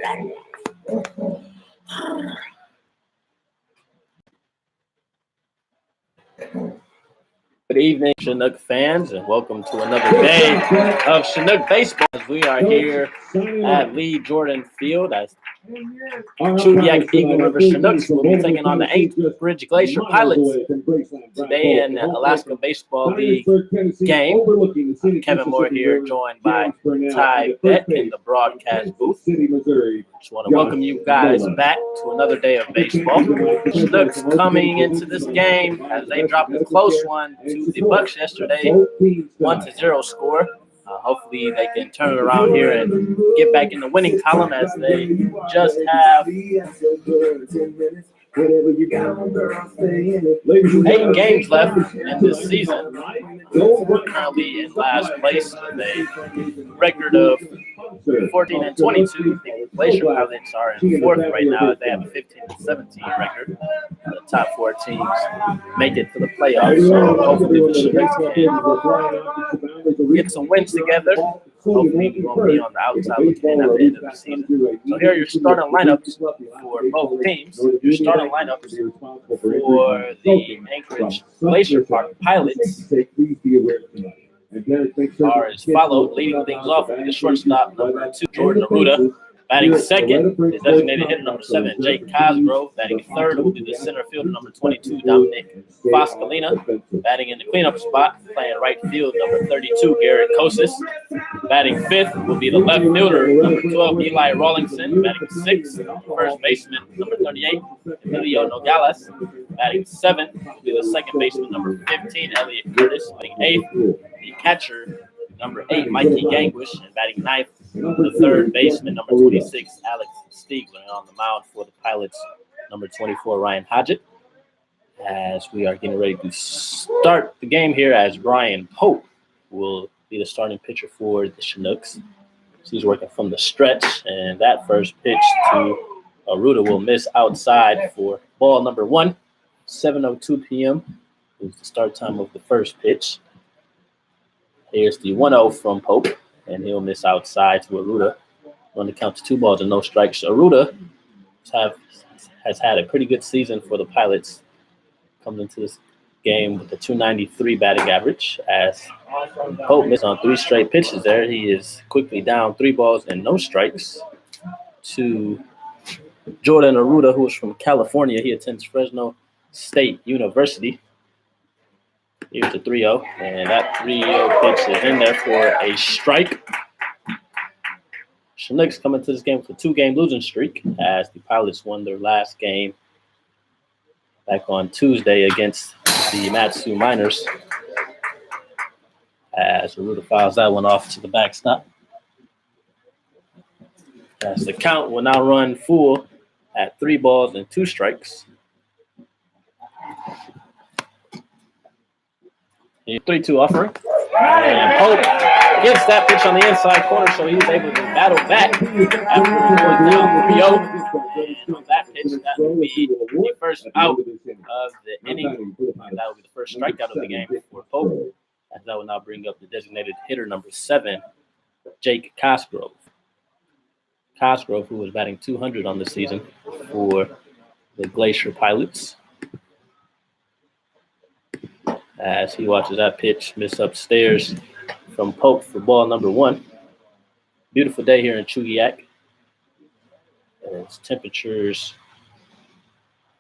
Good evening, Chinook fans, and welcome to another day of Chinook baseball. We are here at Lee Jordan Field as Chugiak Eagle River Chinooks will be taking on the Anchorage Glacier Pilots today in Alaska Baseball League game. Kevin Moore here, joined by Ty Beck in the broadcast booth. Just want to welcome you guys back to another day of baseball. Chinooks coming into this game as they dropped a close one to the Bucks yesterday, 1-0 score. Hopefully they can turn it around here and get back in the winning column as they just have 8 games left in this season. Currently in last place with a record of 14-22. The Glacier Pilots are in fourth right now. They have a 15-17 record. The top 4 teams make it to the playoffs. So hopefully the Chinooks can get some wins together. Hopefully we won't be on the outside looking in at the end of the season. So here are your starting lineups for both teams. Your starting lineups for the Anchorage Glacier Pilots are as followed. Leading things off with the shortstop, number 2, Jordan Arruda. Batting second is designated hitter number 7, Jake Cosgrove. Batting third will be the center fielder number 22, Dominic Foscalina. Batting in the cleanup spot, playing right field, number 32, Garrett Kosis. Batting fifth will be the left fielder, number 12, Eli Rawlingson. Batting sixth, first baseman, number 38, Emilio Nogales. Batting seventh will be the second baseman, number 15, Elliot Curtis. Batting eighth, the catcher, number 8, Mikey Gangwish. And batting ninth, the third baseman, number 26, Alex Stiegler. And on the mound for the Pilots, number 24, Ryan Hodgett. As we are getting ready to start the game here, as Brian Pope will be the starting pitcher for the Chinooks. So he's working from the stretch, and that first pitch to Arruda will miss outside for ball number 1. 7:02 p.m. is the start time of the first pitch. Here's the 1-0 from Pope, and he'll miss outside to Arruda. On the count to 2 balls and no strikes. Arruda has had a pretty good season for the Pilots. Comes into this game with a .293 batting average. As Pope missed on 3 straight pitches there, he is quickly down 3 balls and no strikes to Jordan Arruda, who is from California. He attends Fresno State University. Here's the 3-0, and that 3-0 pitch is in there for a strike. Chinooks come into this game with a 2-game losing streak, as the Pilots won their last game back on Tuesday against the Matsu Miners. As Arruda fouls that one off to the backstop. As the count will now run full at 3 balls and 2 strikes. 3-2 offering. And Pope gets that pitch on the inside corner, so he was able to battle back after going down 3-0. And on that pitch, that will be the first out of the inning. And that will be the first strikeout of the game for Pope. As that will now bring up the designated hitter number 7, Jake Cosgrove. Cosgrove, who was batting .200 on the season for the Glacier Pilots. As he watches that pitch miss upstairs from Pope for ball number 1. Beautiful day here in Chugiak. As temperatures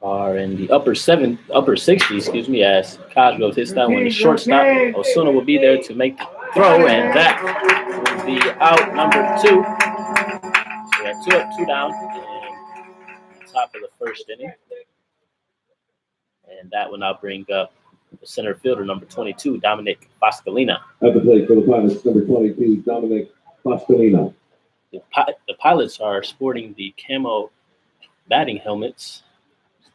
are in the upper 60s, as Cosgrove hits that one to shortstop. Osuna will be there to make the throw, and that will be out number 2. So we have 2 up, 2 down, and top of the first inning. And that will now bring up the center fielder, number 22, Dominic Foscalina. At the plate for the Pilots, number 22, Dominic Foscalina. The Pilots are sporting the camo batting helmets.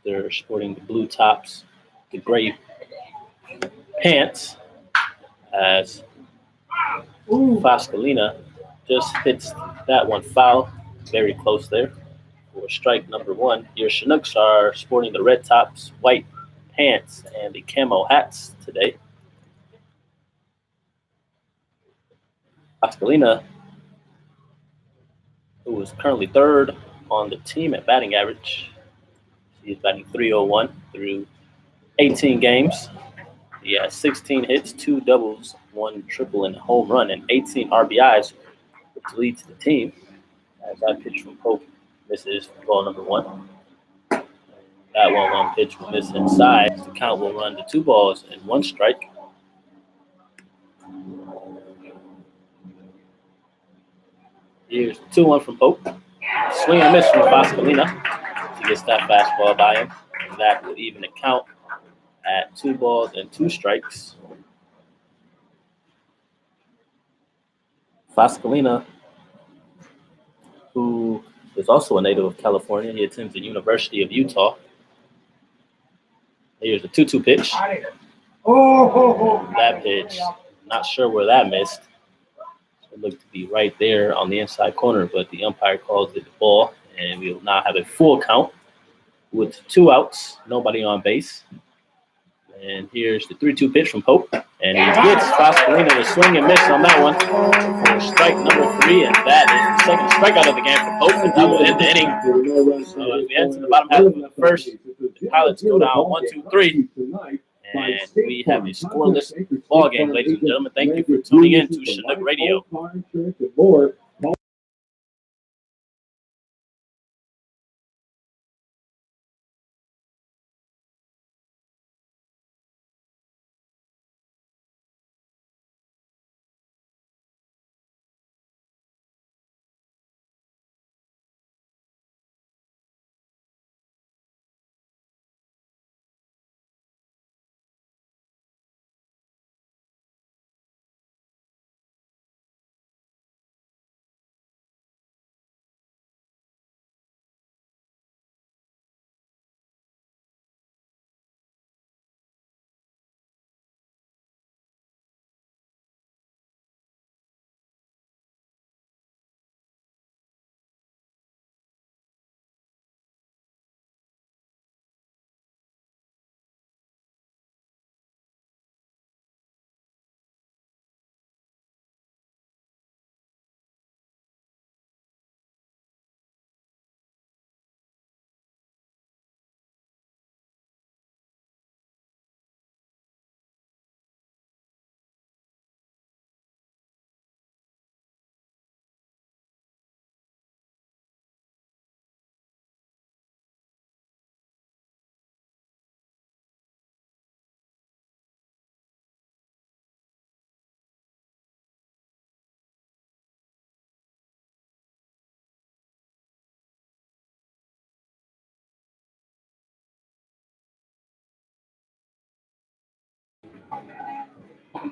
They're sporting the blue tops, the gray pants, as Foscalina just hits that one foul, very close there for strike number 1. Your Chinooks are sporting the red tops, white pants, and the camo hats today. Foscalina who is currently third on the team at batting average. He's batting .301 through 18 games. He has 16 hits, 2 doubles, 1 triple, and a home run, and 18 RBIs, which leads the team. As that pitch from Pope misses for ball number 1. That 1-1 pitch will miss inside. The count will run to 2 balls and 1 strike. Here's 2-1 from Pope. Swing and a miss from Foscolina. He gets that fastball by him. And that will even the count at 2 balls and 2 strikes. Foscolina, who is also a native of California. He attends the University of Utah. Here's a 2-2 pitch. That pitch, not sure where that missed. It looked to be right there on the inside corner, but the umpire calls it a ball, and we will now have a full count with 2 outs, nobody on base. And here's the 3-2 pitch from Pope, and he gets Foscolina to swing and miss on that one for strike number 3, and that is the second strikeout of the game for Pope, and that will end the inning. So as we head to the bottom half of the first, the Pilots go down 1-2-3, and we have a scoreless ball game, ladies and gentlemen. Thank you for tuning in to Chinook Radio.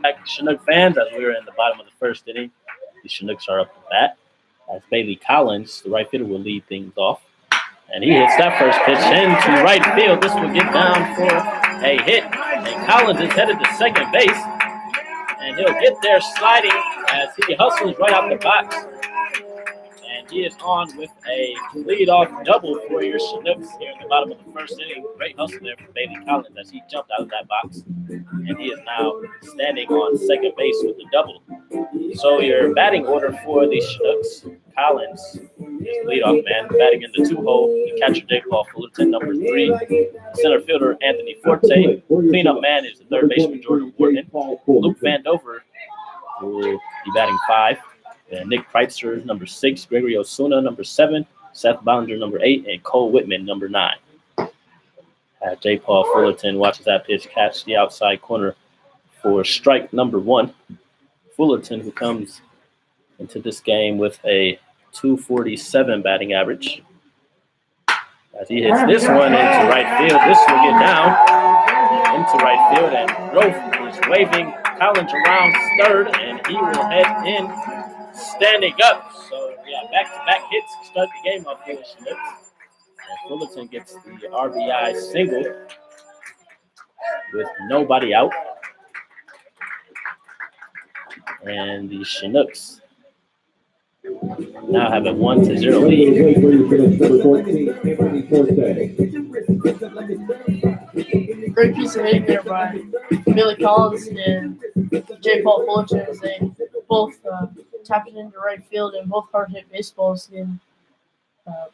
Back to Chinook fans, as we were in the bottom of the first inning, the Chinooks are up to bat. As Bailey Collins, the right fielder, will lead things off. And he hits that first pitch into right field. This will get down for a hit. And Collins is headed to second base. And he'll get there sliding as he hustles right out the box. And he is on with a leadoff double for your Chinooks here in the bottom of the first inning. Great hustle there from Bailey Collins as he jumped out of that box. And he is now standing on second base with a double. So your batting order for the Chinooks: Collins is leadoff man, batting in the 2-hole. The catcher, J. Paul Fullerton, number 3. Center fielder, Anthony Forte. Cleanup man is the third baseman, Jordan Wharton. Luke Vandover will be batting 5. And Nick Kreitzer, number 6. Gregory Osuna, number 7. Seth Ballinger, number 8. And Cole Whitman, number 9. J. Paul Fullerton watches that pitch catch the outside corner for strike number 1. Fullerton, who comes into this game with a .247 batting average. As he hits this one into right field, this will get down into right field, and Grove is waving Collins around third, and he will head in standing up. So, back-to-back hits to start the game off for the Chinooks. And Fullerton gets the RBI single with nobody out. And the Chinooks now have a 1-0 lead. Great piece of hitting there by Billy Collins and J. Paul Fullerton as they both tapped it into right field and both hard hit baseballs. And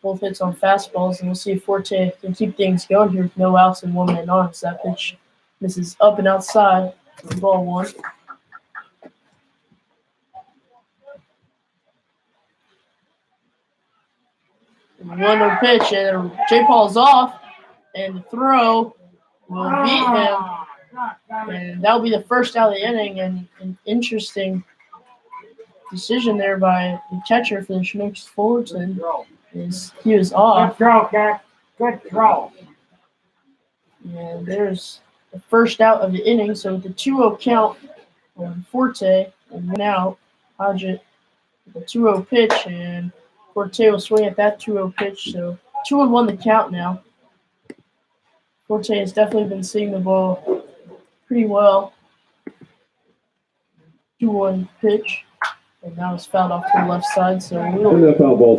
both hits on fastballs, and we'll see if Forte can keep things going here with no outs and 1 man on. So that pitch misses up and outside for ball 1. And 1-0 pitch, and J. Paul's off, and the throw will beat him. And that'll be the first out of the inning, and an interesting decision there by the catcher for the Chinooks, Fullerton, is he was off. Good throw, Jack. Good throw. And there's the first out of the inning. So with the 2-0 count on Forte, and 1 out, Hodgett with a 2-0 pitch, and Forte will swing at that 2-0 pitch. So 2-1 the count now. Forte has definitely been seeing the ball pretty well. 2-1 pitch. And now it's fouled off to the left side. So we'll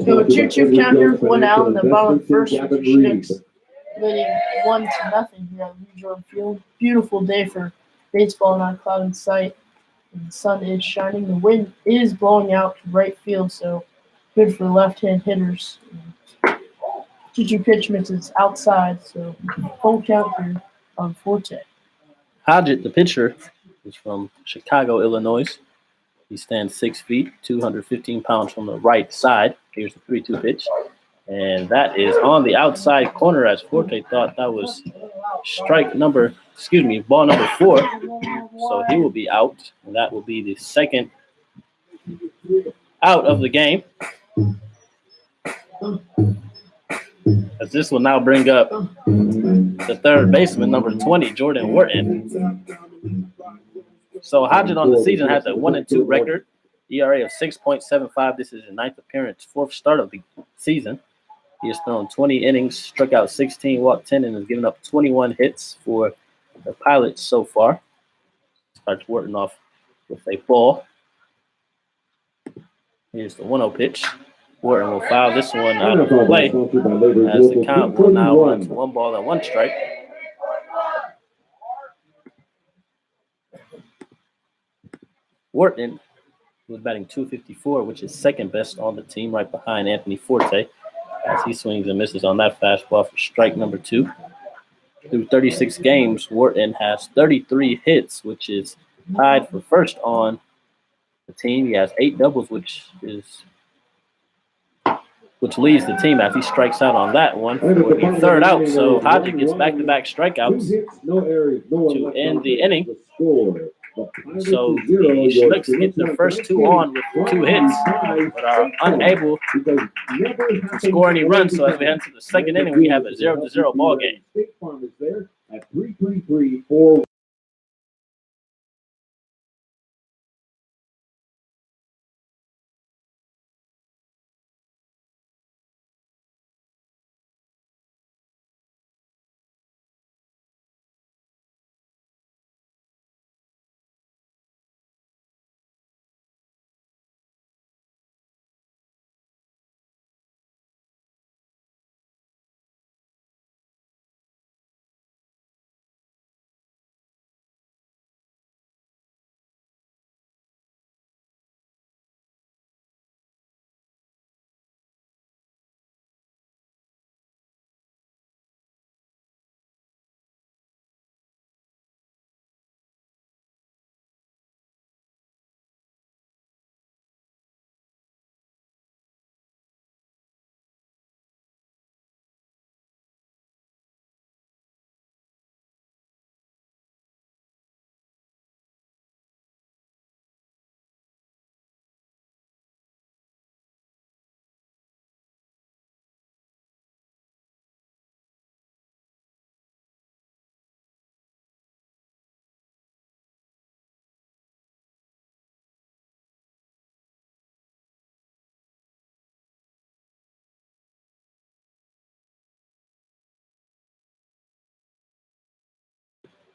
go 2-2 count here with 1 out in the bottom of the first with the Chinooks leading 1-0 here at Lee Jordan Field. Beautiful day for baseball, not a cloud in sight. And the sun is shining. The wind is blowing out to right field, so good for left-hand hitters. 2-2 pitch misses outside, so full count here on Forte. Hodgett, the pitcher, is from Chicago, Illinois. He stands 6 feet, 215 pounds from the right side. Here's the 3-2 pitch. And that is on the outside corner, as Forte thought that was ball number 4. So he will be out. And that will be the second out of the game. As this will now bring up the third baseman, number 20, Jordan Wharton. So Hodgett on the season has a 1-2 record, ERA of 6.75. This is his 9th appearance, 4th start of the season. He has thrown 20 innings, struck out 16, walked 10, and has given up 21 hits for the Pilots so far. Starts Wharton off with a ball. Here's the 1-0 pitch. Wharton will foul this one out of play as the count will now run to 1 ball and 1 strike. Wharton was batting .254, which is second best on the team, right behind Anthony Forte, as he swings and misses on that fastball for strike number 2. Through 36 games, Wharton has 33 hits, which is tied for first on the team. He has 8 doubles, which leads the team as he strikes out on that one for the third out. So Hodgett gets back-to-back strikeouts to end the inning. So the Chinooks get the first 2 on with 2 hits, but are unable to score any runs. So as we head into the second inning, we have a 0-0 ball game.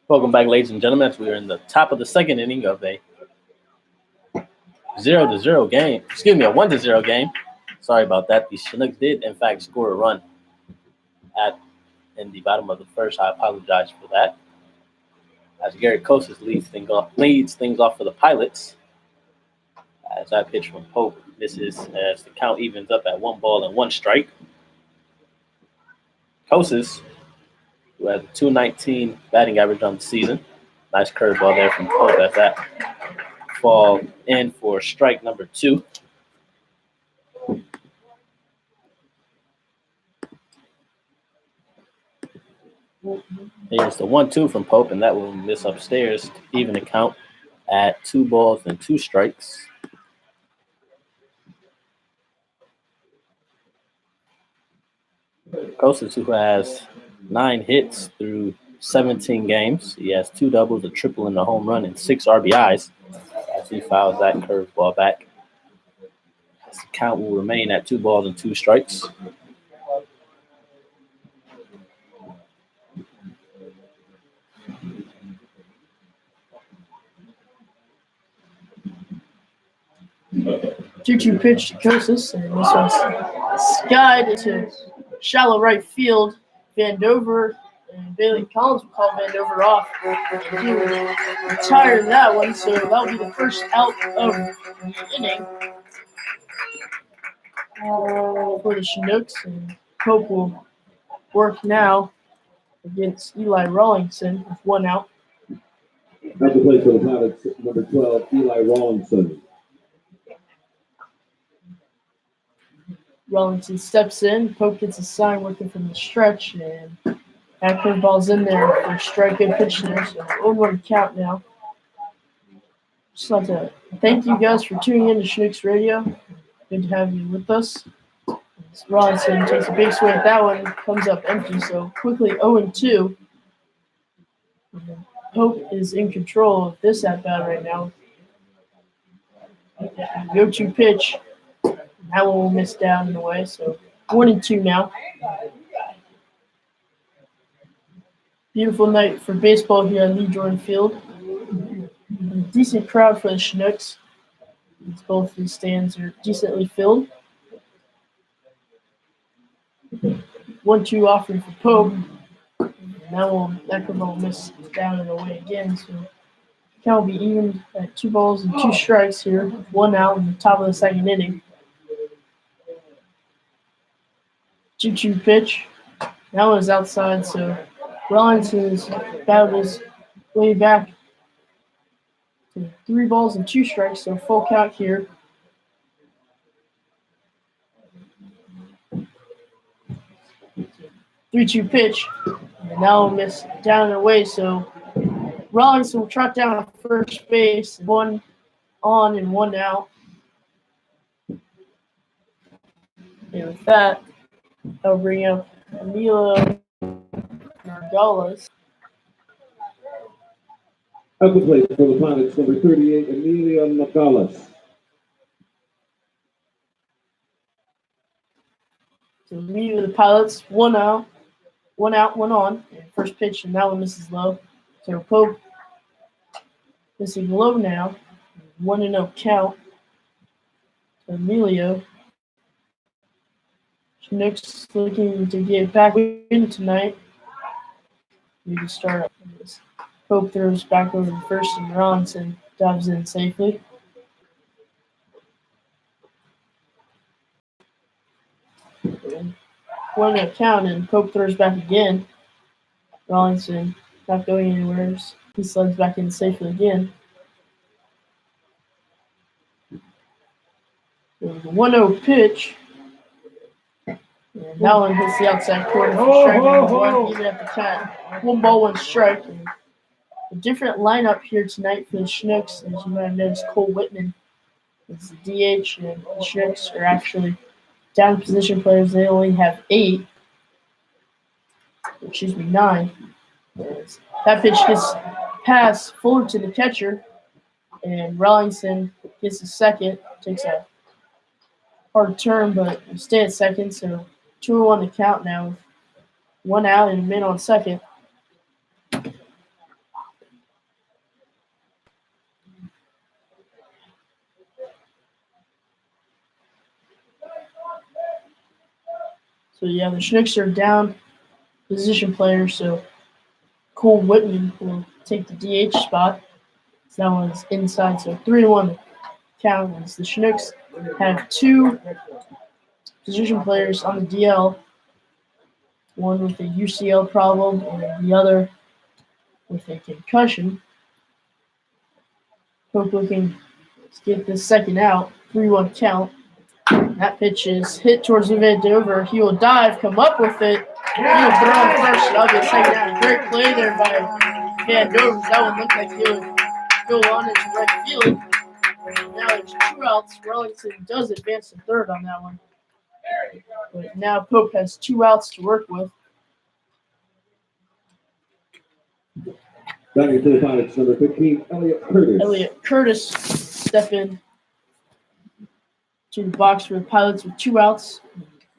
Welcome back, ladies and gentlemen. We are in the top of the second inning of a 0-0 game. Excuse me, a 1-0 game. Sorry about that. The Chinooks did, in fact, score a run in the bottom of the first. I apologize for that. As Gary Kosas leads things off for the Pilots. As that pitch from Pope misses as the count evens up at 1 ball and 1 strike. Kosas, who has a 219 batting average on the season. Nice curveball there from Pope at that. Fall in for strike number 2. Here's the 1-2 from Pope, and that will miss upstairs to even the count at 2 balls and 2 strikes. Kosas, who has 9 hits through 17 games. He has 2 doubles, a triple, and a home run, and 6 RBIs as he fouls that curveball back. The count will remain at 2 balls and 2 strikes. Two pitch to Kosas, and this one's skied into shallow right field. Vandover and Bailey Collins will call Vandover off. He retired that one, so that'll be the first out of the inning for the Chinooks. And Pope will work now against Eli Rawlinson with 1 out. At the plate for the Pilots, number 12, Eli Rawlinson. Rawlinson steps in. Pope gets a sign working from the stretch, and that curveball's in there for a strike. Good pitch there, so 0-1 count now. Just like to thank you guys for tuning in to Chinooks Radio. Good to have you with us. Rawlinson takes a big swing at that one, comes up empty, so quickly 0-2. Pope is in control of this at-bat right now. Go-to pitch. That one will miss down in the way, so 1-2 now. Beautiful night for baseball here at Lee Jordan Field. A decent crowd for the Chinooks. Both these stands are decently filled. 1-2 offering for Pope. And that could all miss down and away again. So count will be even at 2 balls and 2 strikes here. 1 out in the top of the second inning. 2-2 pitch. That one is outside, so Rawlinson's batted his way back to 3 balls and 2 strikes, so full count here. Three-two pitch, and now will miss down and away, so Rawlinson will trot down to first base, 1 on and 1 out. And with that, I'll bring up Emilio Nargalas. At the plate for the Pilots, number 38, Emilio Nargalas. So Emilio the Pilots, 1 out, 1 on. First pitch, and that one misses low. So Pope missing low now. 1-0 count. So Emilio. Chinooks looking to get back in tonight. We can start up with this. Pope throws back over the first, and Rawlinson dives in safely. And 1-0 count, and Pope throws back again. Rawlinson not going anywhere. He slides back in safely again. So the 1-0 pitch. And that one hits the outside corner for strike number 1, even at the count. 1 ball, 1 strike. And a different lineup here tonight for the Chinooks. As you might have noticed, Cole Whitman is the DH, and the Chinooks are actually down position players. They only have 9. That pitch gets past Fuller to the catcher, and Rawlinson gets a second. Takes a hard turn, but we stay at second, so 2-1 the count now. 1 out and a man on second. So yeah, the Chinooks are down position players, so Cole Whitman will take the DH spot. So that one's inside, so 3-1 count. As the Chinooks have 2 position players on the DL. one with a UCL problem and the other with a concussion. Pope looking to get this second out, 3-1 count. That pitch is hit towards Vandover. He will dive, come up with it. He will throw him first, and that'll be a second out. Great play there by Vandover. That one looked like he would go on into right field. Now there's 2 outs. Wellington does advance to third on that one. But now Pope has 2 outs to work with. Back into the Pilots, number 15, Elliot Curtis step in to the box for the Pilots with 2 outs.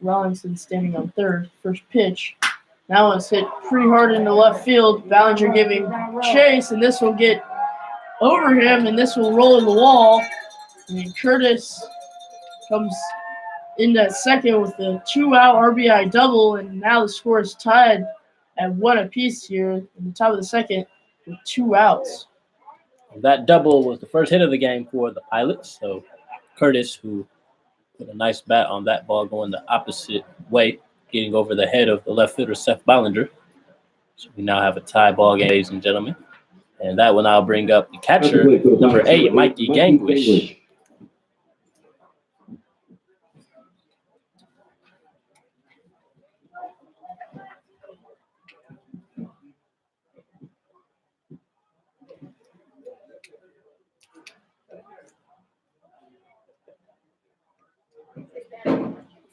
Wellington standing on third. First pitch. That one's hit pretty hard into left field. Ballinger giving chase, and this will get over him, and this will roll in the wall. And then Curtis comes into second with a 2-out RBI double, and now the score is tied at 1 apiece here in the top of the second with 2 outs. That double was the first hit of the game for the Pilots. So Curtis, who put a nice bat on that ball going the opposite way, getting over the head of the left fielder, Seth Ballinger. So we now have a tie ball game, ladies and gentlemen. And that will now bring up the catcher, number 8, Mikey Gangwish.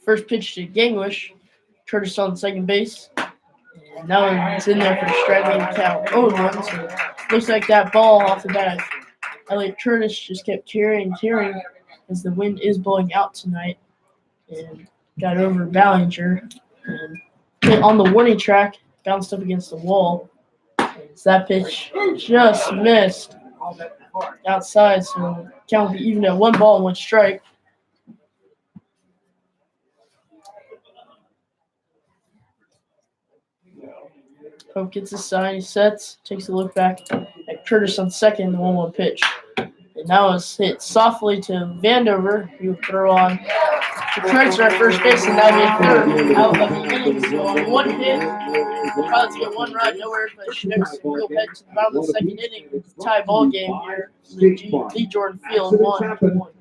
First pitch to Gangwish. Curtis on second base. And that one's in there for striking count 0-1. So looks like that ball off the bat. Elliot Curtis just kept carrying as the wind is blowing out tonight. And got over Ballinger. And hit on the warning track. Bounced up against the wall. So that pitch just missed outside. So count will be even at 1 ball and 1 strike. Pope gets his sign, he sets, takes a look back at Curtis on second, the 1-1 pitch. And now it's hit softly to Vandover. He will throw on to Kreitzer at first base, and that'll be third out of the inning. So on 1 hit, the Pilots get 1 run, nowhere but Chinooks will head to the bottom of the second inning with a tie ball game here. Lee Jordan Field 1-1.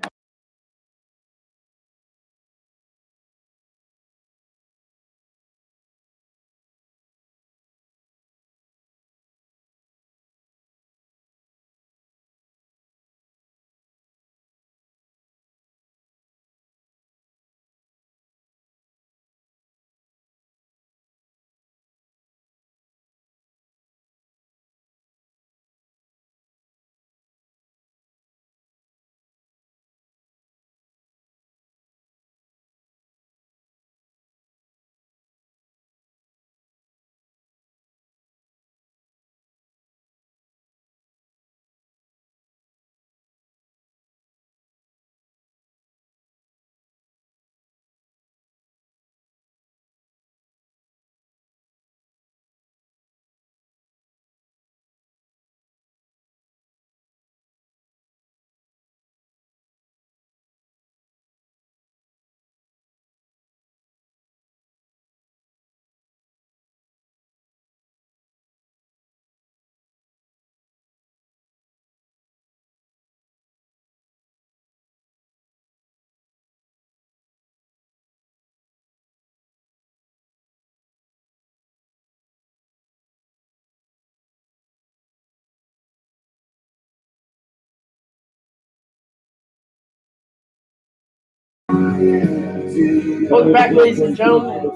Welcome back, ladies and gentlemen.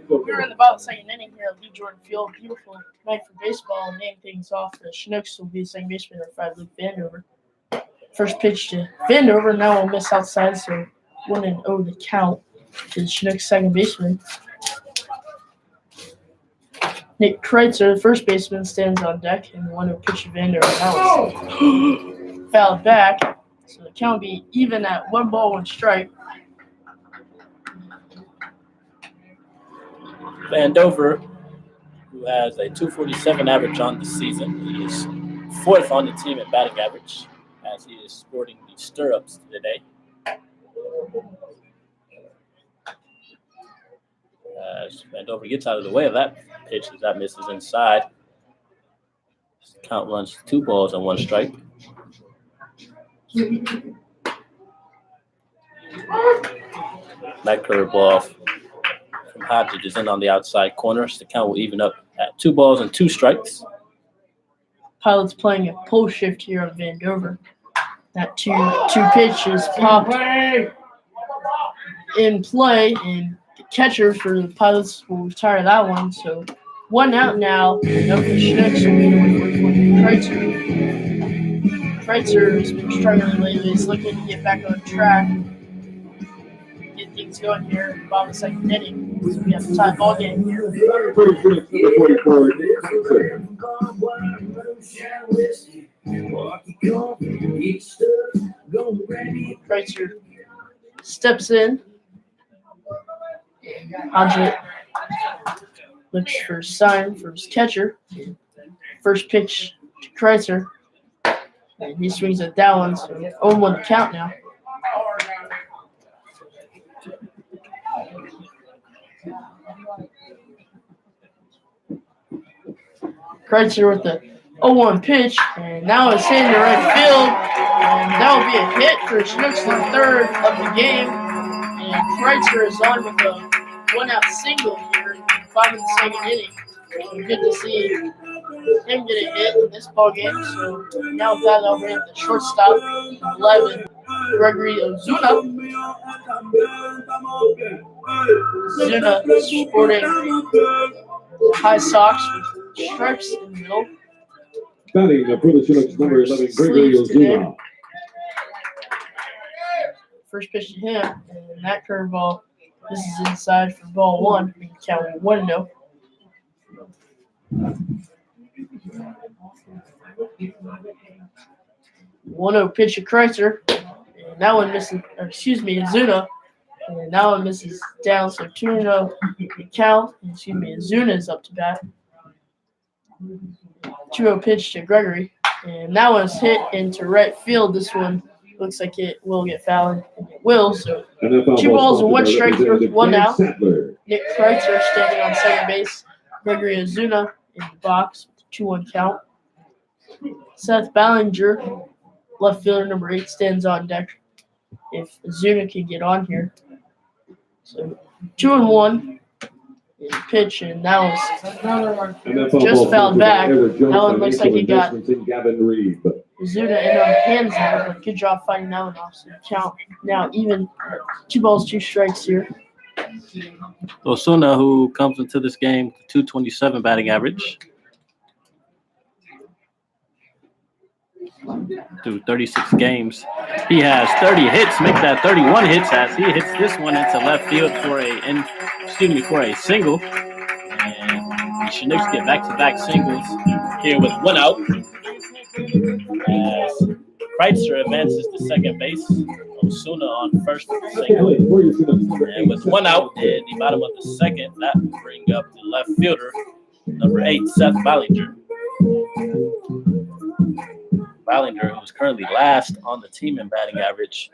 We're in the bottom of the second inning here at Lee Jordan Field. Beautiful night for baseball. Name things off. The Chinooks will be the second baseman at 5, Luke Vandover. First pitch to Vandover. Now we'll miss outside, so 1-0 the count to the Chinooks second baseman. Nick Kreitzer, the first baseman, stands on deck, and the 1-0 pitch to Vandover. Now it's fouled back, so the count will be even at 1 ball, 1 strike. Vandover, who has a .247 average on the season. He is 4th on the team at batting average, as he is sporting the stirrups today. Vandover gets out of the way of that pitch as that misses inside. Count runs 2 balls and 1 strike. That curveball from Hodges is in on the outside corner. So the count will even up at 2 balls and 2 strikes. Pilots playing a pull shift here on Vandover. That two pitches popped in play, and the catcher for the Pilots will retire that one. So 1 out now. No for Chinooks. Kreitzer has been struggling lately. He's looking to get back on track, get things going here. Bottom of the 2nd inning. So we have a tie ball game here. Kreitzer steps in. Hodgett looks for a sign for his catcher. First pitch to Kreitzer. And he swings at that one, so 0-1 count now. Kreitzer with the 0-1 pitch, and now it's hitting the right field, and that will be a hit for Chinooks, the 3rd of the game. And Kreitzer is on with a 1-out single here, bottom of the 2nd inning. So good to see him get a hit in this ball game. So now with that, I'll bring up the shortstop, 11, Gregory Ozuna. Ozuna sporting the high socks with stripes in the middle. Batting for the Chinooks, number 11, Gregory Ozuna. First pitch to him, and that curveball, this is inside for ball 1. We can count 1-0. One-0 pitch to Kreitzer, and that one misses. Ozuna, and that one misses down. So 2-0 count. Ozuna is up to bat. 2-0 pitch to Gregory, and that one's hit into right field. This one looks like it will get fouled, and it will. So 2 balls and 1 strike for 1 out. Nick Kreitzer standing on 2nd base. Gregory Ozuna in the box with a 2-1 count. Seth Ballinger, left fielder number 8, stands on deck if Ozuna can get on here. So 2-1 pitch, and that was just fouled back. That one looks like it got Ozuna in on hands now, but good job fighting that one off. So count now even 2 balls, 2 strikes here. Ozuna, who comes into this game with 227 batting average through 36 games. He has 30 hits, make that 31 hits as he hits this one into left field for a single. And the Chinooks get back-to-back singles here with 1 out. As Kreitzer advances to 2nd base. Ozuna on first single. And with 1 out in the bottom of the 2nd, that will bring up the left fielder, number 8, Seth Ballinger. Ballinger, who is currently last on the team in batting average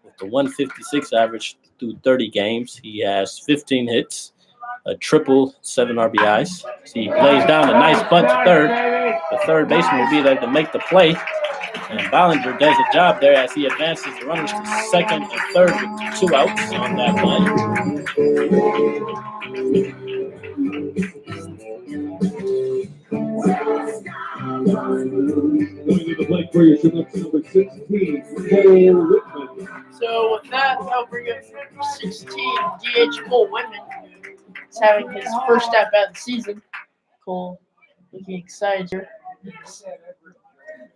with the 156 average through 30 games. He has 15 hits, a triple, 7 RBIs. He lays down a nice bunt to 3rd. The 3rd baseman will be there to make the play. And Ballinger does a job there as he advances the runners to 2nd and 3rd with 2 outs on that play. Going to the plate for your Chinooks, number 16, Cole Whitman. So with that, I'll bring up 16, DH Cole Whitman. He's having his first at-bat of the season. Cole looking excited here.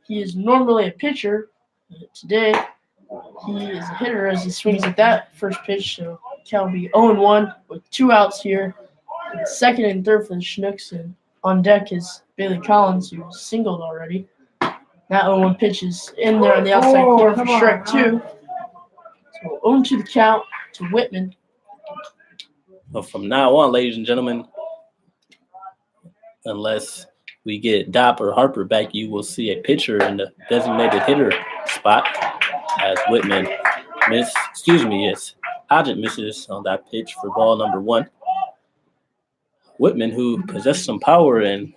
He is normally a pitcher. Today, he is a hitter as he swings at that first pitch. So count will be 0-1 with 2 outs here. 2nd and 3rd for the Chinooks. And on deck is Bailey Collins, who singled already. That 0-1 pitch is in there on the outside corner for strike 2. So 0-2 the count to Whitman. Well, from now on, ladies and gentlemen, unless we get Dopp or Harper back, you will see a pitcher in the designated hitter spot as Hodgett misses on that pitch for ball number 1. Whitman, who possessed some power in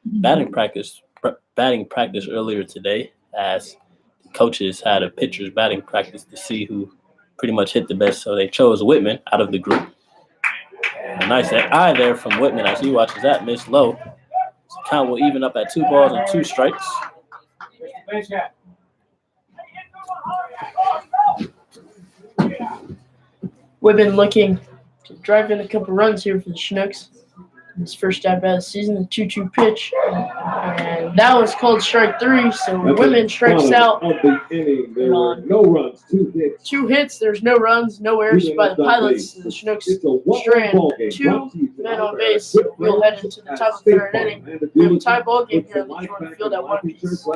batting practice earlier today, as coaches had a pitcher's batting practice to see who pretty much hit the best. So they chose Whitman out of the group. A nice eye there from Whitman as he watches that miss low. So count will even up at 2 balls and 2 strikes. Whitman looking to drive in a couple runs here for the Chinooks. His first at bat of the season, the 2-2 pitch. And that was called strike 3, so Whitman strikes out. There were no runs, 2 hits. 2 hits, there's no runs, no errors by the Pilots. The Chinooks strand 2 men on base. We'll head into the top of the 3rd inning. We have a tie ball game here on the Jordan Field at 1 apiece.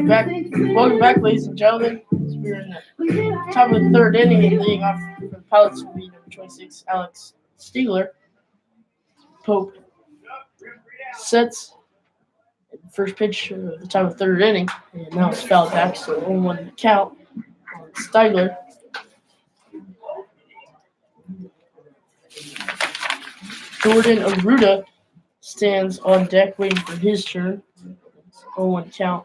Welcome back, ladies and gentlemen. We're in the top of the 3rd inning, and leading off for the Pilots will be number 26, Alex Stiegler. Pope sets first pitch at the top of the 3rd inning, and now it's fouled back, so 0-1 count on Stiegler. Jordan Aruda stands on deck waiting for his turn. 0-1 count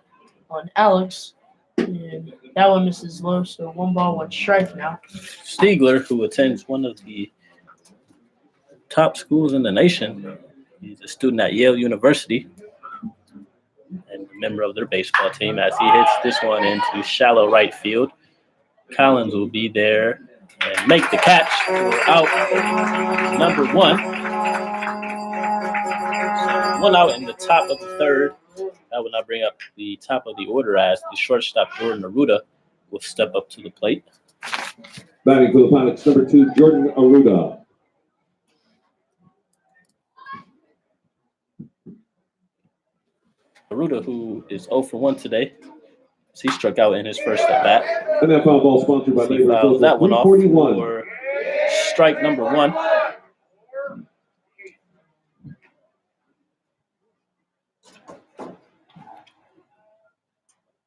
on Alex, and that one misses low, so 1 ball, 1 strike now. Stiegler, who attends one of the top schools in the nation, he's a student at Yale University and a member of their baseball team as he hits this one into shallow right field. Collins will be there and make the catch for out number 1. So 1 out in the top of the 3rd. That will now bring up the top of the order as the shortstop Jordan Aruda will step up to the plate. Batting for the Pilots, number 2, Jordan Aruda. Aruda, who is 0 for 1 today, he struck out in his first at bat. And that foul ball sponsored by He fouls that one off for strike number 1.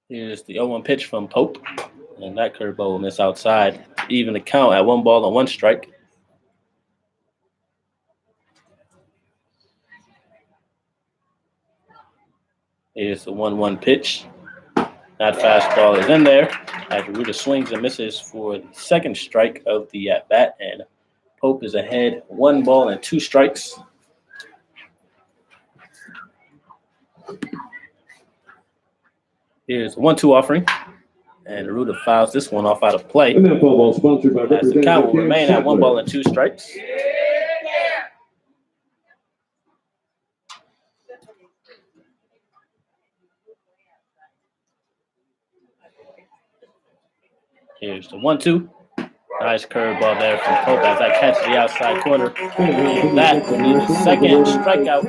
Here's the 0-1 pitch from Pope, and that curveball will miss outside. Even the count at 1 ball and 1 strike. Here's the 1-1 pitch. That fastball is in there as Aruda swings and misses for the 2nd strike of the at-bat, and Pope is ahead 1 ball and 2 strikes. Here's a 1-2 offering, and Aruda fouls this one off out of play. And that foul ball sponsored by as the count will remain at 1 ball and 2 strikes. Here's the 1-2. Nice curveball there from Pope as that catches the outside corner. And that will be the 2nd strikeout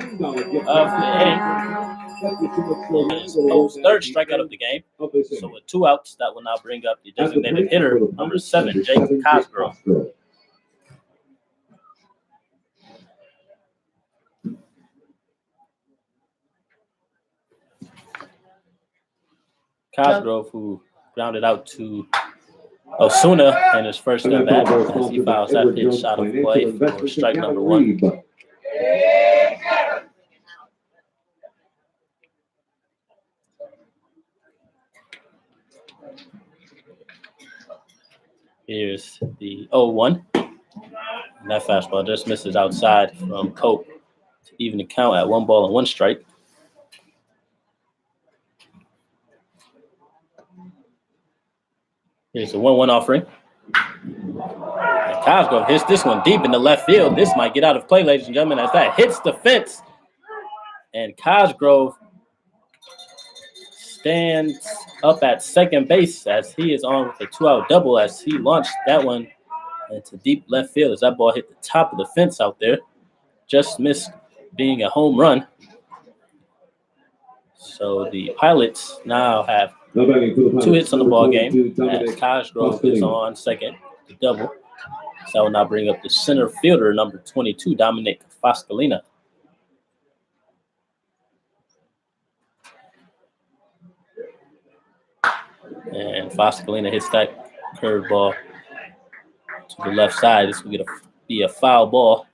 of the inning. It's Pope's 3rd strikeout of the game. So with 2 outs, that will now bring up the designated hitter, number 7, Jake Cosgrove. Cosgrove, who grounded out to Osuna and his first at bat as he fouls that pitch out of play for strike number 1. Here's the 0-1. And that fastball just misses outside from Cope to even the count at 1 ball and 1 strike. Here's the 1-1 offering. And Cosgrove hits this one deep in the left field. This might get out of play, ladies and gentlemen, as that hits the fence. And Cosgrove stands up at second base as he is on with a 2-out double as he launched that one into deep left field as that ball hit the top of the fence out there. Just missed being a home run. So the Pilots now have 2 hits on the ball game as Cosgrove is on second, the double. So that will now bring up the center fielder, number 22, Dominic Foscalina. And Foscalina hits that curveball to the left side. This will be a foul ball.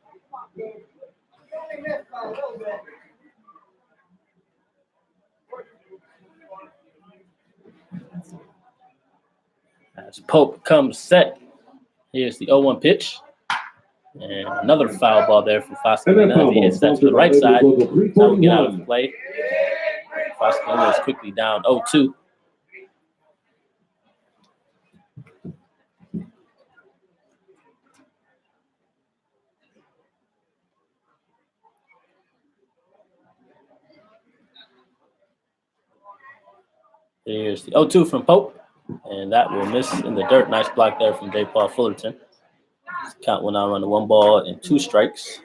As Pope comes set, here's the 0-1 pitch. And another foul ball there from Foscalina as he hits that to the right side. That will get out of play. Foscalina is quickly down 0-2. Here's the 0-2 from Pope, and that will miss in the dirt. Nice block there from J. Paul Fullerton. Count will now run to 1 ball and 2 strikes.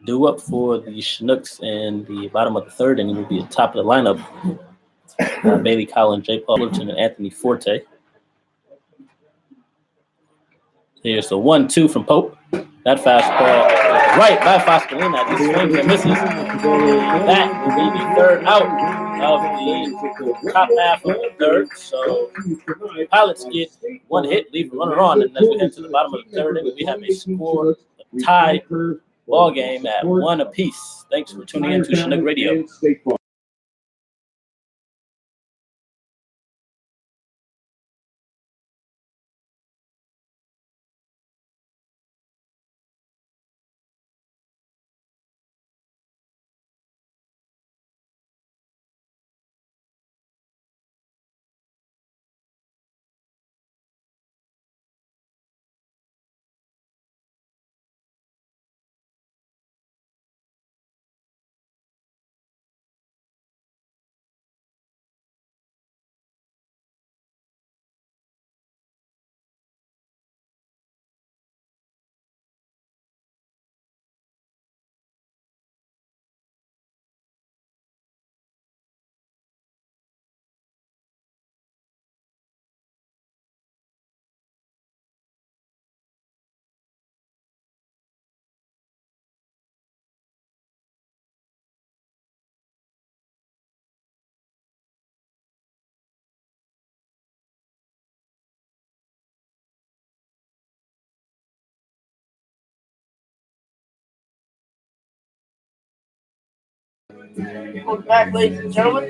Due up for the Chinooks in the bottom of the 3rd, and he will be at the top of the lineup. Bailey Collins, J. Paul Fullerton, and Anthony Forte. Here's the 1-2 from Pope. That fastball is right by Foscalina. He swings and misses. That will be the 3rd out of the top half of the 3rd. So the Pilots get 1 hit, leave a runner on, and as we head to the bottom of the 3rd, we have a tie ball game at 1 apiece. Thanks for tuning in to Chinooks Radio. Welcome back, ladies and gentlemen.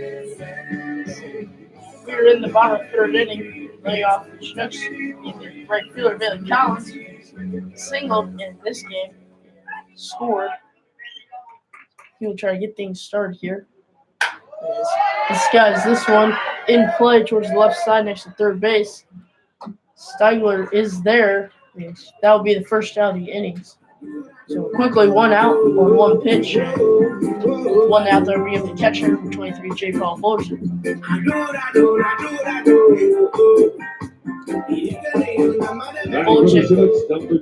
We are in the bottom of the 3rd inning. Layoff the Chinooks. The right fielder, Bailey Collins, singled in this game. Scored. He will try to get things started here. Disguise this one in play towards the left side next to 3rd base. Stigler is there. That will be the first out of the innings. So quickly, 1 out on 1 pitch. 1 out there, we have the catcher, number 23, J. Paul Fullerton.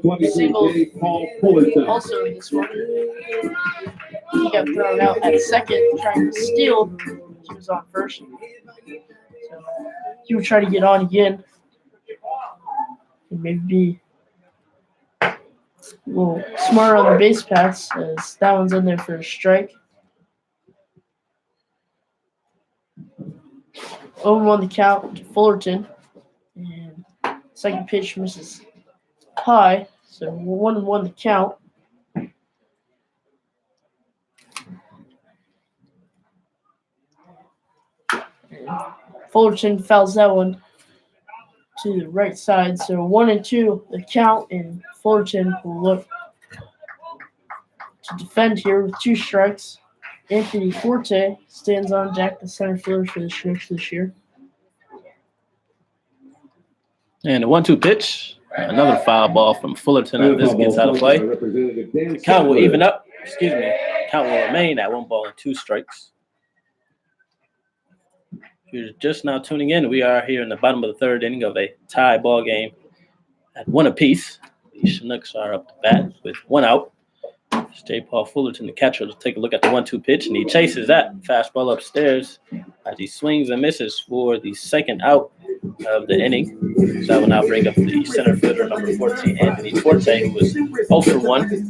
Fullerton singled also in this one. He got thrown out at second, trying to steal. He was on first. So he would try to get on again. And maybe be a little smarter on the base paths as that one's in there for a strike. 0-1 the count to Fullerton. And second pitch misses high, so 1-1 the count. And Fullerton fouls that one to the right side, so 1-2 the count, and Fullerton will look to defend here with 2 strikes. Anthony Forte stands on deck, the center fielder for the Chinooks this year. And the 1-2 pitch. Another foul ball from Fullerton as this gets out of play. The count will even up. Count will remain at 1-2 strikes. If you're just now tuning in, we are here in the bottom of the 3rd inning of a tie ball game at 1 apiece. The Chinooks are up to bat with 1 out. J. Paul Fullerton, the catcher, will take a look at the 1-2 pitch, and he chases that fastball upstairs as he swings and misses for the 2nd out of the inning. So that will now bring up the center fielder, number 14, Anthony Forte, who was 0 for 1. Coming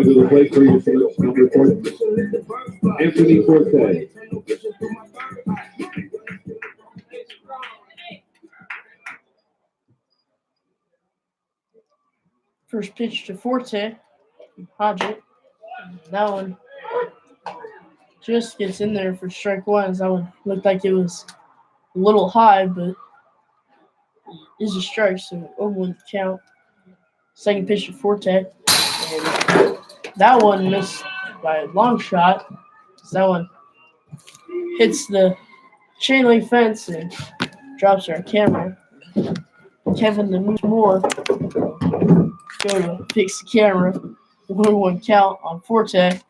to the plate for your number 14, Anthony Forte. First pitch to Forte, Chugiak. That one just gets in there for strike 1. That one looked like it was a little high, but it is a strike, so 0-1 count. Second pitch to Forte, and that one missed by a long shot. So that one hits the chain link fence and drops our camera. Kevin the Moore go to fix the camera. 1-1 count on Forte.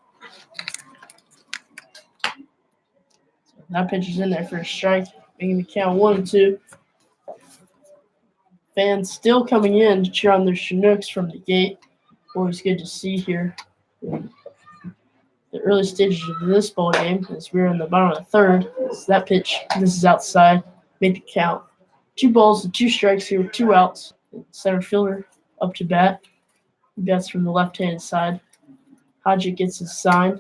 That pitch is in there for a strike, making the count 1-2. Fans still coming in to cheer on their Chinooks from the gate. Always good to see here. The early stages of this ball game, as we're in the bottom of the 3rd. So that pitch, this is outside, made the count. 2 balls and 2 strikes here with 2 outs. Center fielder up to bat. He bats from the left-hand side. Chugiak gets his sign.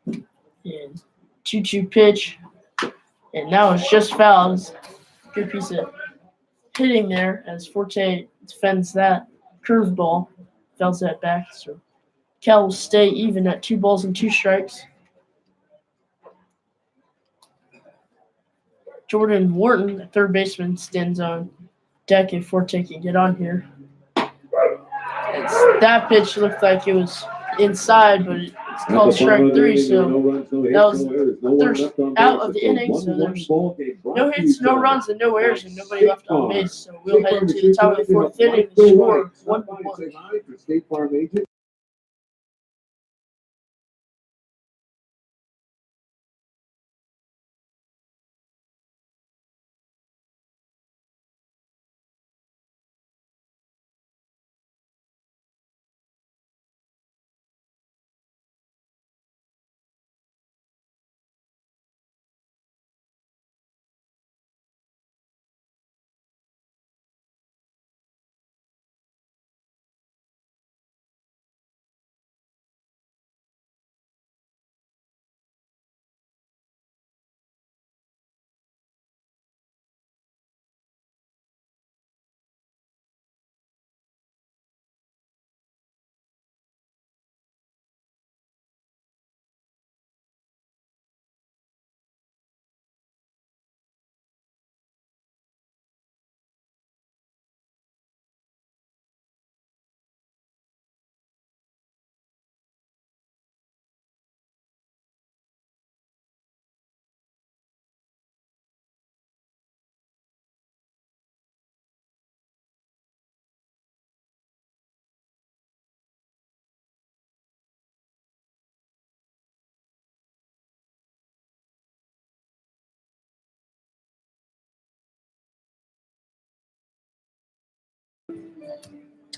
And 2-2 pitch. And now it's just fouled. It's a good piece of hitting there as Forte defends that curveball. Fouls that back. So Cal will stay even at 2 balls and 2 strikes. Jordan Wharton, the third baseman, stands on deck if Forte can get on here. That pitch looked like it was inside, but it's called strike 3, so that was the third out of the inning. So there's no hits, no runs, and no errors, and nobody left on base. So we'll head into the top of the 4th inning and score 1-1.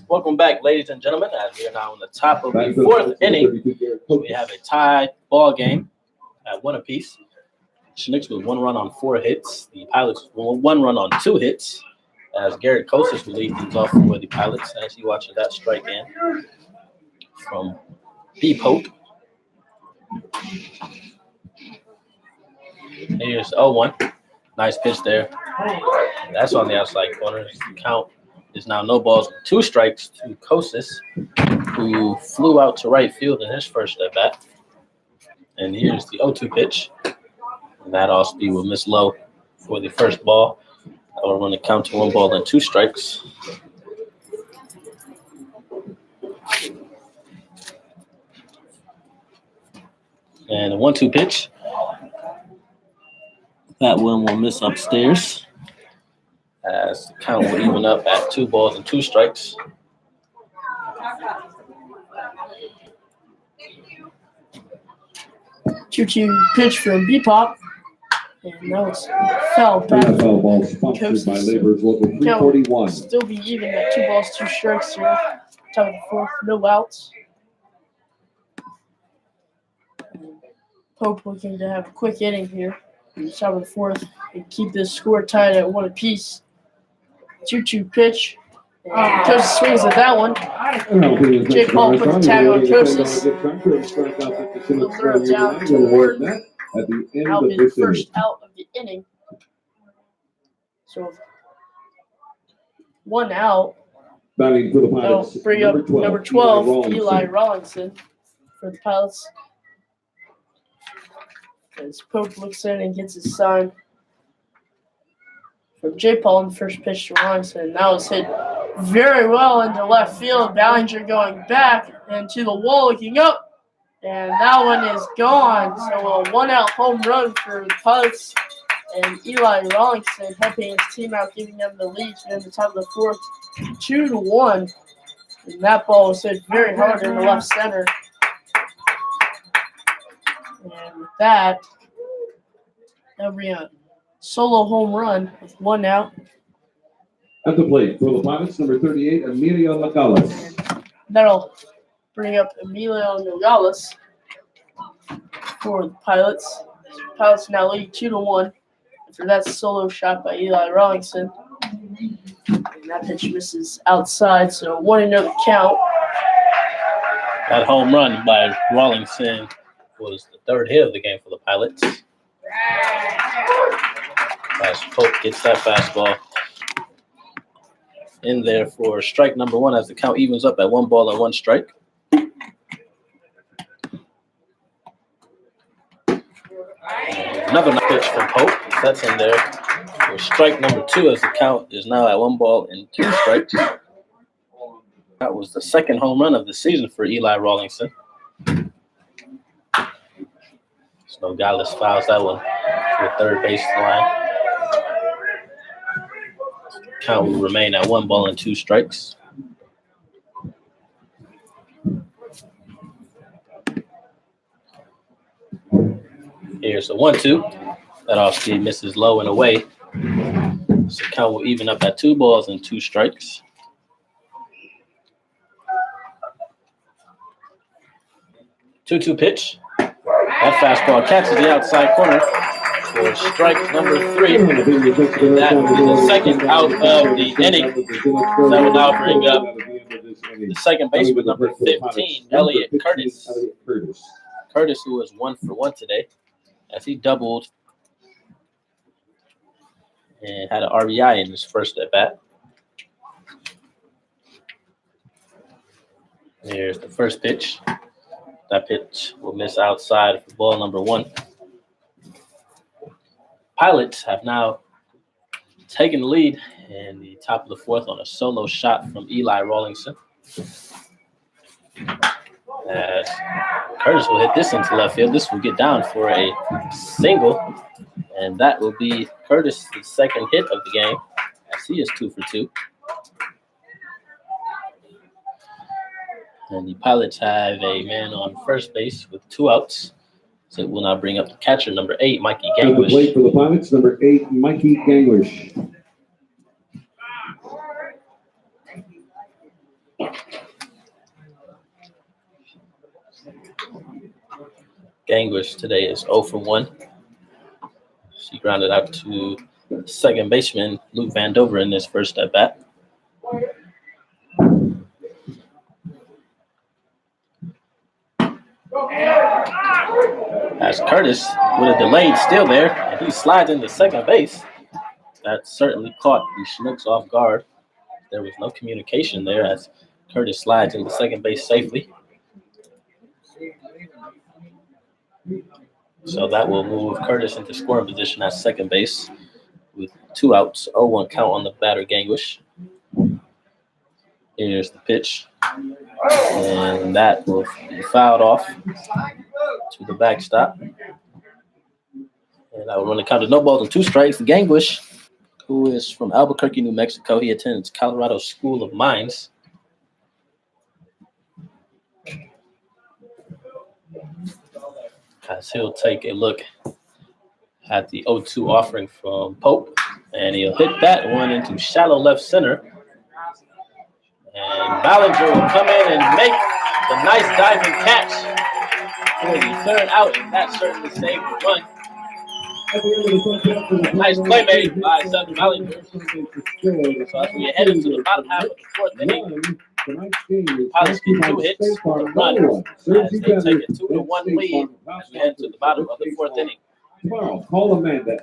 Welcome back, ladies and gentlemen, as we are now in the top of the 4th inning. We have a tie ball game at 1 apiece. Chinooks with 1 run on 4 hits. The Pilots with 1 run on 2 hits. As Garrett Kostas will lead things off for the Pilots as he watches that strike in from B. Pope. Here's 0-1. Nice pitch there. That's on the outside corner. The count is now no balls, 2 strikes to Kosis, who flew out to right field in his first at bat. And here's the 0-2 pitch. And that off speed will miss low for the first ball. That will run the count to 1 ball and 2 strikes. And a 1-2 pitch. That one will miss upstairs as the count will even up at 2 balls and 2 strikes. Choo-choo pitch from B-Pop. And that was foul back. Foul ball sponsored by Labor's Local 341. Still be even at 2 balls, 2 strikes here. Top of the 4th, no outs. Pope looking to have a quick inning here. In the top of the 4th and keep this score tied at 1 apiece. 2-2 pitch. Kosis swings at that one. Jake Paul put the tag on Kosis. He'll throw it down to third. That'll be the first out of the inning. So 1 out. They'll bring up number 12, Eli Rawlinson, for the Pilots. As Pope looks in and gets his sign from J. Paul in the first pitch to Rawlinson. That was hit very well into left field. Ballinger going back and to the wall looking up. And that one is gone. So a 1-out home run for the Pilots. And Eli Rawlinson helping his team out, giving them the lead in the top of the 4th, 2-1. And that ball was hit very hard in the left center. And with that, that'll be a solo home run with 1 out. At the plate for the Pilots, number 38, Emilio Nogales. That'll bring up Emilio Nogales for the Pilots. Pilots now lead 2-1 after that solo shot by Eli Rawlinson. And that pitch misses outside, so 1-0 the count. That home run by Rawlinson was the 3rd hit of the game for the Pilots. As Pope gets that fastball in there for strike number 1 as the count evens up at 1 ball and 1 strike. Another pitch from Pope. That's in there for strike number 2 as the count is now at 1 ball and 2 strikes. That was the 2nd home run of the season for Eli Rawlinson. So Nogales fouls that one to the third baseline. Count will remain at 1 ball and 2 strikes. Here's the 1-2. That off speed misses low and away. So count will even up at 2 balls and 2 strikes. Two-two pitch. That fastball catches the outside corner for strike number 3. And that will be the 2nd out of the inning. That will now bring up the second baseman, number 15, Elliot Curtis. Curtis, who was 1 for 1 today, as he doubled and had an RBI in his first at bat. Here's the first pitch. That pitch will miss outside for ball number 1. Pilots have now taken the lead in the top of the 4th on a solo shot from Eli Rawlinson. As Curtis will hit this into left field. This will get down for a single, and that will be Curtis' 2nd hit of the game, as he is 2 for 2. And the Pilots have a man on first base with 2 outs. So it will now bring up the catcher, number 8, Mikey At the Ganglish. plate for the Pilots, number 8, Mikey Ganglish. Ganglish today is 0 for 1. She grounded out to second baseman Luke Vandover in his first at bat. As Curtis with a delayed steal there, and he slides into second base. That certainly caught the Chinooks off guard. There was no communication there as Curtis slides into second base safely. So that will move Curtis into scoring position at second base with 2 outs, 0-1 count on the batter Ganguish. Here's the pitch. And that will be fouled off to the backstop. And I will run the count to no balls and 2 strikes. Ganguish, who is from Albuquerque, New Mexico. He attends Colorado School of Mines. As he'll take a look at the 0-2 offering from Pope. And he'll hit that one into shallow left center. And Ballinger will come in and make the nice diving catch for the third out. And that certainly saved the run. Nice playmaking by Seth Ballinger. So as we head into the bottom half of the fourth inning, Pilots get 2 hits for the run as they take a 2-1 lead as we head to the bottom of the fourth inning. Tomorrow, call Amanda.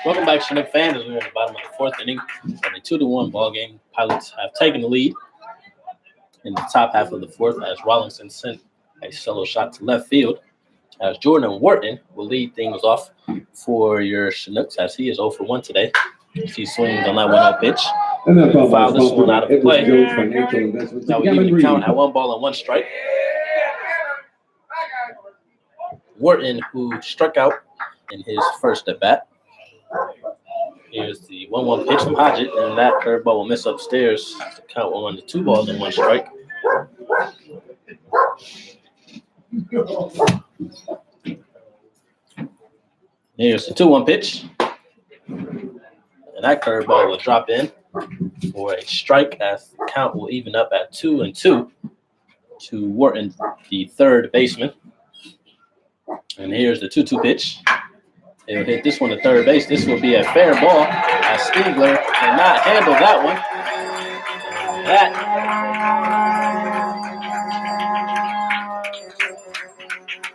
Welcome back, Chinook fans. As we're in the bottom of the fourth inning of a 2-1 ball game. Pilots have taken the lead in the top half of the fourth as Rawlinson sent a solo shot to left field. As Jordan Wharton will lead things off for your Chinooks as he is 0 for 1 today. He swings on that 1-0 pitch. And that's all Foul this one out of play. Investments. Now we even the count at 1 ball and 1 strike. Wharton, who struck out in his first at bat. Here's the 1-1 pitch from Hodgett, and that curveball will miss upstairs to count 1 to 2 balls and 1 strike. Here's the 2-1 pitch, and that curveball will drop in for a strike as the count will even up at 2-2 to Wharton, the third baseman. And here's the 2-2 pitch. He'll hit this one to third base. This will be a fair ball as Stiegler cannot handle that one. That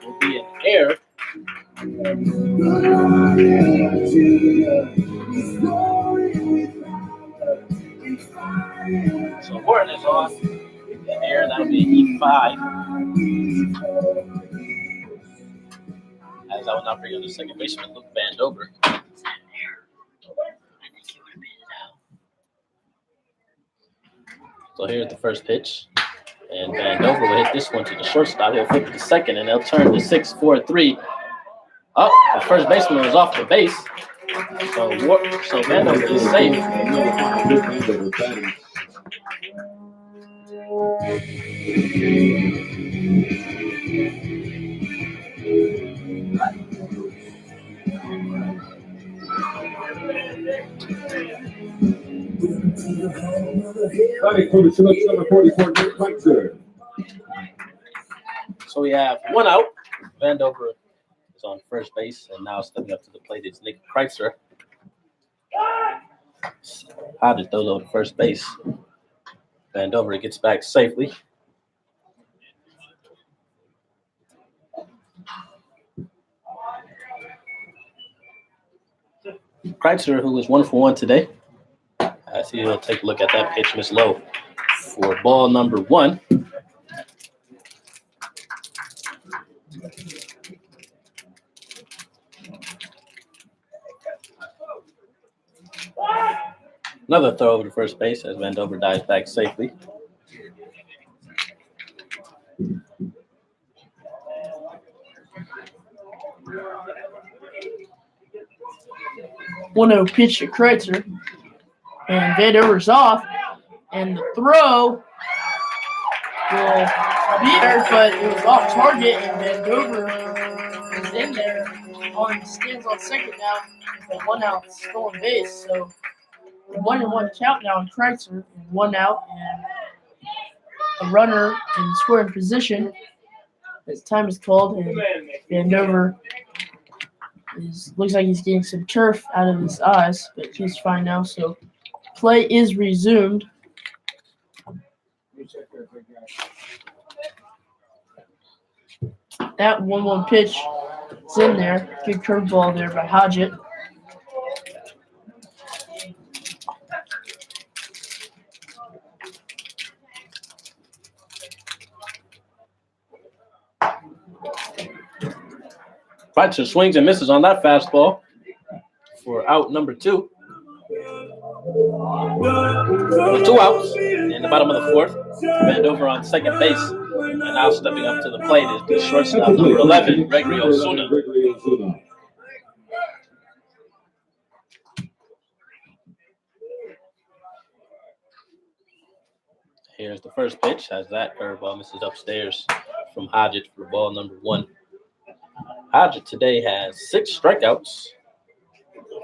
will be an error. So Horton is off. An error, that'll be E5. As I will now bring on the second baseman, Luke Vandover. So here's the first pitch. And Vandover will hit this one to the shortstop. He'll flip it to second, and they'll turn to 6-4-3. Oh, the first baseman was off the base. So Vandover is safe. Number 44, Nick Glacier. So we have 1 out. Vandover is on first base, and now stepping up to the plate is Nick Kreitzer. Hodges throws over to first base. Vandover gets back safely. Kreitzer, who was 1 for 1 today, as he'll take a look at that pitch, miss low for ball number 1. Another throw over to first base as Vandover dives back safely. One-0 pitch to Kreitzer, and Vandover's off, and the throw will be there, but it was off target, and Vandover is in there stands on second now with a 1-out stolen base. So 1-1 count now on Kreitzer, and 1 out, and a runner in scoring position as time is called, and Vandover looks like he's getting some turf out of his eyes, but he's fine now. So play is resumed. That 1-1 pitch is in there. Good curveball there by Hodgett. Kreitzer swings and misses on that fastball for out number 2. 2 outs in the bottom of the 4th. Vandover on second base. And now stepping up to the plate is the shortstop, number 11, Gregory Osuna. Here's the first pitch as that curveball misses upstairs from Hodgett for ball number 1. Hodgett today has 6 strikeouts.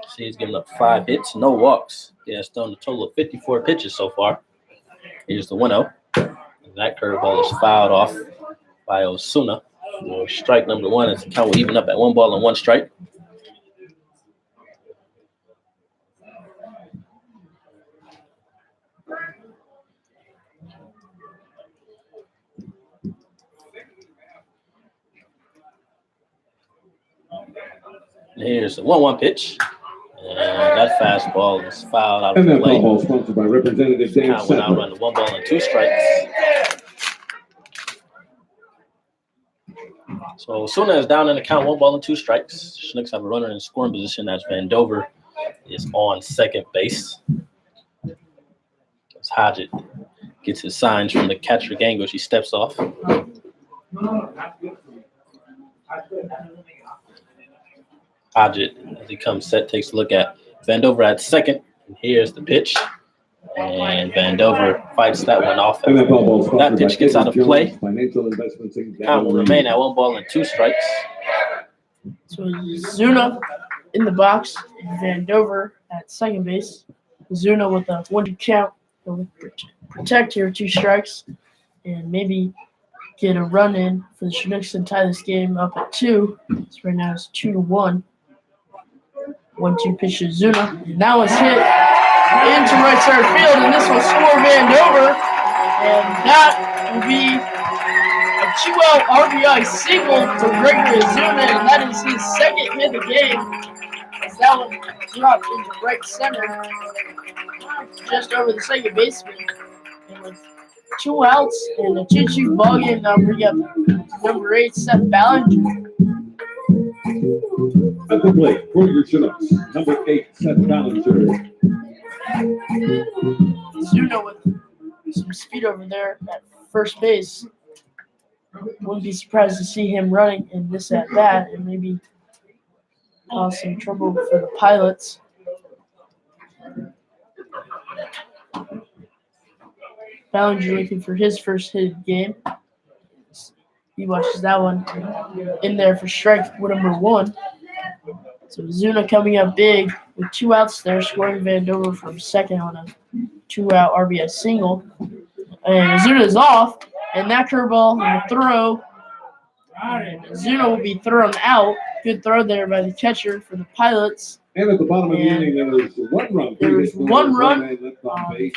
See, he's given up 5 hits, no walks. He has thrown a total of 54 pitches so far. Here's the 1-0. That curveball is fouled off by Osuna for strike number 1 as the count will even up at 1 ball and 1 strike. Here's the 1-1 pitch. And that fastball is fouled out of And that play. foul ball sponsored by Representative James Count went out running 1 ball and 2 strikes. So Osuna is down in the count, 1 ball and 2 strikes. Chinooks have a runner in scoring position as Vandover is on second base. As Hodgett gets his signs from the catcher Gango as he steps off. Hodgett, as he comes set, takes a look at Vandover at second. And here's the pitch. And Vandover fights that one off. That pitch gets out of play. Count will remain at 1 ball and 2 strikes. So Zuna in the box, and Vandover at second base. Zuna with a 1-2 count. He'll protect here, 2 strikes, and maybe get a run in for the Chinooks and tie this game up at 2. So right now it's 2-1. 1-2 pitch to Zuna, and that was hit into right center field, and this will score Vandover, and that will be a 2-out RBI single to Gregory Zuna, and that is his second hit of the game, as that one dropped into right center, just over the second baseman, and with 2 outs and a 2-2 ball game, now bring up number 8, Seth Ballinger. At the plate for your Chinooks, number 8, Seth Ballinger. Zuna with some speed over there at first base. Wouldn't be surprised to see him running in this at bat and maybe cause some trouble for the Pilots. Ballinger looking for his first hit of the game. He watches that one in there for strike number 1. So Zuna coming up big with 2 outs there, scoring Vandover from second on a 2-out RBI single. And Zuna is off, and that curveball and the throw Zuno will be thrown out. Good throw there by the catcher for the Pilots. And at the bottom of the And inning, there was one run. there was one run, man left on base.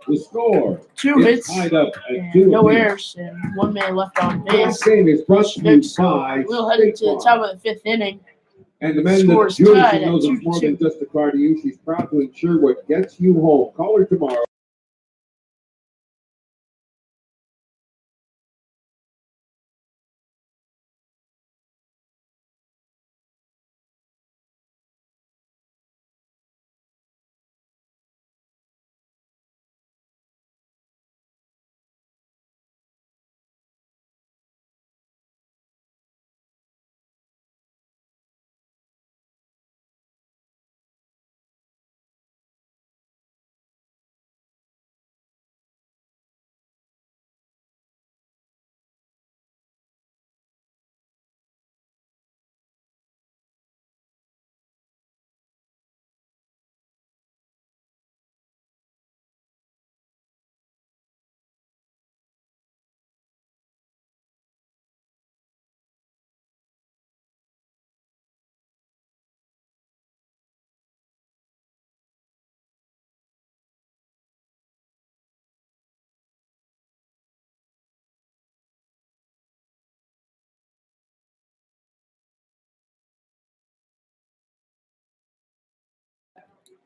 The score 2 is hits, tied up at and 2 no apiece. errors, and 1 man left on This base. game is brought to you Chinooks, so by we'll head into the top of the 5th inning. And the man that Scores Julie tied at knows it's more 2-2. than just a car to you. She's proud to ensure what gets you home. Call her tomorrow.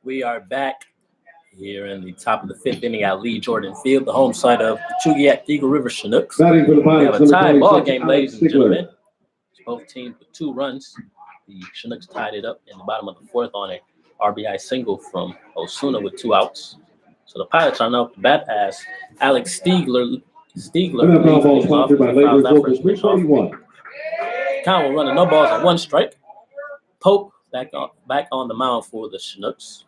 We are back here in the top of the 5th inning at Lee Jordan Field, the home side of the Chugiak Eagle River Chinooks. Batting for the We Pilots. have a tie ball Alex game, ladies and Stigler. gentlemen. Both teams with 2 runs. The Chinooks tied it up in the bottom of the 4th on a RBI single from Osuna with 2 outs. So the Pilots are now up to bat as Alex Stigler NFL ball leads off. sponsored by Fouls Labor's that Local first pitch off. 341. Count will run a no balls and 1 strike. Pope back on the mound for the Chinooks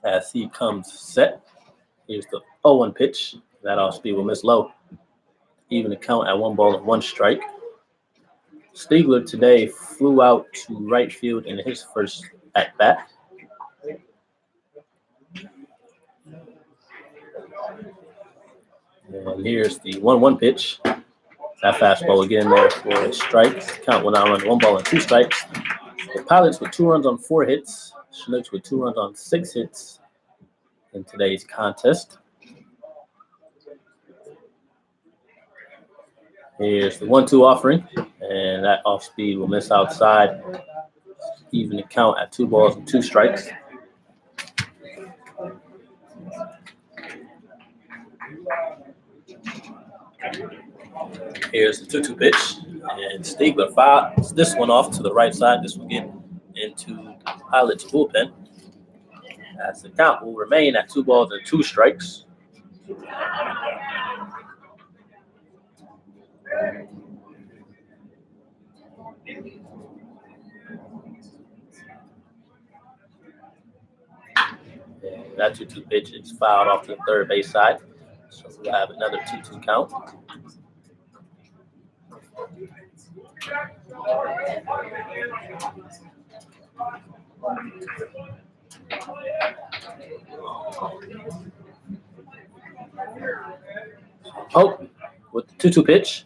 as he comes set. Here's the 0-1 pitch. That off speed will miss low. Even the count at 1 ball and 1 strike. Stigler today flew out to right field in his first at bat. And here's the 1-1 pitch. That fastball again there for a strike. Count will now run 1 ball and 2 strikes. The Pilots with 2 runs on 4 hits. Chinooks with 2 runs on 6 hits in today's contest. Here's the 1-2 offering, and that off speed will miss outside. Even the count at 2 balls and 2 strikes. Here's the 2-2 pitch, and Stigler fouls this one off to the right side. This will get into the Pilots bullpen. As the count will remain at 2 balls and 2 strikes. And that 2-2 pitch is fouled off to the third base side. So we'll have another 2-2 count. Oh, with the 2-2 pitch,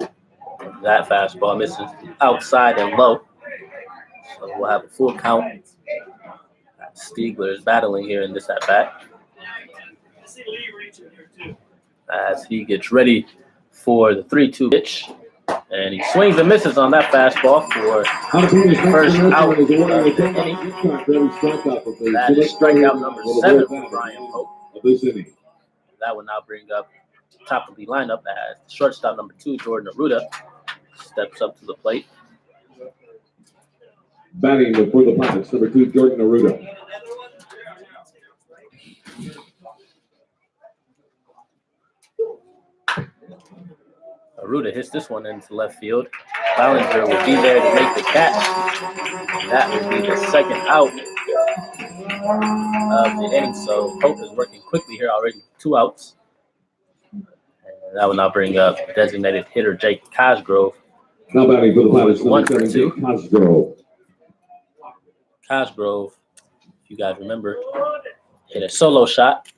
that fastball misses outside and low. So we'll have a full count. Stigler is battling here in this at-bat as he gets ready for the 3-2 pitch. And he swings and misses on that fastball for first out of the inning. That is strikeout number 7 for Brian Pope. That will now bring up top of the lineup as shortstop number 2, Jordan Arruda, steps up to the plate. Batting for the Pilots, number 2, Jordan Arruda. Arruda hits this one into left field. Ballinger will be there to make the catch. That will be the second out of the inning. So Pope is working quickly here already. 2 outs. And that will now bring up designated hitter Jake Cosgrove. Now batting for the Pilots, number 1 for 7, 2. Jake Cosgrove. Cosgrove, if you guys remember, hit a solo shot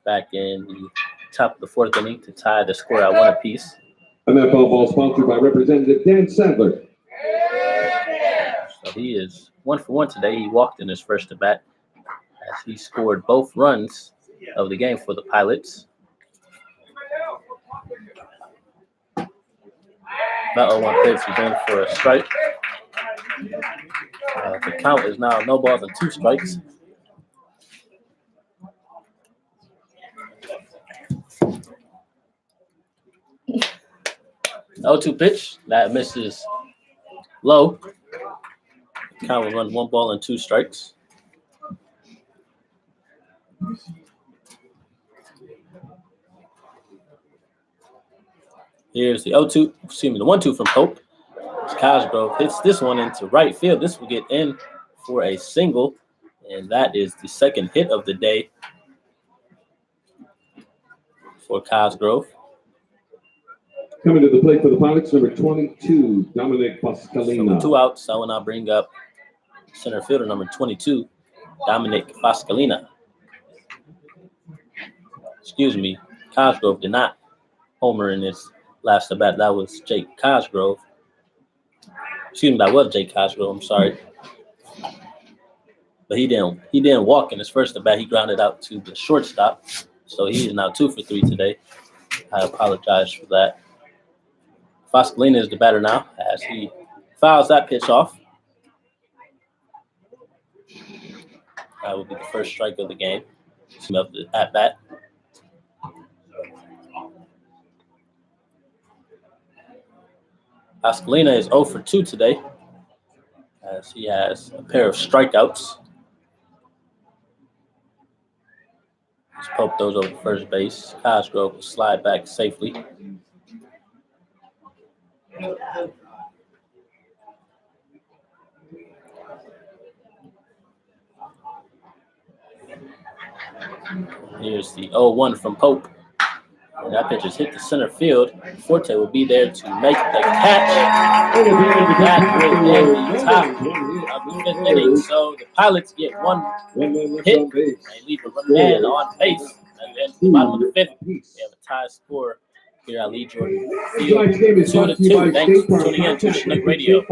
back in the top of the 4th inning to tie the score at 1 apiece. And that foul ball sponsored by Representative Dan Sadler. So he is 1 for 1 today. He walked in his first at bat as he scored both runs of the game for the Pilots. That 0-1 pitch is in for a strike. The count is now no balls and 2 strikes. The 0-2 pitch that misses low. Count will run 1 ball and 2 strikes. Here's the 1-2 from Pope. Cosgrove hits this one into right field. This will get in for a single, and that is the second hit of the day for Cosgrove. Coming to the plate for the Pilots, number 22, Dominic Pascalina. So with 2 outs, I will now bring up center fielder number 22, Dominic Pascalina. Excuse me, Cosgrove did not homer in his last at bat. That was Jake Cosgrove. Excuse me, that was Jake Cosgrove. I'm sorry, but he didn't walk in his first at bat. He grounded out to the shortstop, so he is now 2 for 3 today. I apologize for that. Pascalina is the batter now as he fouls that pitch off. That will be the first strike of the game. Of the at bat. Pascalina is 0 for 2 today as he has a pair of strikeouts. He's poked those over first base. Cosgrove will slide back safely. Here's the 0-1 from Pope. And that pitch is hit to center field. Forte will be there to make the catch. That will end the top of the 5th inning. So the Pilots get 1 hit. They leave a man on base. And then at the bottom of the 5th, we have a tie score here at Lee Jordan Field. 2-2. Thanks for tuning in to Chinook Radio.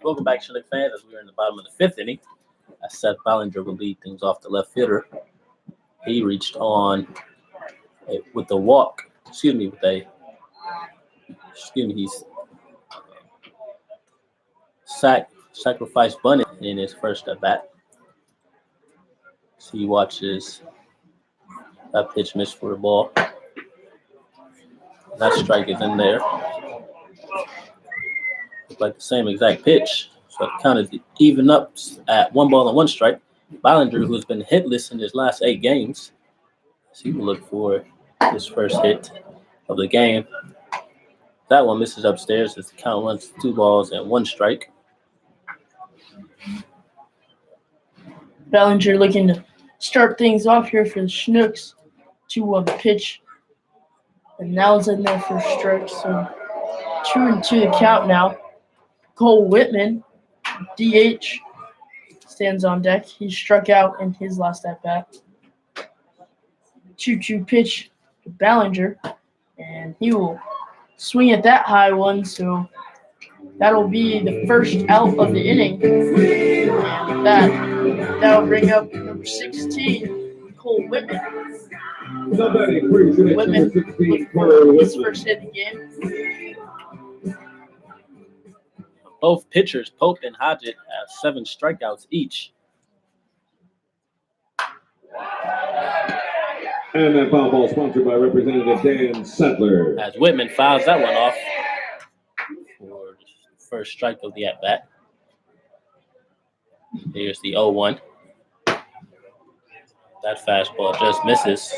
Welcome back, Chinook fans, as we are in the bottom of the 5th inning. As Seth Ballinger will lead things off the left fielder. He reached on with a walk. He's sacrifice bunted in his first at bat. So he watches that pitch miss for the ball. That strike is in there. Looked like the same exact pitch. So it kind of even up at 1 ball and 1 strike. Ballinger, who has been hitless in his last 8 games, so he will look for his first hit of the game. That one misses upstairs as the count runs 2 balls and 1 strike. Ballinger looking to start things off here for the Chinooks. 2-1 pitch. And now it's in there for strike. So 2-2 the count now. Cole Whitman, DH, stands on deck. He struck out in his last at bat. 2-2 pitch to Ballinger, and he will swing at that high one, so that'll be the first out of the inning. And that'll bring up number 16, Cole Whitman. Whitman looking for his first hit of the game. Both pitchers, Pope and Hodgett, have 7 strikeouts each. And that foul ball sponsored by Representative Dan Settler. As Whitman fouls that one off for the first strike of the at-bat. Here's the 0-1. That fastball just misses.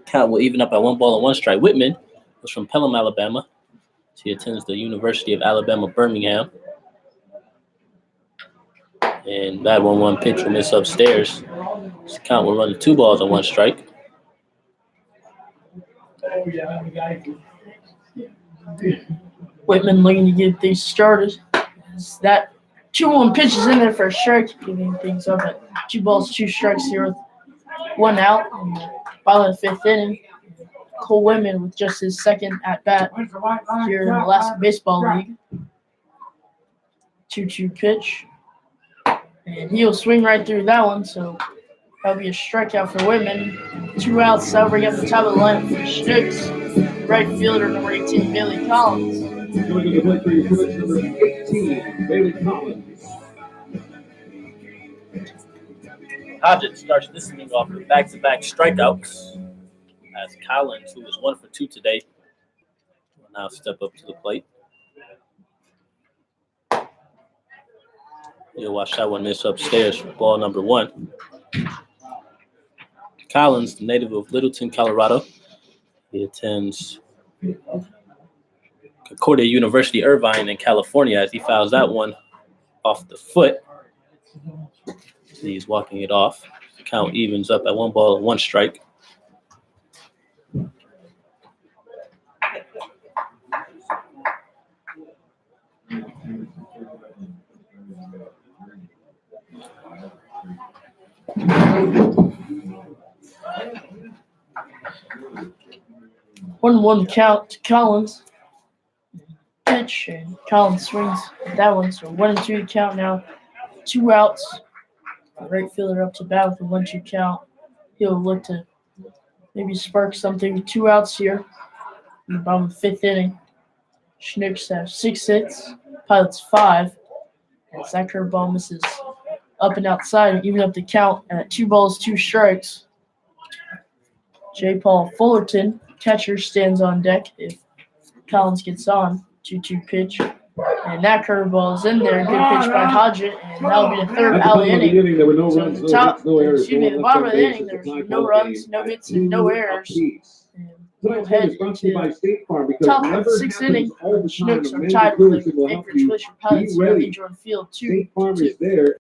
Count will even up at 1 ball and 1 strike. Whitman was from Pelham, Alabama. He attends the University of Alabama, Birmingham. And that 1-1 pitch will miss upstairs. This count will run to 2 balls and 1 strike. Whitman looking to get things started. That 2-1 pitch is in there for a strike, giving things up at 2 balls, 2 strikes here with 1 out. In the bottom of the 5th inning, Cole Whitman with just his second at bat here in the Alaska Baseball League. 2-2 pitch, and he'll swing right through that one, so that'll be a strikeout for Whitman. 2 outs, that'll bring up the top of the lineup for Chinooks. Right fielder number 18, Bailey Collins. Going to the plate for your first, number 18, Bailey Collins. Hodgett starts this inning off with back-to-back strikeouts. As Collins, who was 1 for 2 today, will now step up to the plate. You'll watch that one miss upstairs for ball number 1. Collins, the native of Littleton, Colorado. He attends Concordia University, Irvine in California, as he fouls that one off the foot. He's walking it off. The count evens up at 1 ball and 1 strike. One count to Collins. Pitch, and Collins swings at that one. So 1-2 count now. 2 outs. Right fielder up to bat with a 1-2 count. He'll look to maybe spark something with 2 outs here in the bottom of the 5th inning. Chinooks have 6 hits, Pilots 5. As that curveball misses up and outside, even up the count at 2 balls, 2 strikes. J. Paul Fullerton, catcher, stands on deck if Collins gets on. 2-2 pitch. And that curveball is in there. Good pitch by Hodgett, and that'll be the 3rd out of the inning. There were no So runs, the top, no errors, excuse me, the bottom of the inning, there's no runs, game. no hits, and no errors. And we'll Tonight's game head is brought to you by into State Farm because top it of never the 6th inning. happens all the time. Chinooks are Amanda tied with Pearson the will help Anchorage you Glacier Pilots be here on ready. Jordan Field 2-2. State Farm is there.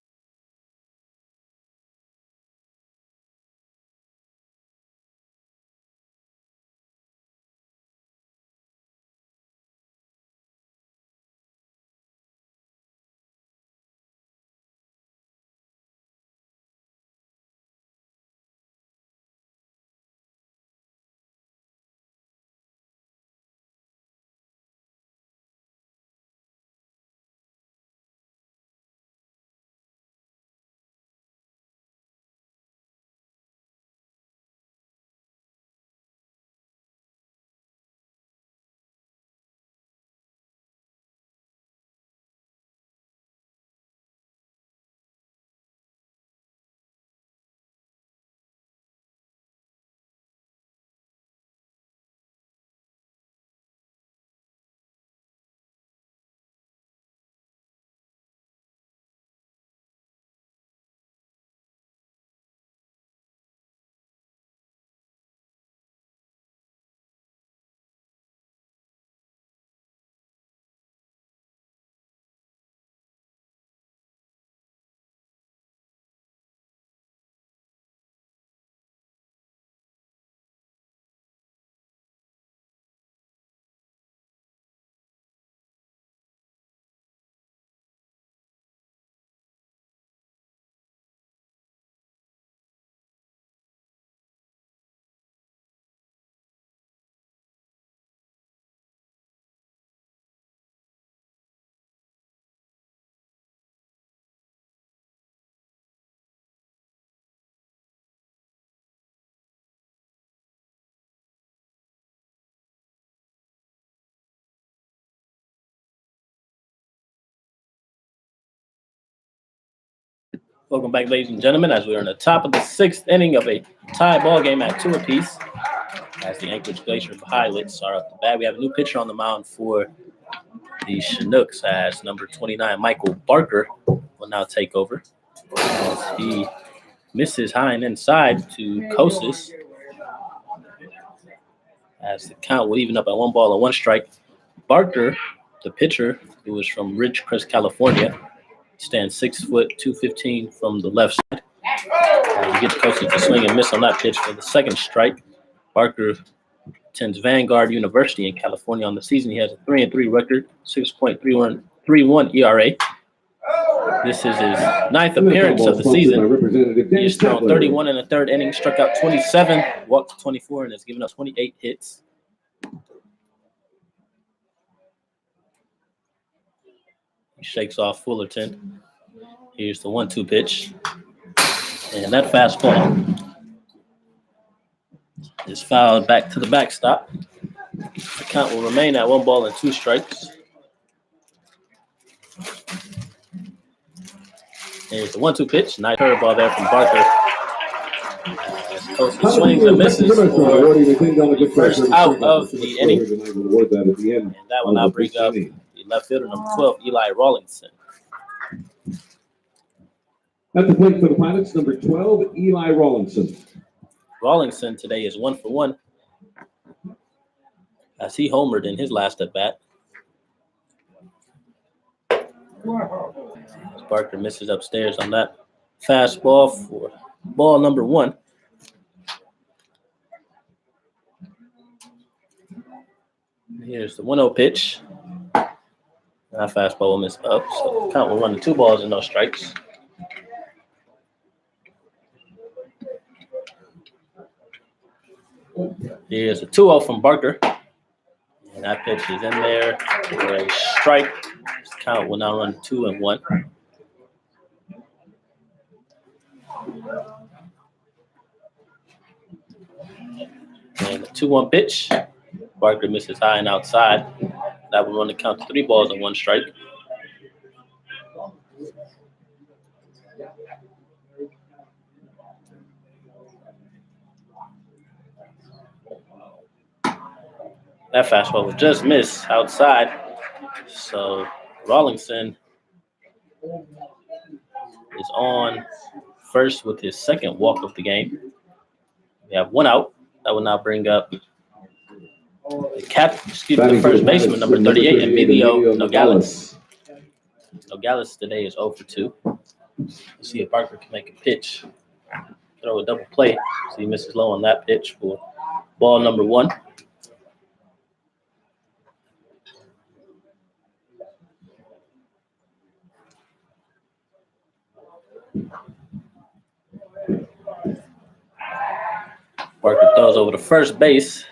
Welcome back, ladies and gentlemen, as we're in the top of the 6th inning of a tie ball game at 2 apiece. As the Anchorage Glacier pilots are up the bat, we have a new pitcher on the mound for the Chinooks, as number 29, Michael Barker, will now take over. As he misses high and inside to Kosis. As the count will even up at 1 ball and 1 strike. Barker, the pitcher, who is from Ridgecrest, California, stands 6 foot 215 from the left side. He gets Kosis to swing and miss on that pitch for the 2nd strike. Barker attends Vanguard University in California on the season. He has a 3-3 record, 6.31 ERA. This is his 9th appearance of the season. He has thrown 31 in the 3rd inning, struck out 27, walked 24, and has given up 28 hits. He shakes off Fullerton. Here's the 1-2 pitch. And that fastball is fouled back to the backstop. The count will remain at 1 ball and 2 strikes. Here's the 1-2 pitch. Nice curveball there from Barker. Kosis swings and misses for the first out of the inning. And that will now bring up the left fielder, number 12, Eli Rawlingson. At the plate for the Pilots, number 12, Eli Rawlingson. Rawlingson today is 1 for 1, as he homered in his last at bat. Barker misses upstairs on that fastball for ball number 1. Here's the 1-0 pitch. That fastball will miss up, so the count will run to 2 balls and no strikes. Here's a 2-0 from Barker. And that pitch is in there for a strike. This count will now run 2-1. And the 2-1 pitch. Barker misses high and outside. That will run the count to 3 balls and 1 strike. That fastball will just miss outside. So Rawlingson is on first with his 2nd walk of the game. We have 1 out. That will now bring up the first baseman, number 38, Emilio Nogales. Nogales today is 0 for 2. Let's see if Barker can make a pitch. Throw a double play. So he misses low on that pitch for ball number 1. Barker throws over to first base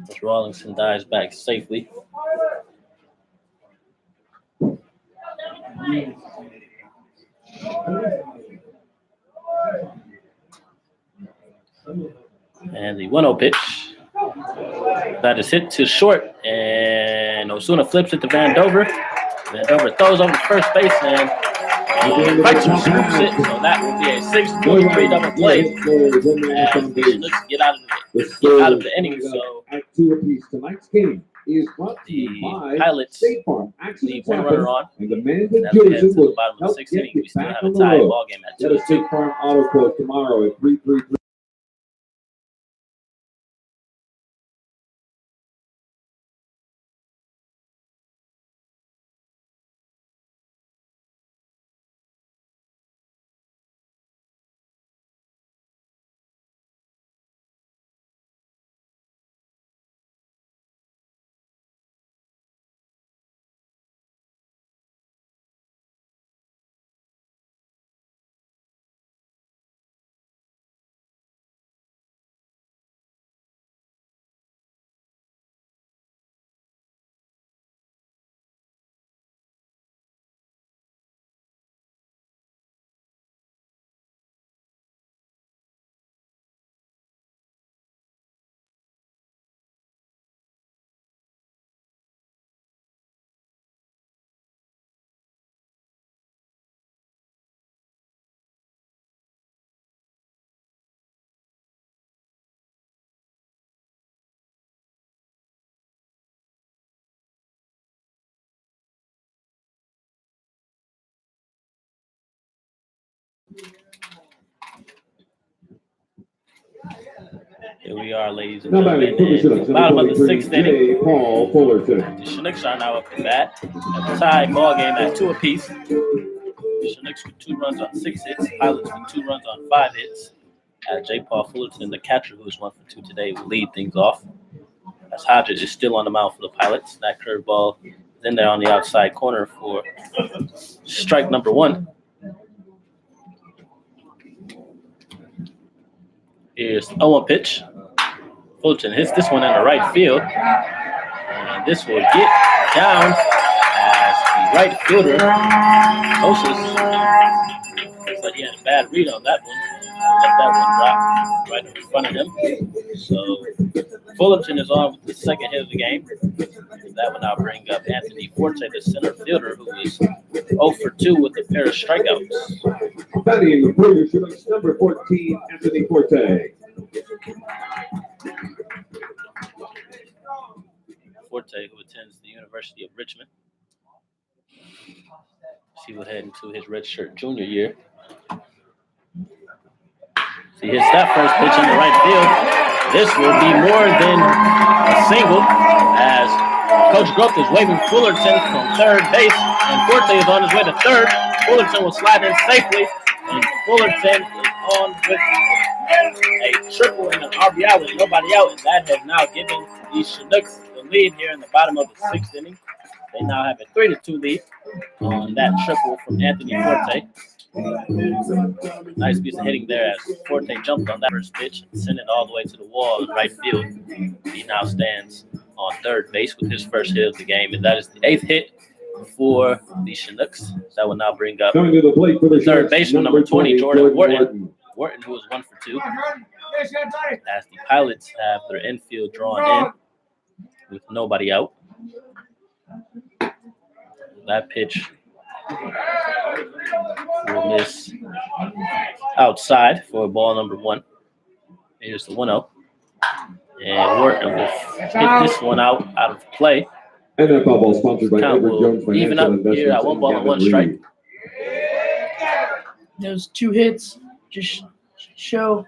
as Rawlingson dives back safely. And the 1-0 pitch. That is hit to short, and Osuna flips it to Vandover. Vandover throws over to first base, and Crutcher scoops it, so that will be a 6-3 double play. And let's get out of the inning. So at 2 apiece. Tonight's game is brought to you by Pilots State Farm. leave 1 runner on. And the man with As we head to Jason the will bottom of help the 6th get inning, you we still back have a on the tie road. ball game at Get a 2-2. State Farm Auto Quote tomorrow at 333. Here we are, ladies and Now batting for the gentlemen. Chinooks, In the bottom of the 43, sixth inning. J. Paul Fullerton. The Chinooks are now up at bat. A tied ball game at 2 apiece. The Chinooks with 2 runs on 6 hits. Pilots with 2 runs on 5 hits. J. Paul Fullerton, the catcher, who's 1 for 2 today, will lead things off. As Hodges is still on the mound for the Pilots. That curveball is in there on the outside corner for strike number 1. Here's the 0-1 pitch. Fullerton hits this one in the right field. And this will get down as the right fielder, Moses, looks like he had a bad read on that one. Let that one drop right in front of him. So Fullerton is on with the second hit of the game. That will now bring up Anthony Forte, the center fielder, who is 0 for 2 with a pair of strikeouts. Batting for the Chinooks, number 14, Anthony Forte. Forte, who attends the University of Richmond. He will head into his redshirt junior year. He hits that first pitch in the right field. This will be more than a single as Coach Groth is waving Fullerton from third base, and Forte is on his way to third. Fullerton will slide in safely, and Fullerton is on with a triple and an RBI with nobody out, and that has now given the Chinooks the lead here in the bottom of the 6th inning. They now have a 3-2 lead on that triple from Anthony Forte. Nice piece of hitting there as Forte jumped on that first pitch and sent it all the way to the wall in right field. He now stands on third base with his first hit of the game, and that is the 8th hit for the Chinooks. That will now bring up Coming to the plate for the third Chinooks, baseman, number 20, Jordan Wharton. Wharton, who is 1 for 2. As the Pilots have their infield drawn in with nobody out. That pitch will miss outside for ball number 1. Here's the 1-0. And Wharton will hit this one out of play. And that foul ball sponsored by Count Edward will Jones even Financial up here at Investments 1 ball and 1 strike. Those 2 hits just show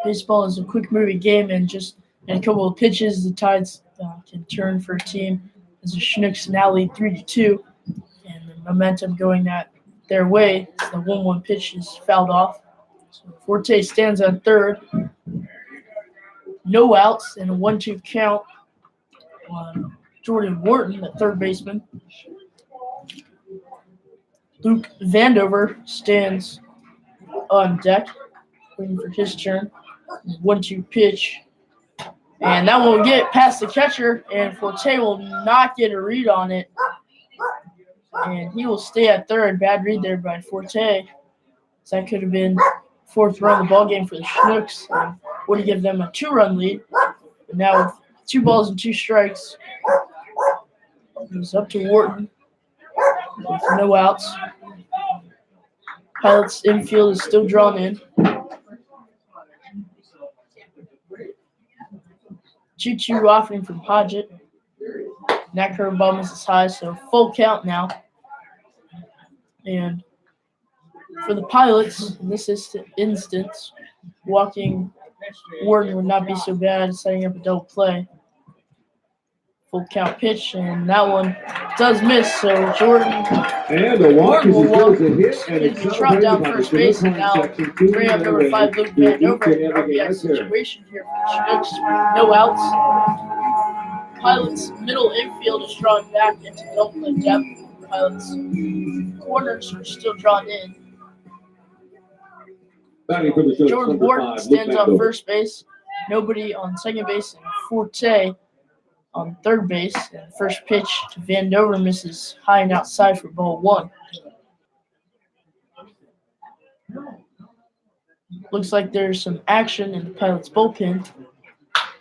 baseball is a quick moving game, and just in a couple of pitches, the tides can turn for a team. As the Chinooks now lead 3-2, and the momentum going their way. The 1-1 pitch is fouled off. So Forte stands on third. No outs and a 1-2 count on Jordan Wharton, the third baseman. Luke Vandover stands on deck, waiting for his turn. 1-2 pitch. And that will get past the catcher, and Forte will not get a read on it. And he will stay at third. Bad read there by Forte. So that could have been 4th run of the ball game for the Chinooks. Would have given them a 2-run lead. But now with 2 balls and 2 strikes, it's up to Wharton with no outs. Pilots infield is still drawn in. 2-2 offering from Hodgett. That curveball misses high, so full count now. And for the Pilots, in this instance, walking Wharton would not be so bad, setting up a double play. Full count pitch, and that one does miss, so Jordan And a walk Wharton will walk. is a hit, and it's He dropped down celebrated by first the base, and now section 2 bring up number 5, Luke Vandover, in an RBI situation here for the Chinooks. No outs. Pilots' middle infield is drawn back into double play depth. Pilots' corners are still drawn in. Batting for the Chinooks, Jordan number Wharton 5, stands Luke on Vandover. first base. Nobody on second base, and Forte on third base. And first pitch to Vandover misses high and outside for ball 1. Looks like there's some action in the Pilots' bullpen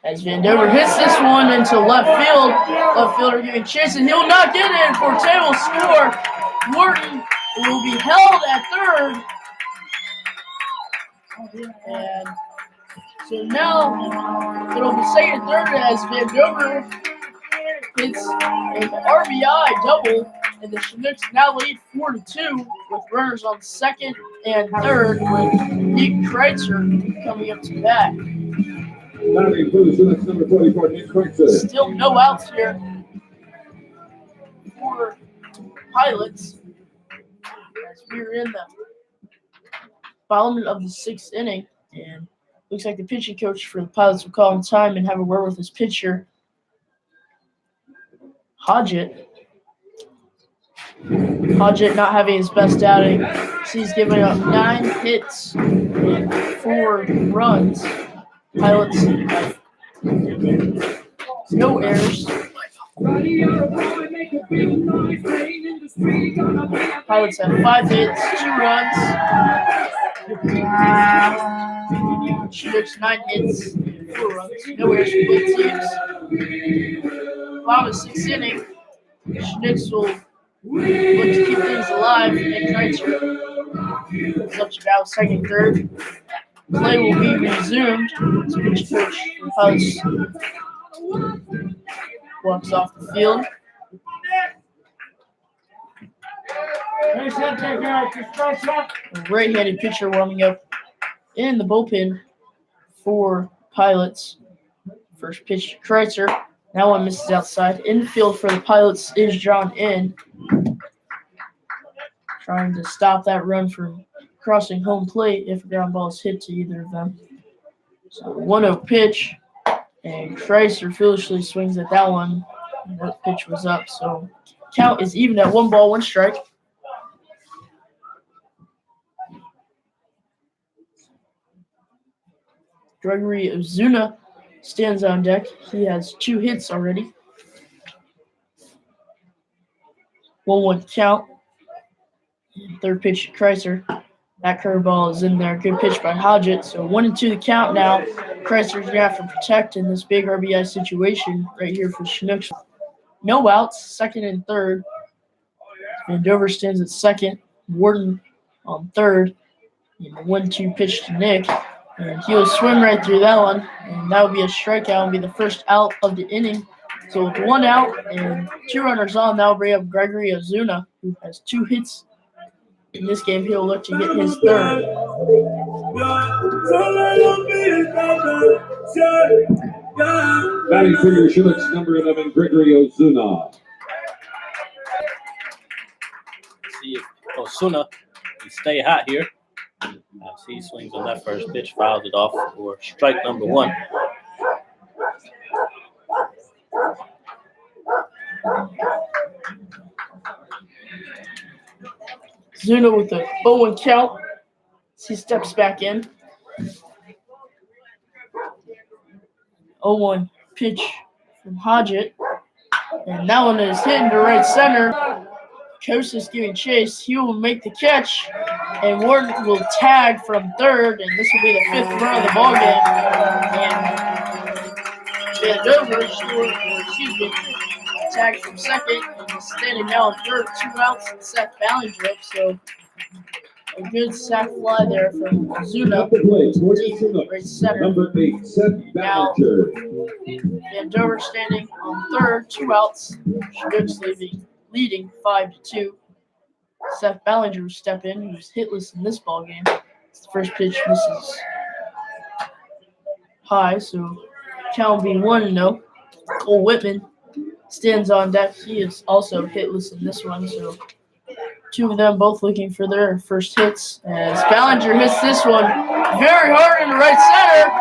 as Vandover hits this one into left field. Left fielder giving chase, and he'll not get it. Forte will score. Wharton will be held at third. And so now it'll be second and third as Vandover hits an RBI double, and the Chinooks now lead 4-2 with runners on second and third with Nick Kreitzer coming up to bat. Batting for the Chinooks, number 44, Nick Crankson. Still no outs here for Pilots. As we're in the bottom of the 6th inning, and looks like the pitching coach for the Pilots will call in time and have a word with his pitcher, Hodgett. Hodgett not having his best outing. He's given up 9 hits and 4 runs. Pilots have no errors. Pilots have 5 hits, 2 runs. Chinooks 9 hits, 4 runs. No errors for both teams. Bottom of the 6th inning, Chinooks will look to keep things alive. Nick Kreitzer is up to bat, second, third. Play will be resumed. As pitch coach for Pilots walks off the field. A right-handed pitcher warming up in the bullpen for Pilots. First pitch to Kreitzer. That one misses outside. Infield for the Pilots is drawn in. Trying to stop that run from crossing home plate if a ground ball is hit to either of them. So 1-0 pitch. And Kreitzer foolishly swings at that one. And that pitch was up. So count is even at 1 ball, 1 strike. Gregory Ozuna stands on deck. He has 2 hits already. 1-1 count. Third pitch to Kreitzer. That curveball is in there. Good pitch by Hodgett. So 1-2 the count now. Kreitzer's going to have to protect in this big RBI situation right here for Chinooks. No outs, second and third. Vandover stands at second. Warden on third. And the 1-2 pitch to Nick. And he'll swim right through that one. And that will be a strikeout. Will be the first out of the inning. So with 1 out and 2 runners on, that will bring up Gregory Ozuna, who has 2 hits. In this game, he'll look to get his third. Batting for your Chinooks, number 11, Gregory Ozuna. See if Ozuna can stay hot here. As he swings on that first pitch, fouls it off for strike number 1. Zuna with a 0-1 count. He steps back in. 0-1 pitch from Hodgett. And that one is hitting to right center. Coast is giving chase. He will make the catch. And Warden will tag from third. And this will be the 5th run of the ballgame. And Vandover tagged from second. And he's standing now on third. 2 outs and Seth Ballinger up. So a good sac fly there from Zuna. Right center. Number 8, Seth Ballinger. Vandover standing on third. 2 outs. Chinooks leading 5-2. Seth Ballinger will step in. He was hitless in this ball game. The first pitch misses high, so count will be 1-0. Cole Whitman stands on deck. He is also hitless in this one, so 2 of them both looking for their first hits. As Ballinger hits this one very hard in the right center,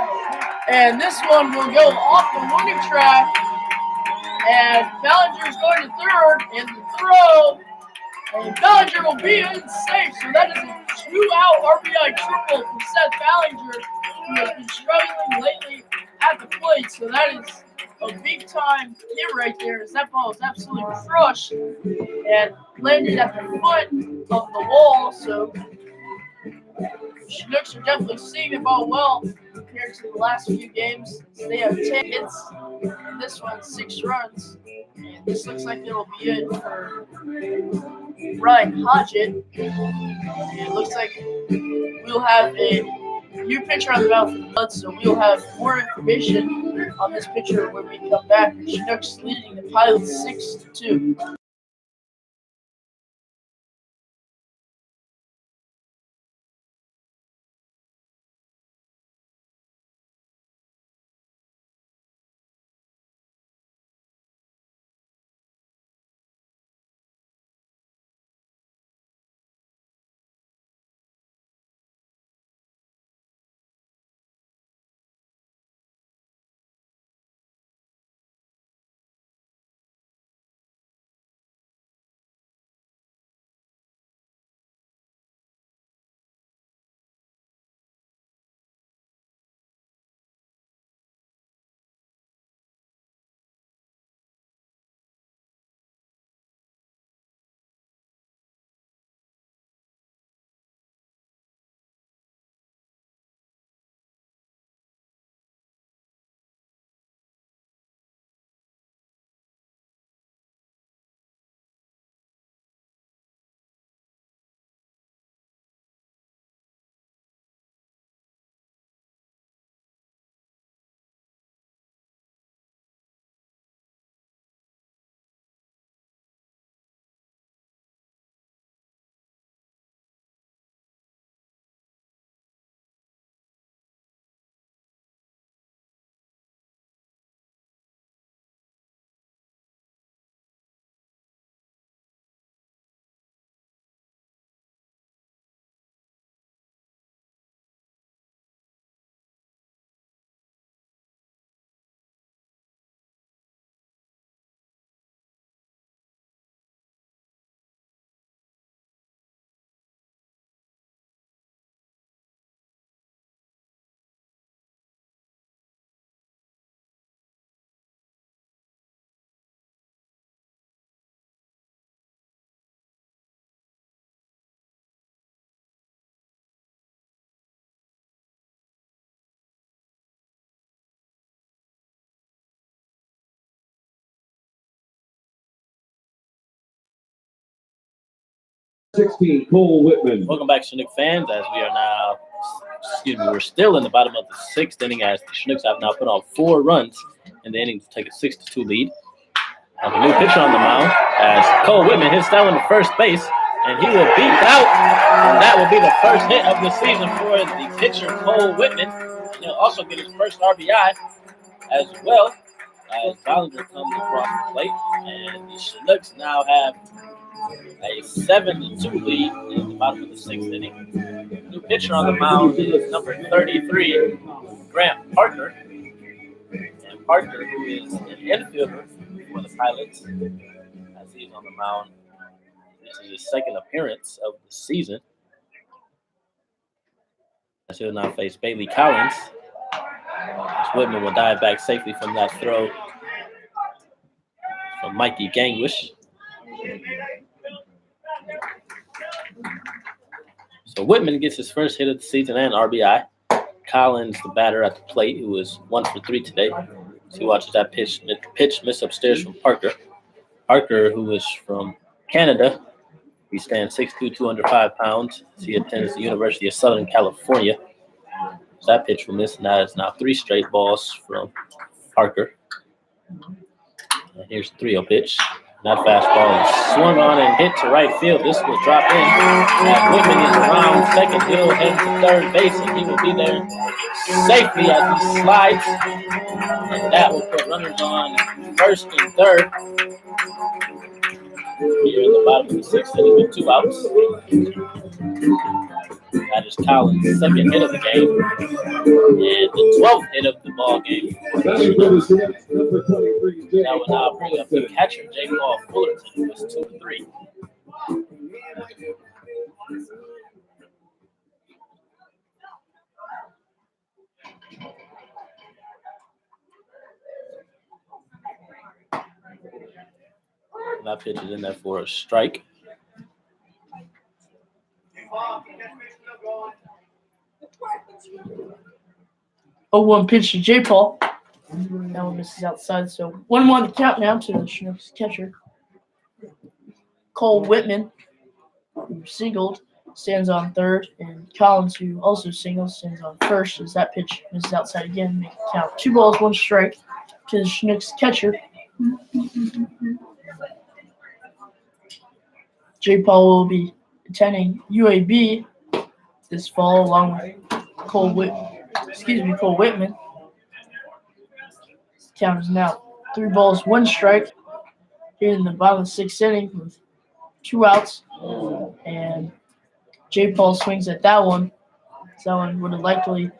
and this one will go off the warning track. And Ballinger's going to third, and the throw, and Ballinger will be in safe. So that is a 2-out RBI triple from Seth Ballinger, who has been struggling lately at the plate. So that is a big-time hit right there, as that ball is absolutely crushed and landed at the foot of the wall. So Chinooks are definitely seeing the ball well compared to the last few games. They have 10 hits, and this one 6 runs. And this looks like it'll be it for Ryan Hodgett. And it looks like we'll have a new pitcher on the mound for the Buds, so we'll have more information on this pitcher when we come back. Chinooks leading the Pilots 6-2. 16, Cole Whitman. Welcome back, Chinook fans, as we are now, we're still in the bottom of the sixth inning as the Chinooks have now put on 4 runs in the inning to take a 6-2 lead. Have a new pitcher on the mound as Cole Whitman hits that one to first base, and he will beat out. And that will be the first hit of the season for the pitcher, Cole Whitman. And he'll also get his first RBI as well as Bollinger comes across the plate. And the Chinooks now have a 7-2 lead in the bottom of the sixth inning. New pitcher on the mound is number 33, Grant Parker. And Parker, who is an infielder for the Pilots, as he's on the mound. This is his second appearance of the season. As he'll now face Bailey Collins. As Whitman will dive back safely from that throw from Mikey Gangwish. So Whitman gets his first hit of the season and RBI. Collins, the batter at the plate, who was 1 for 3 today. So he watches that pitch miss upstairs from Parker. Parker, who is from Canada, he stands 6'2", 205 pounds. He attends the University of Southern California. So that pitch will miss, and that is now 3 straight balls from Parker. And here's the 3-0 pitch. That fastball is swung on and hit to right field. This will drop in. As Whitman is around second, he'll head to third base, and he will be there safely as he slides. And that will put runners on first and third. Here in the bottom of the sixth inning with 2 outs. That is Collins' second hit of the game. And the 12th hit of the ball game. That will now bring up the catcher, J. Paul Fullerton, who was 2 for 3. And that pitch is in there for a strike. Oh, 1 pitch to J. Paul. That one misses outside, so 1-1 to count now to the Chinooks catcher. Cole Whitman, who singled, stands on third, and Collins, who also singles, stands on first as that pitch misses outside again, make it count 2 balls, 1 strike to the Chinooks catcher. J. Paul will be attending UAB this fall along with Cole Whitman. Count is now 3 balls, 1 strike here in the bottom of the 6th inning with 2 outs. And J. Paul swings at that one. That one would have likely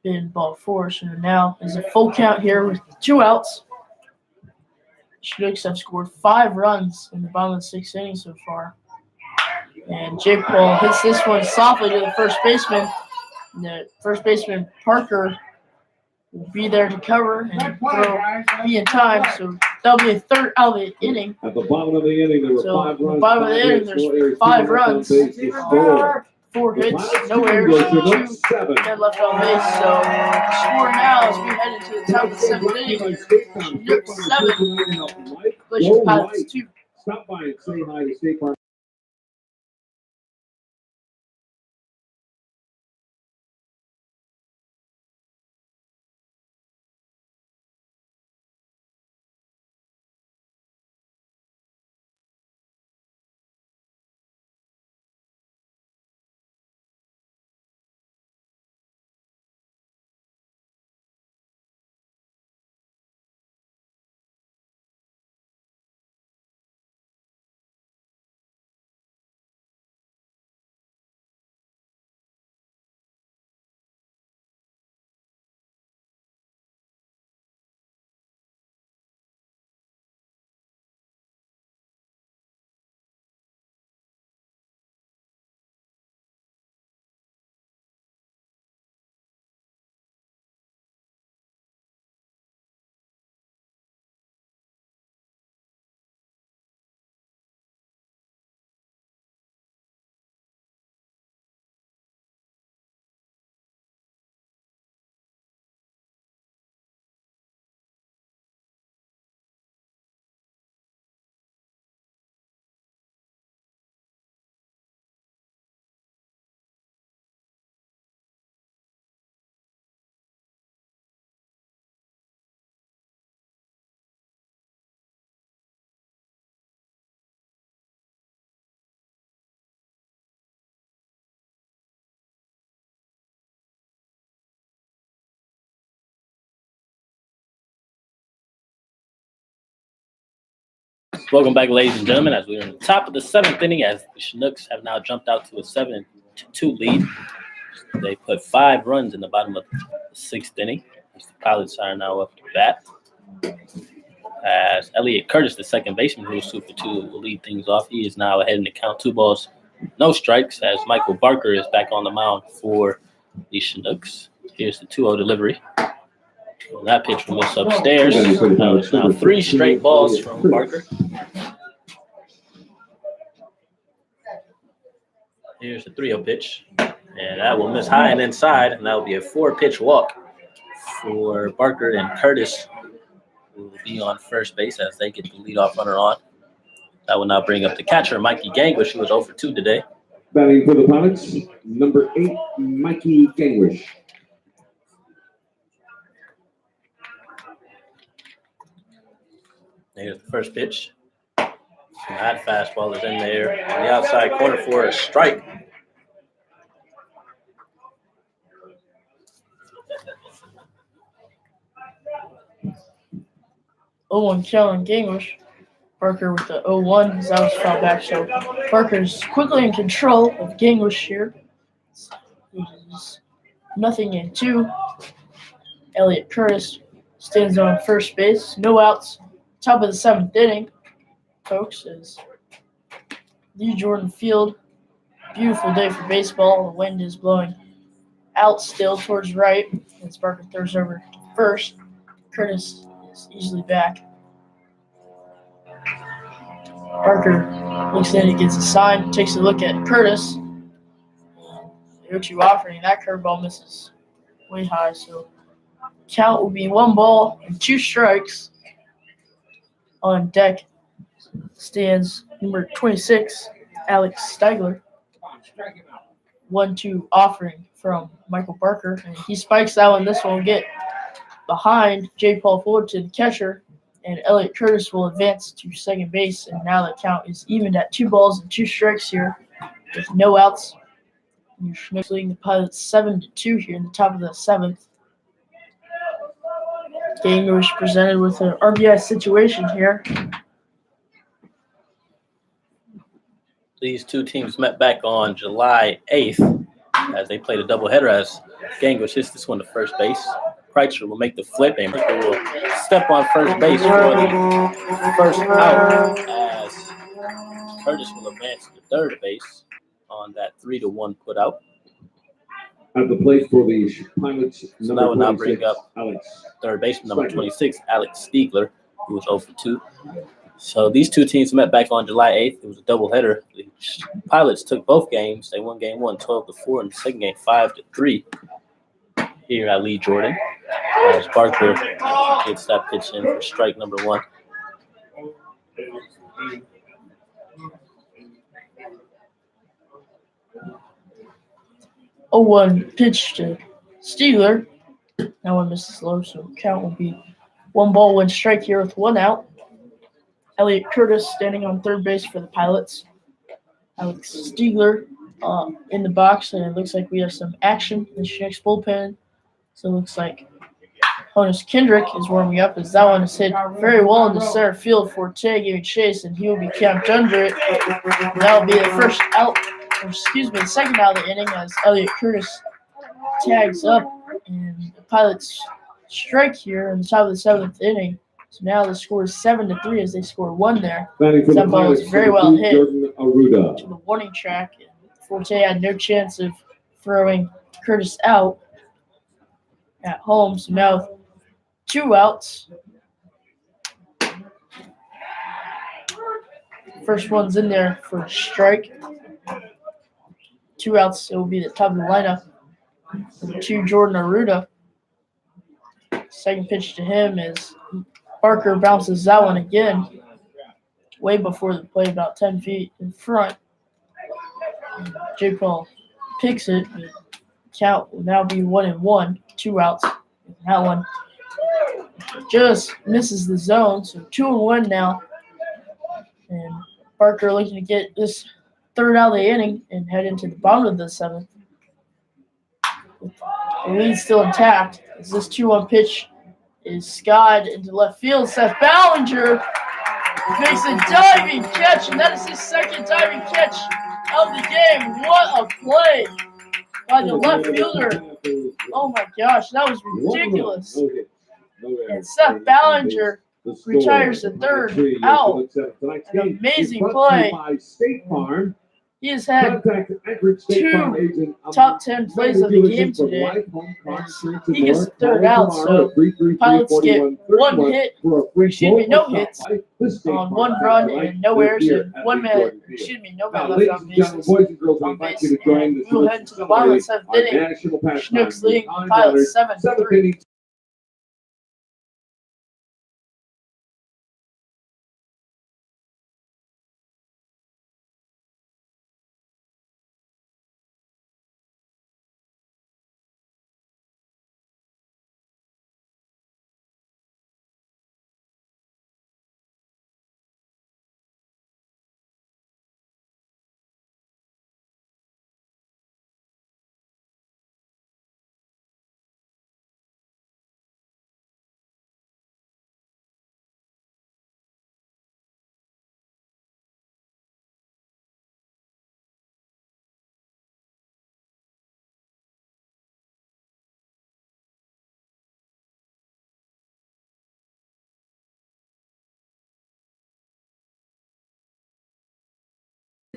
been ball 4. So now is a full count here with 2 outs. Chinooks have scored 5 runs in the bottom of the 6th inning so far. And J. Paul hits this one softly to the first baseman. And the first baseman, Parker, will be there to cover and be in time. So that'll be a third out of the inning. At the bottom of the inning, there were 5 runs. At the bottom of the inning, there's 5 runs. 4 hits, no errors, 2 men left on base. So score now as we head into the top of the 7th inning. Chinooks 7, Glacier Pilots 2. Stop by and say hi to State Farm. Welcome back, ladies and gentlemen, as we're in the top of the 7th inning, as the Chinooks have now jumped out to a 7-2 lead. They put 5 runs in the bottom of the 6th inning. As the Pilots are now up to bat. As Elliot Curtis, the second baseman, who was 2 for 2, will lead things off. He is now ahead in the count, 2 balls, no strikes, as Michael Barker is back on the mound for the Chinooks. Here's the 2-0 delivery. And that pitch will miss upstairs. Now 3 straight balls from Barker. Here's the 3-0 pitch. And that will miss high and inside. And that will be a 4-pitch walk for Barker, and Curtis will be on first base as they get the leadoff runner on. That will now bring up the catcher, Mikey Gangwish, who was 0 for 2 today. Batting for the Pilots, number 8, Mikey Gangwish. Here's the first pitch. That fastball is in there on the outside corner for a strike. Oh, Kellen Gangwish. Barker with the 0-1. His out was fouled back, so Barker's quickly in control of Gangwish here. It's 0-2. Elliot Curtis stands on first base. No outs. Top of the 7th inning, folks, is Lee Jordan Field. Beautiful day for baseball. The wind is blowing out still towards right as Barker throws over first. Curtis is easily back. Barker looks in, he gets a sign, takes a look at Curtis. 0-2 offering. That curveball misses way high, so count will be 1 ball and 2 strikes. On deck stands number 26, Alex Stigler. 1-2 offering from Michael Barker, and he spikes that one. This one will get behind J. Paul Fullerton, the catcher, and Elliot Curtis will advance to second base, and now the count is evened at 2 balls and 2 strikes here with no outs. And your Chinooks leading the Pilots 7-2 here in the top of the 7th. Gangwish presented with an RBI situation here. These two teams met back on July 8th as they played a doubleheader, as Gangwish hits this one to first base. Kreitzer will make the flip, and Barker will step on first base for the first out, as Curtis will advance to third base on that 3-1 put out. At the plate for the Pilots, So that will now bring up Alex. third baseman number 26, Alex Stiegler, who was 0 for 2. So these two teams met back on July 8th. It was a doubleheader. The Pilots took both games. They won game 1, 12-4, and the second game, 5-3. Here at Lee Jordan, as Barker gets that pitch in for strike number 1. Oh, 1 pitch to Stiegler. That one misses low, so count will be 1 ball, 1 strike here with 1 out. Elliot Curtis standing on third base for the Pilots. Alex Stiegler in the box, and it looks like we have some action in the Chinooks bullpen. So it looks like Honus Kendrick is warming up, as that one is hit very well in the center field for Tay giving chase, and he will be camped under it. That will be the first out. The second out of the inning, as Elliot Curtis tags up, and the Pilots strike here in the top of the 7th inning. So now the score is 7-3 as they score 1 there. That ball was very well hit to the warning track. Forte had no chance of throwing Curtis out at home. So now 2 outs. First one's in there for a strike. 2 outs, it will be the top of the lineup to Jordan Arruda. Second pitch to him is Barker bounces that one again, way before the play, about 10 feet in front. J. Paul picks it. The count will now be 1-1, 2 outs. That one just misses the zone, so 2-1 now. And Barker looking to get this third out of the inning and head into the bottom of the 7th. With the lead still intact, as this 2-1 pitch is skied into left field. Seth Ballinger makes a diving catch, and that is his second diving catch of the game. What a play by the left fielder. Oh my gosh, that was ridiculous. And Seth Ballinger retires the third out. An amazing play. He has had 2 top 10 plays of the game today. He gets the third out, so Pilots get no hits on 1 run and no errors, and no man left on base. And we'll head to the bottom of the 7th inning. Chinooks leading the Pilots 7-3.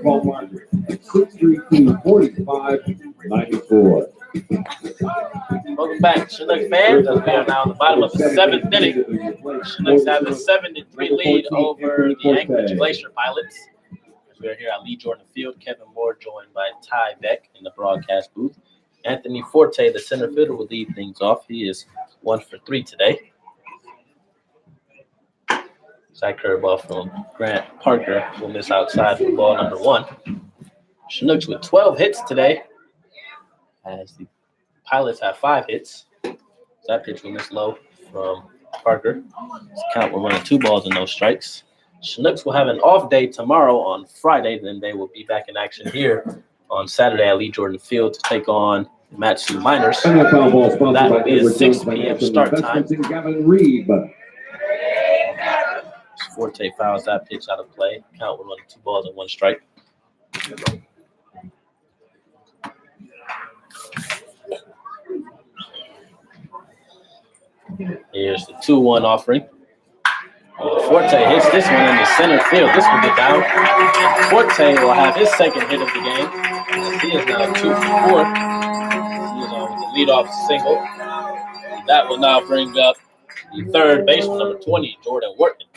Welcome back, Chinooks fans. As we are now at the bottom of the 7th inning. Chinooks have a 7-3 lead over the Anchorage Glacier Pilots. As we are here at Lee Jordan Field, Kevin Moore joined by Ty Beck in the broadcast booth. Anthony Forte, the center fielder, will lead things off. He is 1 for 3 today. Side curveball from Grant Parker will miss outside for ball number 1. Chinooks with 12 hits today, as the Pilots have 5 hits. That pitch will miss low from Parker. This count will run 2 balls and no strikes. Chinooks will have an off day tomorrow on Friday. Then they will be back in action here on Saturday at Lee Jordan Field to take on the Matsu Miners. That will be a 6 p.m. start time. Forte fouls that pitch out of play. Count will run 2 balls and 1 strike. Here's the 2-1 offering. Forte hits this one in the center field. This will get down. And Forte will have his second hit of the game. He is now 2 for 4. He is on the leadoff single. And that will now bring up the third baseman, number 20, Jordan Wortman.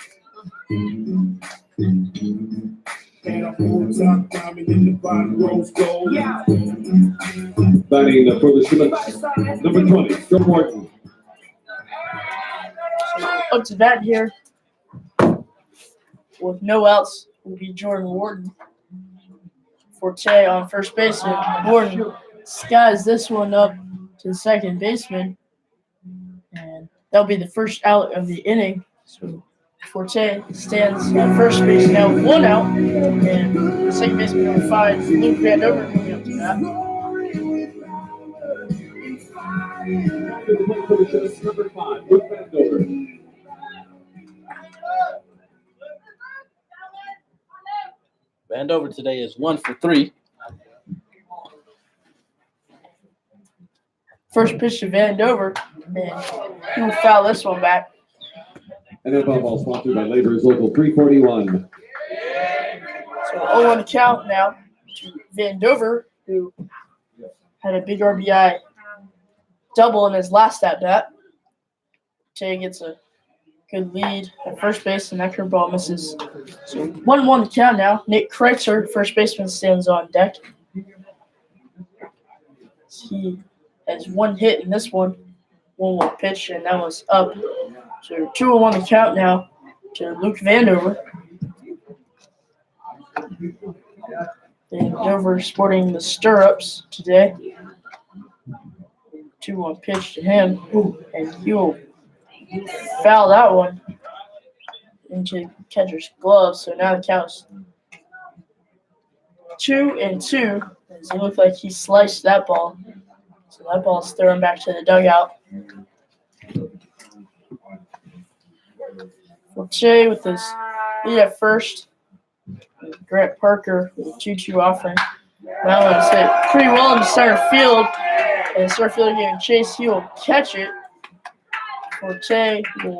Batting for the Chinooks, number 20, Jordan Wortman. Up to bat here with no outs will be Jordan Wharton. Forte on first base. Wharton skies this one up to the second baseman, and that'll be the first out of the inning. So Forte stands at first base now with 1 out, and second baseman number 5, Luke Vandover, coming up to bat. Number 5, Luke Vandover. Vandover today is 1 for 3. First pitch to Vandover, and he will foul this one back. NFL ball sponsored by Labor's Local 341. So 0-1 count now to Vandover, who had a big RBI double in his last at-bat. Jay gets a good lead at first base, and that curveball misses. So 1-1 count now. Nick Kreitzer, first baseman, stands on deck. He has 1 hit in this one. 1-1 pitch, and that was up. So 2-1 the count now to Luke Vandover. Vandover sporting the stirrups today. 2-1 pitch to him, and he will foul that one into catcher's glove. So now the count's 2-2, as it looked like he sliced that ball. So that ball's thrown back to the dugout. Forte with his lead at first. Grant Parker with a 2-2 offering. That one's hit pretty well into center field. And center fielder giving chase. He will catch it. Forte will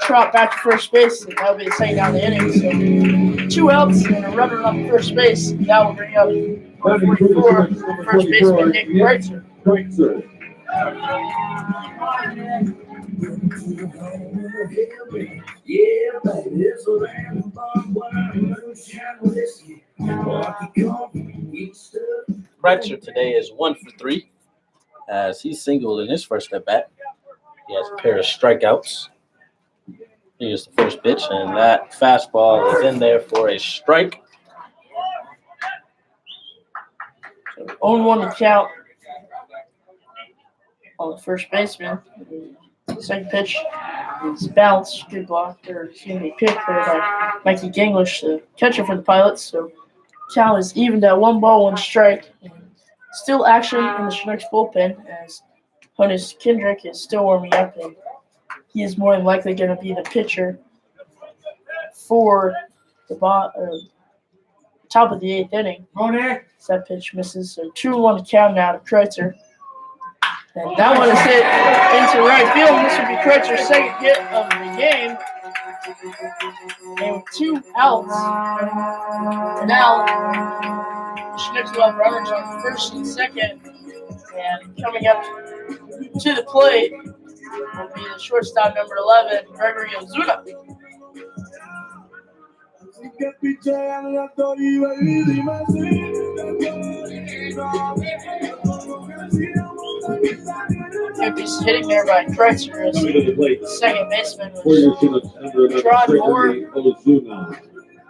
trot back to first base, and that'll be the second down of the inning. So 2 outs and a runner on first base. That will bring up 44, first baseman Nick Breitzer. Breitzer today is 1 for 3 as he singled in his first at bat. He has a pair of strikeouts. Here's the first pitch, and that fastball is in there for a strike. So 0-1 to count on the first baseman. The second pitch is bounced, good block, or it's going to be picked there by Mikey Ganglish, the catcher for the Pilots. So count is evened at 1 ball, 1 strike. Still action in the Chinooks bullpen as Honus Kendrick is still warming up, and he is more than likely going to be the pitcher for the top of the 8th inning. So that pitch misses. So 2-1 to count now to Kreutzer. And that one is hit into right field. This would be Kreutzer's second hit of the game. And with 2 outs, and now the Chinooks will have runners on first and second. And coming up to the plate will be the shortstop number 11, Gregory Ozuna. Good piece of hitting there by Kreutzer as the second baseman was drawn more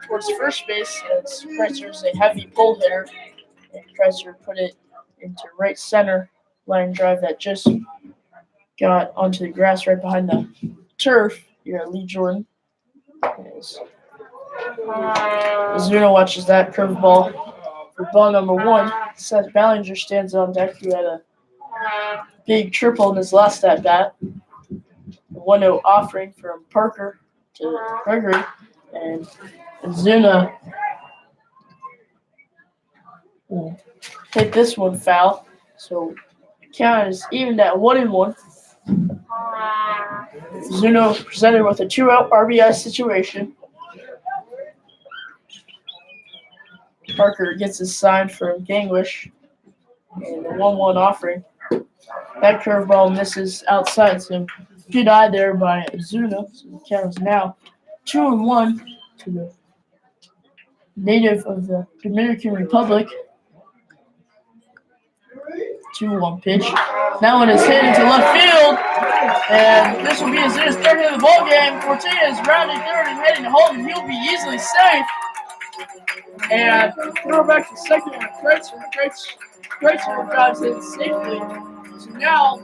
towards first base as Kreutzer is a heavy pull hitter. And Kreutzer put it into right center line drive that just got onto the grass right behind the turf here at Lee Jordan. Ozuna watches that curveball for ball number 1. Seth Ballinger stands on deck, who had a big triple in his last at bat. A 1-0 offering from Parker to Gregory, and Ozuna hit this one foul. So the count is evened at 1-1. Ozuna presented with a 2-out RBI situation. Parker gets his sign from Ganglish and a 1-1 offering. That curveball misses outside, so good eye there by Ozuna. So the count is now 2-1 to the native of the Dominican Republic. 2-1 pitch. That one is hit into left field, and this will be Ozuna's third hit of the ball game. Fortina is rounding third and heading home, and he'll be easily safe. And throw back to second with Kreutzer. Kreutzer drives in safely. So now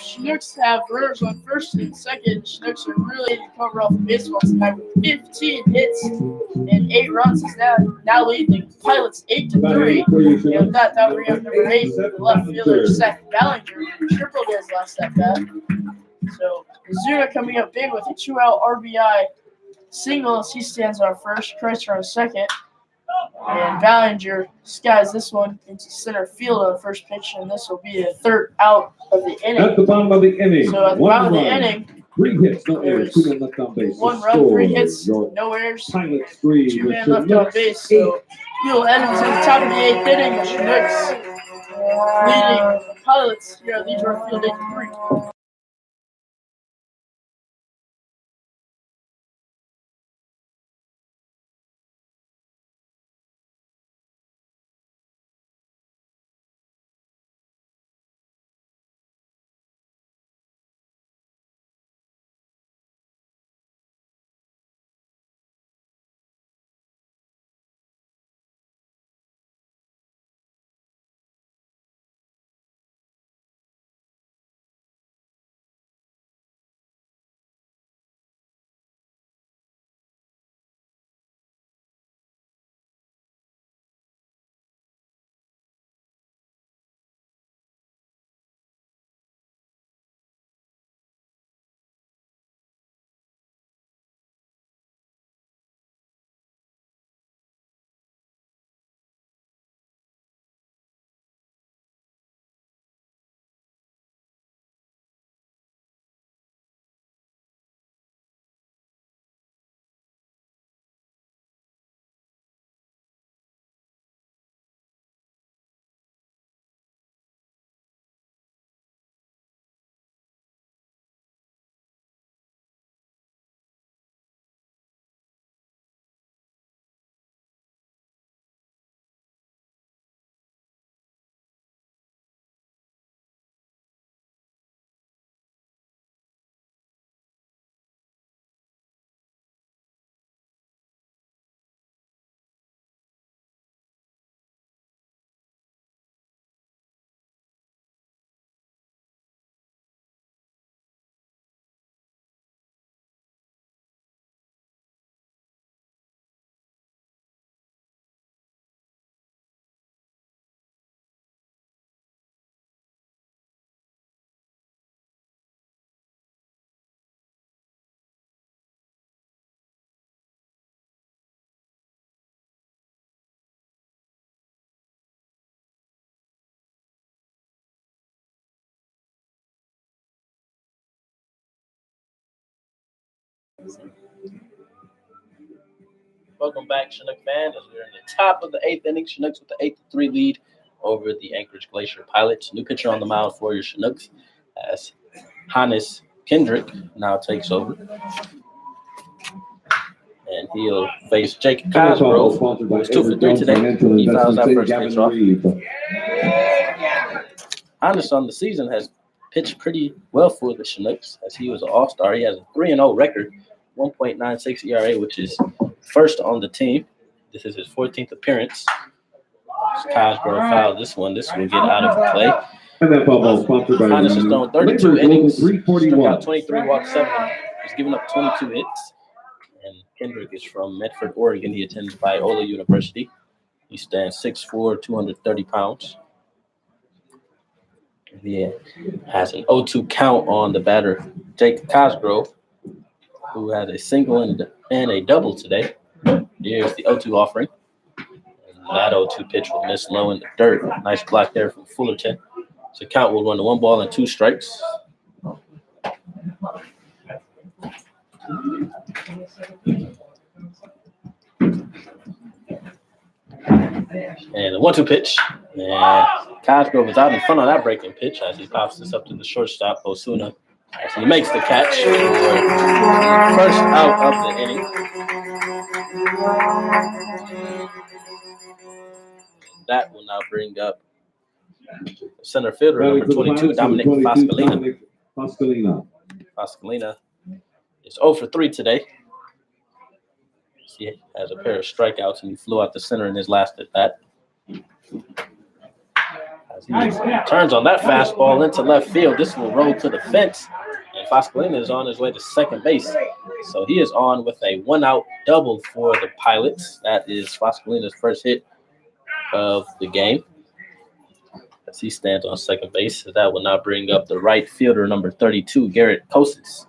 Chinooks have runners on first and second. Chinooks are really to cover off the baseball tonight with 15 hits and 8 runs. Is now leading the Pilots 8-3. And with that will bring up number 8, the left fielder Seth Ballinger, who tripled his last at bat. So Ozuna coming up big with a 2-out RBI single as he stands on first, Kreutzer on second, and Ballinger skies this one into center field on the first pitch, and this will be the 3rd out of the inning. At the bottom of the inning, So at the bottom of the inning, 3 hits, no errors, 2 men left on base. 1 run, 3 hits, no errors, Pilots 3, 2 men left on base. So we'll end to the top of the 8th inning. The Chinooks leading the Pilots here at Lee Jordan Field 8-3. Welcome back, Chinook fans. As we're in the top of the 8th inning, Chinooks with the 8-3 lead over the Anchorage Glacier Pilots. New pitcher on the mound for your Chinooks as Hannes Kendrick now takes over. And he'll face Jake Cosgrove, who was 2 for 3 today. He fouls out first pitch off. Hannes on the season has pitched pretty well for the Chinooks as he was an all-star. He has a 3-0 record, 1.96 ERA, which is first on the team. This is his 14th appearance. Cosgrove fouled this one. This will get out of play. Hannes has thrown 32 innings, struck out 23, walked 7. He's given up 22 hits. And Kendrick is from Medford, Oregon. He attends Biola University. He stands 6'4", 230 pounds. He has an 0-2 count on the batter, Jake Cosgrove, who had a single and a double today. Here's the 0-2 offering. And that 0-2 pitch will miss low in the dirt. Nice block there from Fullerton. So count will run to 1 ball and 2 strikes. And the 1-2 pitch. And Cosgrove is out in front on that breaking pitch as he pops this up to the shortstop, Osuna, as he makes the catch for the first out of the inning. That will now bring up center fielder number 22, Dominic Foscolina. Foscolina is 0 for 3 today. He has a pair of strikeouts and he flew out the center in his last at bat. As he turns on that fastball into left field, this will roll to the fence, and Foscolina is on his way to second base. So he is on with a 1-out double for the Pilots. That is Foscolina's first hit of the game, as he stands on second base. So that will now bring up the right fielder, number 32, Garrett Kostis.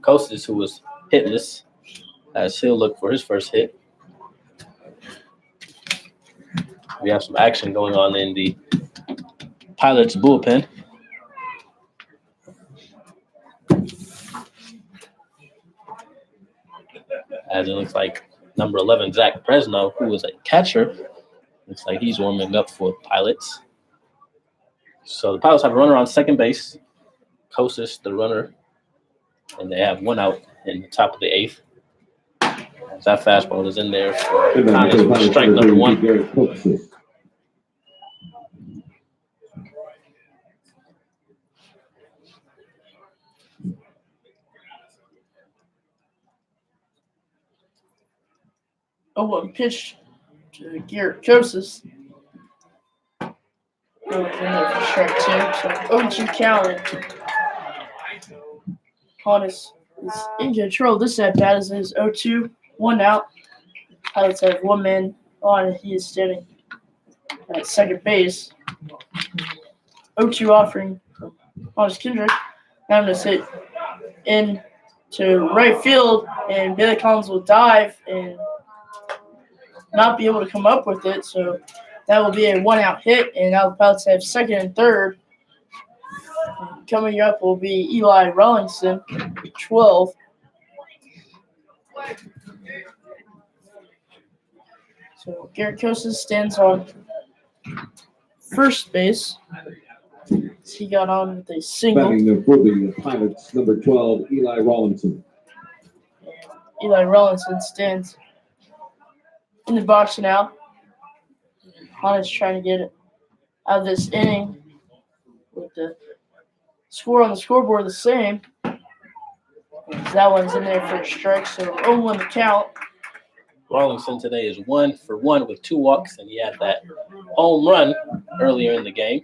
Kostis, who was hitless, as he'll look for his first hit. We have some action going on in the Pilots bullpen. As it looks like number 11, Zach Presno, who was a catcher, looks like he's warming up for Pilots. So the Pilots have a runner on second base, Kostis, the runner, and they have 1 out in the top of the 8th. As that fastball is in there for strike number 1. One pitch to Garrett Kostis. For strike 2. So 0-2 count. Hannes is in control. This at bat is 0-2, 1 out. Pilots have 1 man on. He is standing at second base. 0-2 offering from Hannes Kendrick. Now this hit into right field, and Bailey Collins will dive and not be able to come up with it. So that will be a 1-out hit, and now the Pilots have second and third. Coming up will be Eli Rollinson, 12. So Garrett Kostis stands on first base. He got on with a single. Batting for the Pilots, number 12, Eli Rollinson. Eli Rollinson stands in the box now. Hannes trying to get it out of this inning with the score on the scoreboard the same. That one's in there for a strike, so 0-1 the count. Rollinson today is 1 for 1 with 2 walks, and he had that home run earlier in the game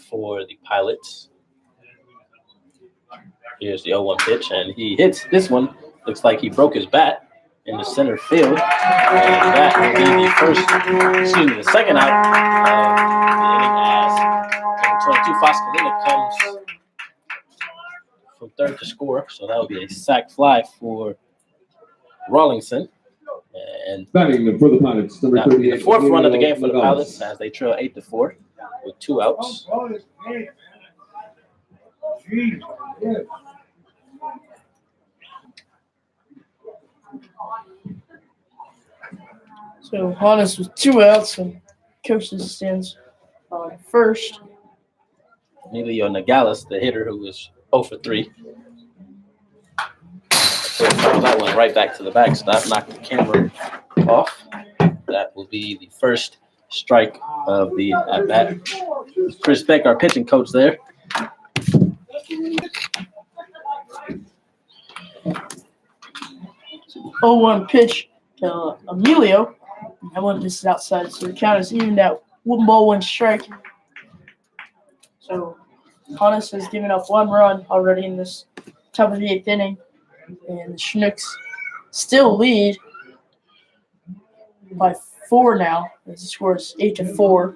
for the Pilots. Here's the 0-1 pitch, and he hits this one. Looks like he broke his bat in the center field. And that will be the second out of the inning, as number 22 Foscolina comes from third to score. So that will be a sac fly for Rollinson. And Batting for the Pilots, number 38. The 4th run of the game for the Pilots as they trail 8-4 with 2 outs. So Honest with 2 outs and coaches stands on first. Emilio Nogales, the hitter, who was 0 for 3. So that one right back to the backstop, knocked the camera off. That will be the first strike of the at-bat. Chris Beck, our pitching coach there. So 0-1 pitch to Emilio. That one misses outside, so the count is evened out. 1 ball, 1 strike. So Honest has given up 1 run already in this top of the 8th inning. And the Chinooks still lead by 4 now. The score is 8-4.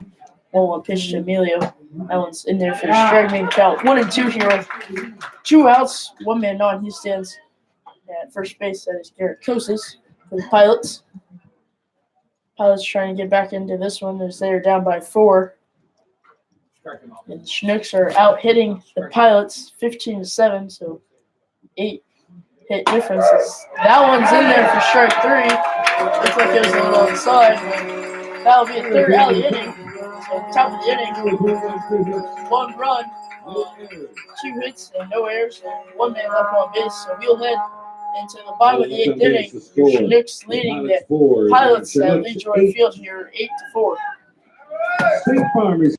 1-1 pitch to Emilio. That one's in there for the strike. Making count 1-2 here with 2 outs. 1 man on. He stands at first base. That is Garrett Kosas for the Pilots. Pilots trying to get back into this one as they are down by 4. And the Chinooks are out hitting the Pilots 15-7, so 8 hit differences. That one's in there for strike 3. Looks like it was a little outside. That'll be a 3rd alley inning. So top of the inning, 1 run, 2 hits, and no errors, and 1 man left on base. So we'll head into the bottom of the 8th inning. Chinooks leading the Pilots at Lee Jordan Field here 8-4. State Farm is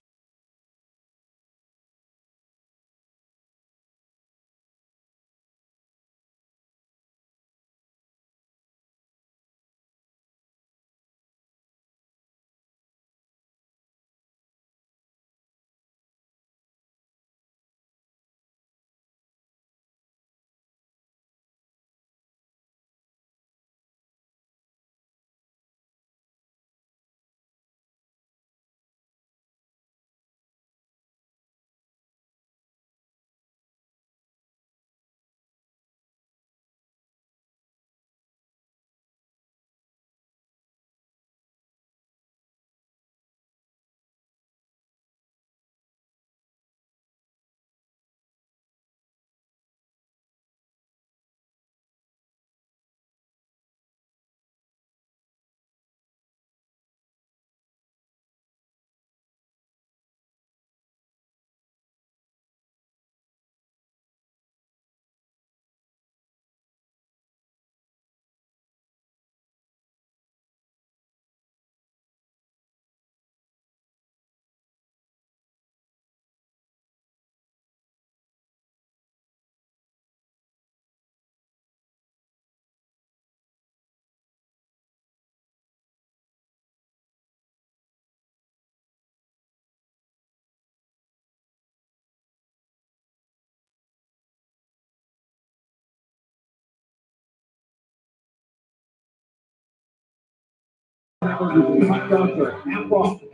hot dogs are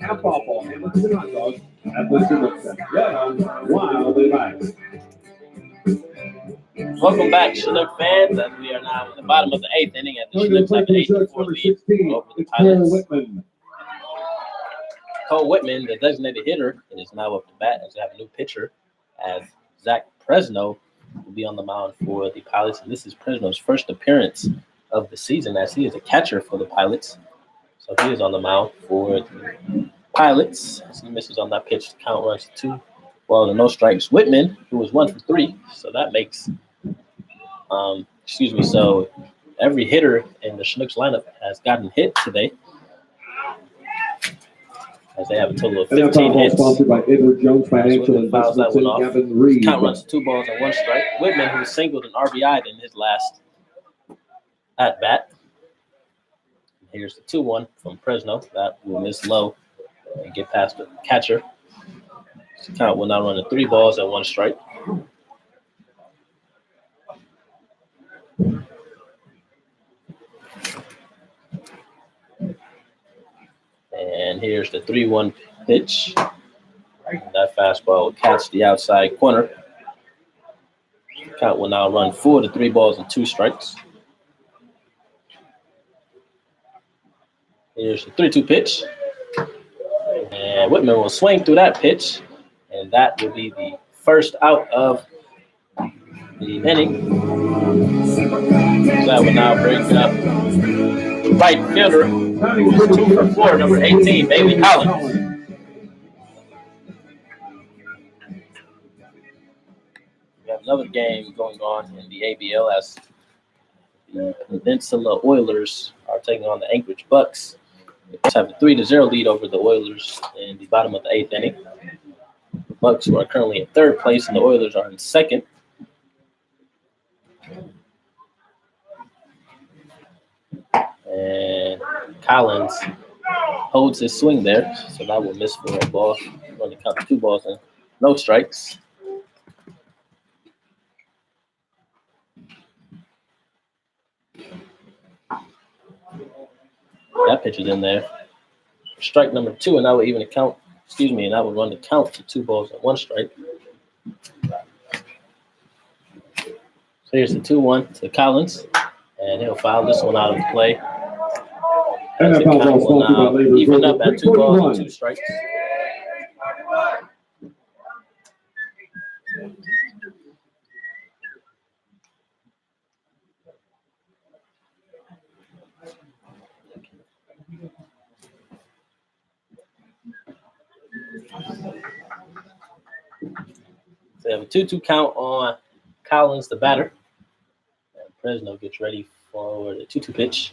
half off all Hamilton hot dogs at the Chinooks Center. Yeah, while they buy. Welcome back, Chinook fans, as we are now in the bottom of the 8th inning at the Chinooks have an 8-4 lead over the Pilots. Cole Whitman, the designated hitter, is now up to bat as we have a new pitcher, as Zach Presno will be on the mound for the Pilots. And this is Presno's first appearance of the season, as he is a catcher for the Pilots. So he is on the mound for the Pilots. As he misses on that pitch, the count runs to 2 balls and no strikes. Whitman, who was 1 for 3, so that makes, so every hitter in the Chinooks lineup has gotten hit today, as they have a total of 15 hits. Sponsored by Edward Jones Financial Investments and Gavin Reed. Count runs to 2 balls and 1 strike. Whitman, who singled an RBI'd in his last at bat. Here's the 2-1 from Presno. That will miss low and get past the catcher. The count will now run to 3 balls and 1 strike. And here's the 3-1 pitch. That fastball will catch the outside corner. The count will now run 4 to 3 balls and 2 strikes. Here's the 3-2 pitch. And Whitman will swing through that pitch. And that will be the first out of the inning. That will now bring up the right fielder, who's 2 for 4, number 18, Bailey Collins. We have another game going on in the ABL as the Peninsula Oilers are taking on the Anchorage Bucks. They have a 3-0 lead over the Oilers in the bottom of the 8th inning. The Bucks, who are currently in 3rd place, and the Oilers are in 2nd. And Collins holds his swing there, so that will miss for a ball. We're going to count 2 balls and no strikes. That pitch is in there. Strike number 2, and that would even count. And that would run the count to 2 balls and 1 strike. So here's the 2-1 to Collins, and he'll foul this one out of play. As the count will now even up at 2 balls and 2 strikes. So they have a 2-2 count on Collins, the batter. And Fresno gets ready for the 2-2 pitch.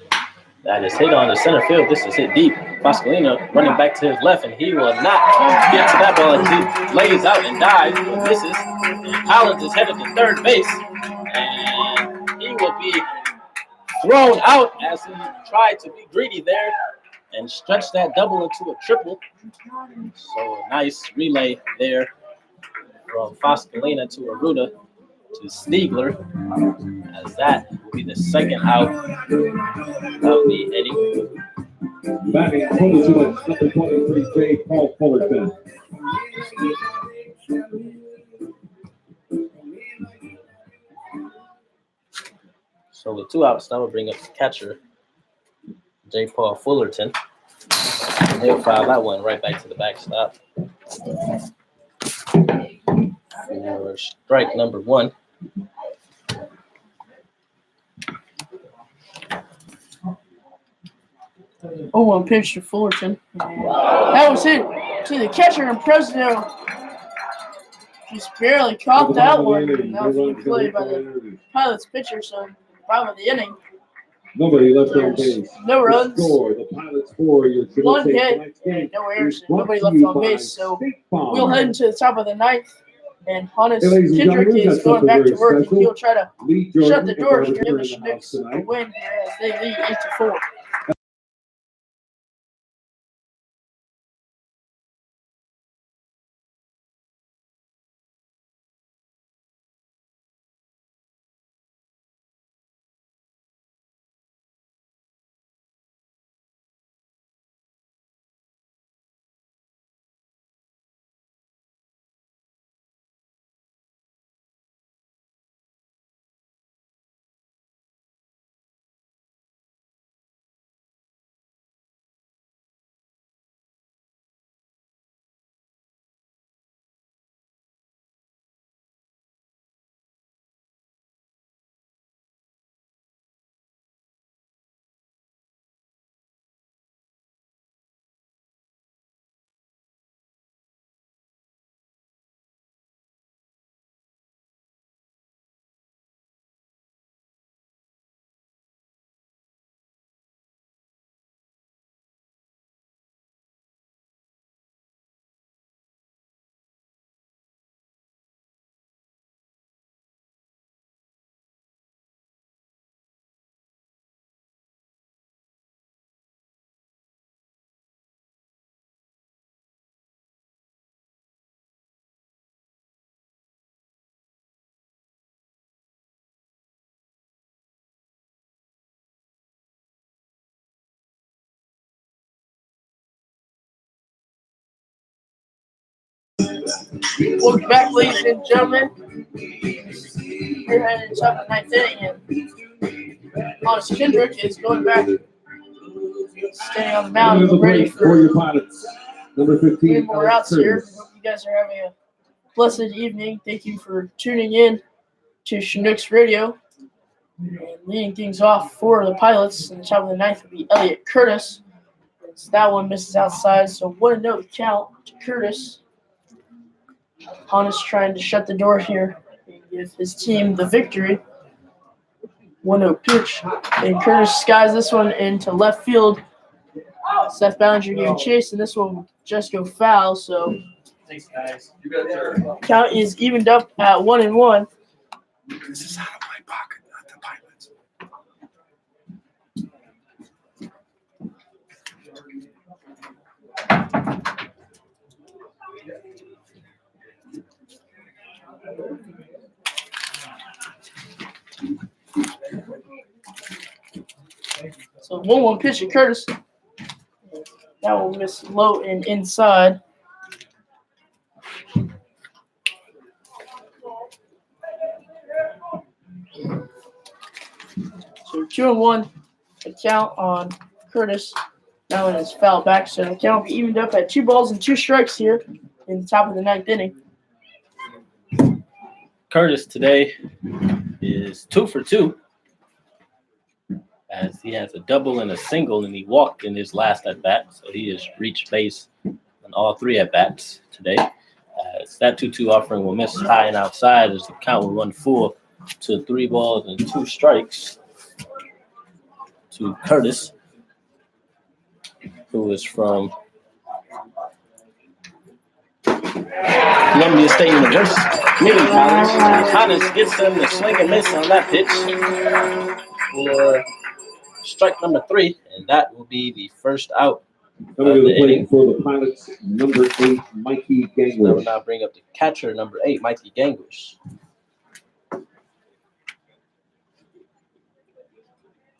That is hit on the center field. This is hit deep. Pasqualino running back to his left, and he will not get to that ball as he lays out and dives. But misses. And Collins is headed to 3rd base, and he will be thrown out as he tried to be greedy there and stretch that double into a triple. So a nice relay there from Pasqualino to Arruda to Stiegler, as that will be the 2nd out of the inning. Batting number 23, J. Paul Fullerton. So with 2 outs, now we'll bring up the catcher, J. Paul Fullerton. And he'll foul that one right back to the backstop. For strike number 1. Oh, 1 pitch to Fullerton. That was hit to the catcher, and Fresno just barely caught that one. And that was a good play by the Pilots pitcher, so bottom of the inning. Nobody left on base. No runs. The Pilots score. 1 hit, and no errors, and nobody left on base. So we'll head into the top of the 9th. And Hannes Kendrick is going back to work, and he'll try to shut the doors to give the Chinooks a win here as they lead 8-4. Welcome back, ladies and gentlemen. We're heading to the 9th inning, and Hannes Kendrick is going back, staying on the mound, ready for your Pilots. Number 15. 3 more outs here. Hope you guys are having a blessed evening. Thank you for tuning in to Chinooks Radio. And leading things off for the Pilots in the top of the ninth would be Elliott Curtis. So that one misses outside, so 1-0 count to Curtis. Honest trying to shut the door here and give his team the victory. 1-0 pitch, and Curtis skies this one into left field. Seth Ballinger gave chase, and this one will just go foul, so Thanks, guys. You got your count is evened up at 1-1. This is out of my pocket, not the Pilots. So 1-1 pitch to Curtis. That will miss low and inside. So 2-1 the count on Curtis. That one is fouled back, so the count will be evened up at 2 balls and 2 strikes here in the top of the ninth inning. Curtis today is 2 for 2, as he has a double and a single, and he walked in his last at bat, so he has reached base on all 3 at bats today. As that 2-2 offering will miss high and outside, as the count will run full to 3 balls and 2 strikes to Curtis, who is from Columbia State University Community College. Hannes gets them to swing and miss on that pitch for strike number 3, and that will be the first out. Coming to the plate for the Pilots, number 8, Mikey That will Gangler. now bring up the catcher, number 8, Mikey Ganglish.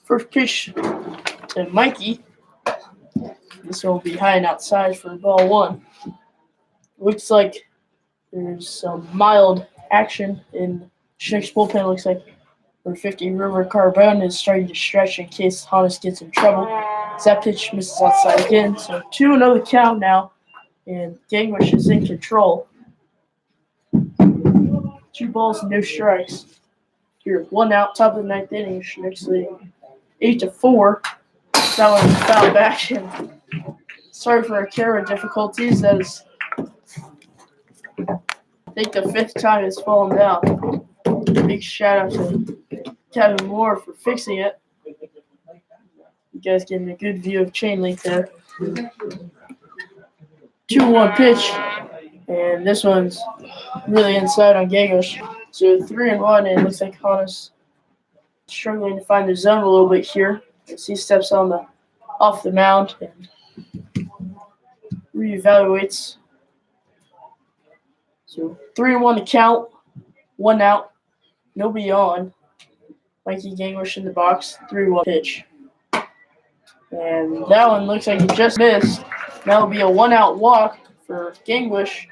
First pitch to Mikey. This one will be high and outside for ball 1. Looks like there's some mild action in Chinooks bullpen. Looks like number 50 River Carbone is starting to stretch in case Honest gets in trouble. That pitch misses outside again. So 2-0 the count now, and Ganglish is in control. 2 balls and no strikes. Here, 1 out, top of the ninth inning. Chinooks leading 8-4. That one is fouled back. And sorry for our camera difficulties. That is, I think, the 5th time it's fallen down. Big shout out to Kevin Moore for fixing it. You guys getting a good view of chain link there. 2-1 pitch, and this one's really inside on Ganglish. So 3-1, and it looks like Hannes struggling to find the zone a little bit here as he steps on off the mound and reevaluates. So 3-1 to count, 1 out, nobody on. Mikey Ganglish in the box, 3-1 pitch. And that one looks like he just missed. That will be a 1-out walk for Ganglish,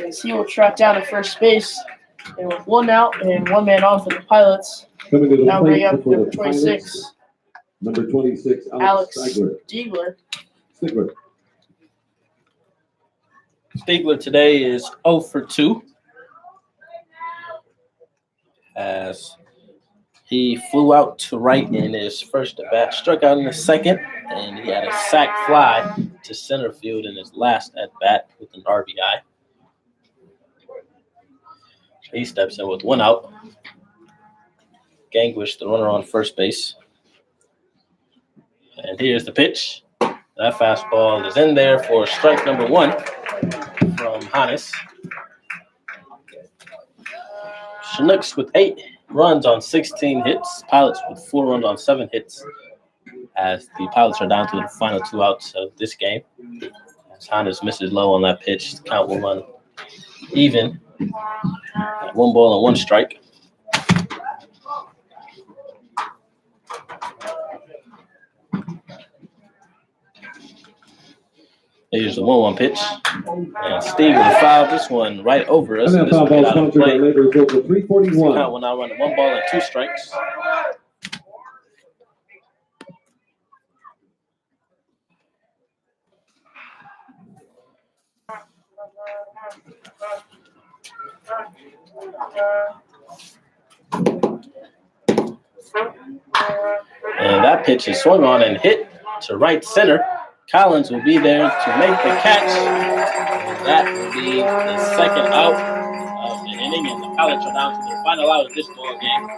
as he will track down to first base. And with 1 out and 1 man on for the Pilots, Coming to the now bring plate up for number the 26, Pilots, number 26, Alex Stigler. Diegler. Stigler today is 0 for 2, as he flew out to right in his first at bat, struck out in the second, and he had a sac fly to center field in his last at bat with an RBI. He steps in with 1 out. Ganglish, the runner on first base. And here's the pitch. That fastball is in there for strike number 1 from Hannes. Chinooks with 8 runs on 16 hits. Pilots with 4 runs on 7 hits, as the Pilots are down to the final 2 outs of this game. As Hannes misses low on that pitch, the count will run even at 1 ball and 1 strike. Here's the 1-1 pitch. And Steve will foul this one right over us. And that This will foul get ball out of sponsored by play. Labor Local The 341. count will now run at 1 ball and 2 strikes. pitch is swung on and hit to right center. Collins will be there to make the catch. And that will be the second out of the inning, and the Pilots are down to their final out of this ball game.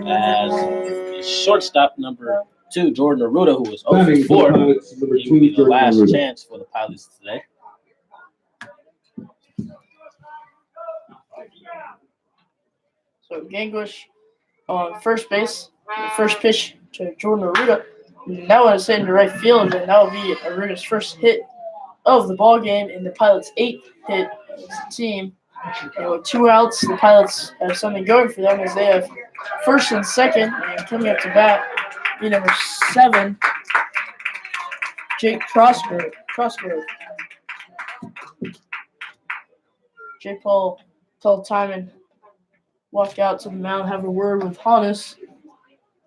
As the shortstop number 2, Jordan Arruda, who was 0 for 4, he will be the last chance for the Pilots today. So Ganglish on first base. The first pitch to Jordan Arruda. That one is hitting to right field, and that will be Arruda's first hit of the ball game and the Pilots' 8th hit as a team. And with 2 outs, the Pilots have something going for them as they have first and second, and coming up to bat, be number 7, Jake Crossgrove. Jake Paul told Timon walk out to the mound, have a word with Hannes.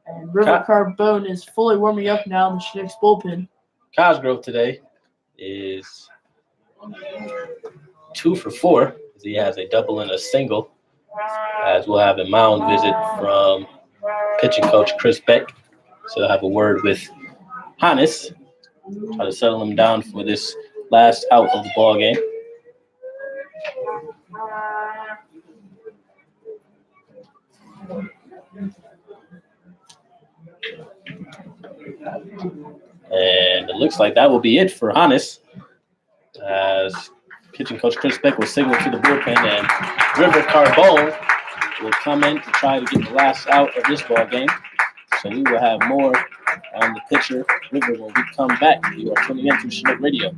And River Carbone is fully warming up now in the Chinooks bullpen. Cosgrove today is 2 for 4. He has a double and a single. As we'll have a mound visit from pitching coach Chris Beck. So they'll have a word with Hannes. Try to settle him down for this last out of the ball game. And it looks like that will be it for Hannes, as pitching coach Chris Beck will signal to the bullpen, and River Carbone will come in to try to get the last out of this ball game. So we will have more on the pitcher, River, when we come back. You are tuning in to Chinook Radio.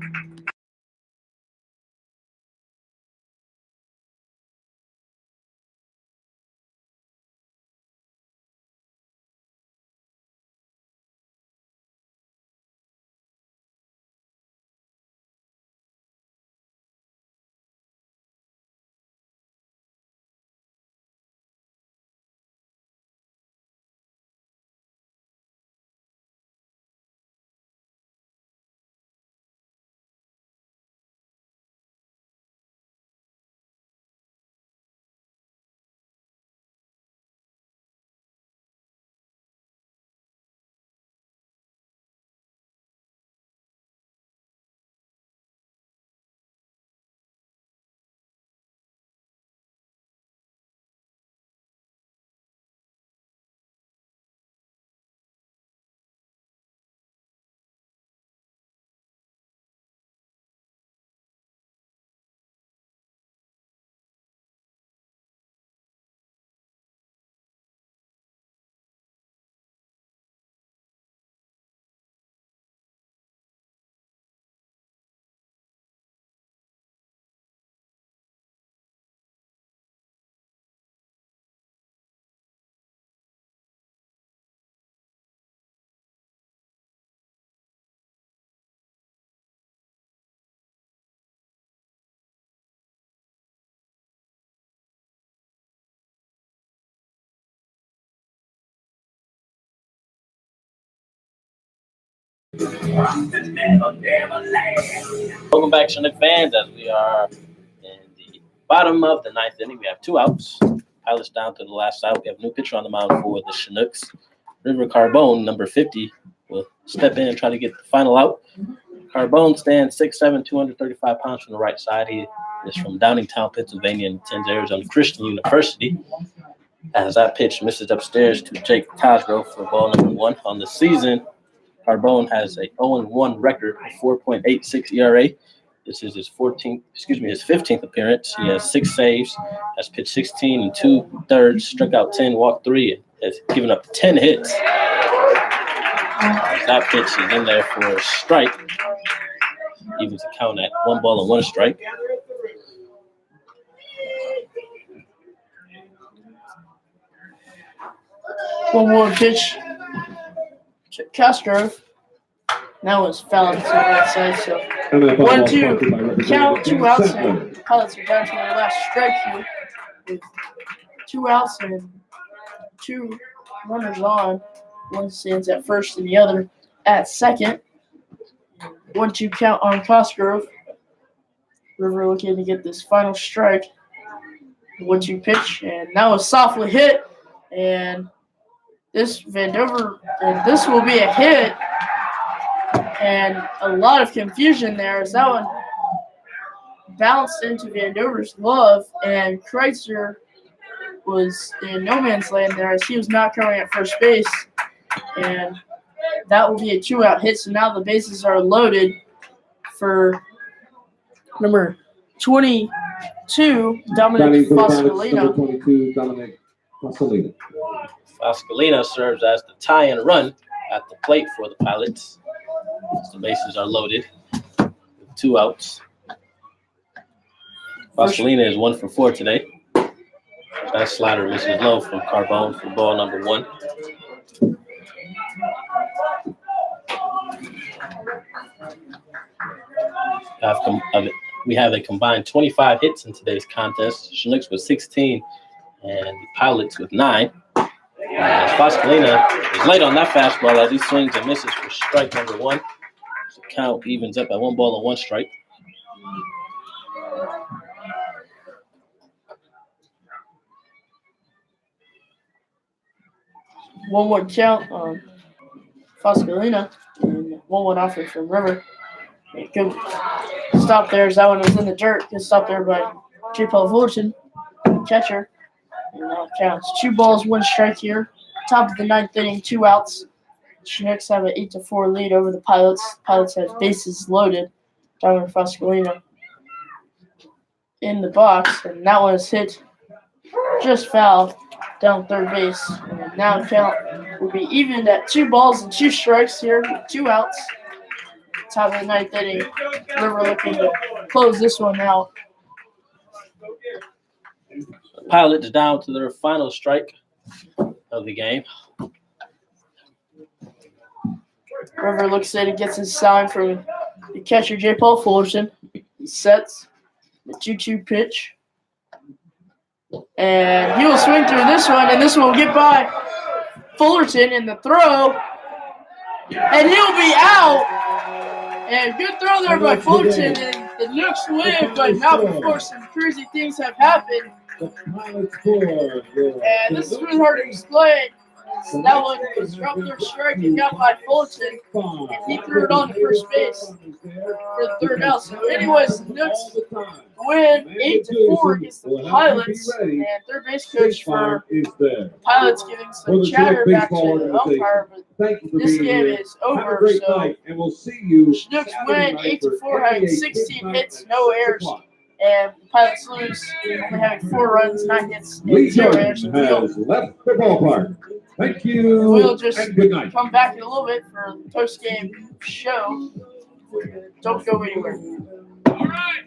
Welcome back, Chinook fans, as we are in the bottom of the 9th inning. We have 2 outs. Pilots down to the last out. We have a new pitcher on the mound for the Chinooks. River Carbone, number 50, will step in and try to get the final out. Carbone stands 6'7", 235 pounds from the right side. He is from Downingtown, Pennsylvania, and attends Arizona Christian University. As that pitch misses upstairs to Jake Cosgrove for ball number 1 on the season. Carbone has a 0-1 record, a 4.86 ERA. This is his 15th appearance. He has 6 saves, has pitched 16 2/3, struck out 10, walked 3, and has given up 10 hits. That pitch is in there for a strike. Evens the count at 1 ball and 1 strike. One more pitch. Cosgrove. That was fouled to the right side, so 1-2 count, 2 outs, and the Pilots are down to their last strike here with 2 outs and 2 runners on. One stands at first and the other at second. 1-2 count on Cosgrove. River looking to get this final strike. 1-2 pitch, and that was softly hit And this Vandover, and this will be a hit. And a lot of confusion there as that one bounced into Vandover's glove, and Kreitzer was in no man's land there as he was not covering at first base. And that will be a 2-out hit. So now the bases are loaded for number 22, Dominic Foscolino. 22, Dominic Foscolino. Foscolino serves as the tie-in run at the plate for the Pilots. The bases are loaded with 2 outs. Foscolino is 1 for 4 today. That slider misses low from Carbone for ball number 1. We have a combined 25 hits in today's contest. Chinooks with 16 and the Pilots with 9. Foscolino is late on that fastball as he swings and misses for strike number 1. The count evens up at 1 ball and 1 strike. One count on Foscolino and 1-1 offer from River. Good stop there as that one was in the dirt. Good stop there by J. Paul Fullerton, catcher. And now it counts 2 balls, 1 strike here. Top of the 9th inning, 2 outs. Chinooks have an 8-4 lead over the Pilots. Pilots have bases loaded. Dominic Foscolino in the box, and that one is hit just foul down third base. And now the count will be evened at 2 balls and 2 strikes here with 2 outs. Top of the 9th inning. River looking to close this one out. The Pilots down to their final strike of the game. River looks at it, gets his sign from the catcher, J. Paul Fullerton. He sets the 2-2 pitch. And he will swing through this one, and this one will get by Fullerton in the throw. And he'll be out. And good throw there by Fullerton, and the Nooks win, but not before some crazy things have happened. And this is really hard to explain. So that one was dropped their strike and got by Fullerton, and he threw it on to first base for the 3rd out. So anyways, the Nooks win 8-4 against the Pilots, and third base coach for the Pilots giving some chatter back to the umpire, but this game is over. So Chinooks win 8-4, having 16 hits, no errors. And the Pilots lose, only having 4 runs, 9 hits, and 0 errors. Has left the ballpark. Thank you. We'll just and good night. come back in a little bit for the post-game show. Don't go anywhere. All right.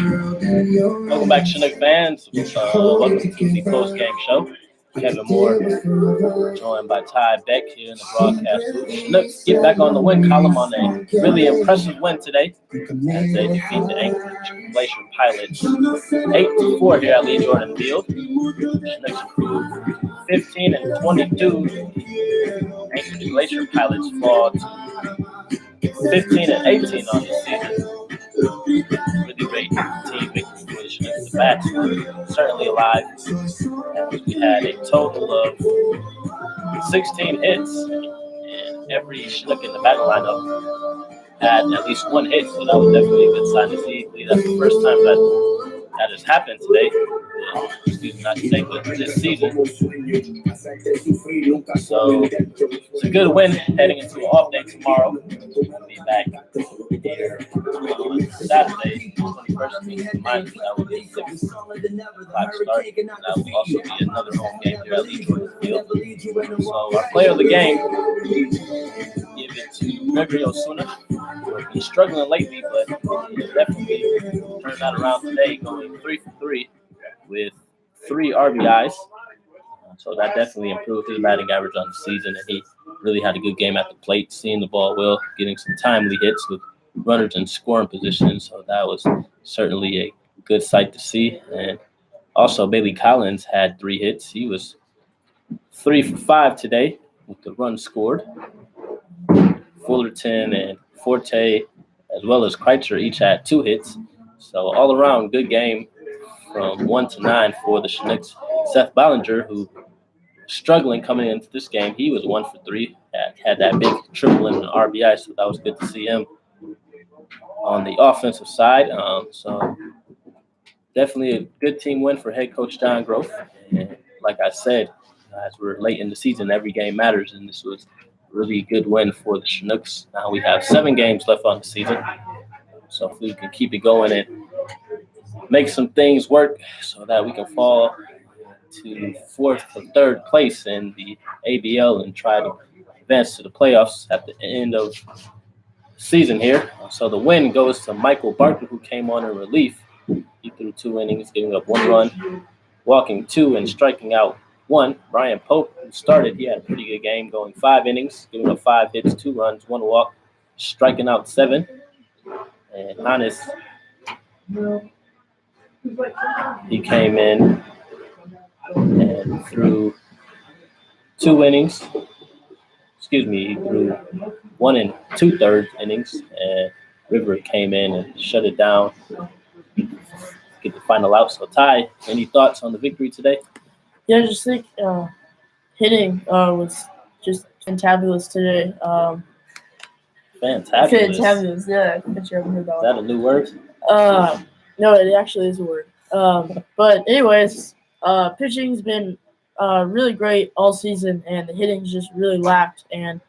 Welcome back, Chinook fans. Welcome to the post-game show. Kevin Moore, joined by Ty Beck here in the broadcast booth. Chinooks get back on the win column on a really impressive win today as they defeat the Anchorage Glacier Pilots 8-4 here at Lee Jordan Field. Chinooks improved 15 and 22. Anchorage Glacier Pilots fall to 15 and 18 on the season. Really great team victory for the Chinooks. The bats were certainly alive. We had a total of 16 hits, and every Chinook in the batting lineup had at least one hit, so that was definitely a good sign to see. I believe that's the first time that has happened today. Excuse me, not today, but this season. So it's a good win heading into an off day tomorrow. We'll be back here on Saturday, 21st meeting mine. That will be a 6 o'clock start. That will also be another home game here at Lee Jordan Field. So our player of the game, give it to Gregory Osuna. He's struggling lately, but he definitely turned that around today, going 3 for 3 with 3 RBIs. So that definitely improved his batting average on the season, and he really had a good game at the plate, seeing the ball well, getting some timely hits with runners in scoring position. So that was certainly a good sight to see. And also, Bailey Collins had 3 hits. He was 3 for 5 today with the run scored. Fullerton and Forte, as well as Kreitzer, each had 2 hits. So all around, good game from 1 to 9 for the Chinooks. Seth Ballinger, who was struggling coming into this game, he was 1 for 3, had that big triple and an RBI, so that was good to see him on the offensive side. So definitely a good team win for head coach John Grove. And like I said, as we're late in the season, every game matters, and this was a really good win for the Chinooks. Now we have 7 games left on the season, so if we can keep it going and make some things work so that we can fall to 4th or 3rd place in the ABL and try to advance to the playoffs at the end of the season here. So the win goes to Michael Barker, who came on in relief. He threw 2 innings, giving up 1 run, walking 2 and striking out 1. Brian Pope, who started, he had a pretty good game, going 5 innings, giving up 5 hits, 2 runs, 1 walk, striking out 7. And Hannes, he came in and threw 2 innings. He threw 1 2/3 innings, and River came in and shut it down, get the final out. So, Ty, any thoughts on the victory today? Yeah, I just think hitting was just fantabulous today. Fantabulous, yeah. I bet you haven't heard that. Is that a new word? No, it actually is a word. But anyways, pitching's been really great all season, and the hitting's just really lacked. And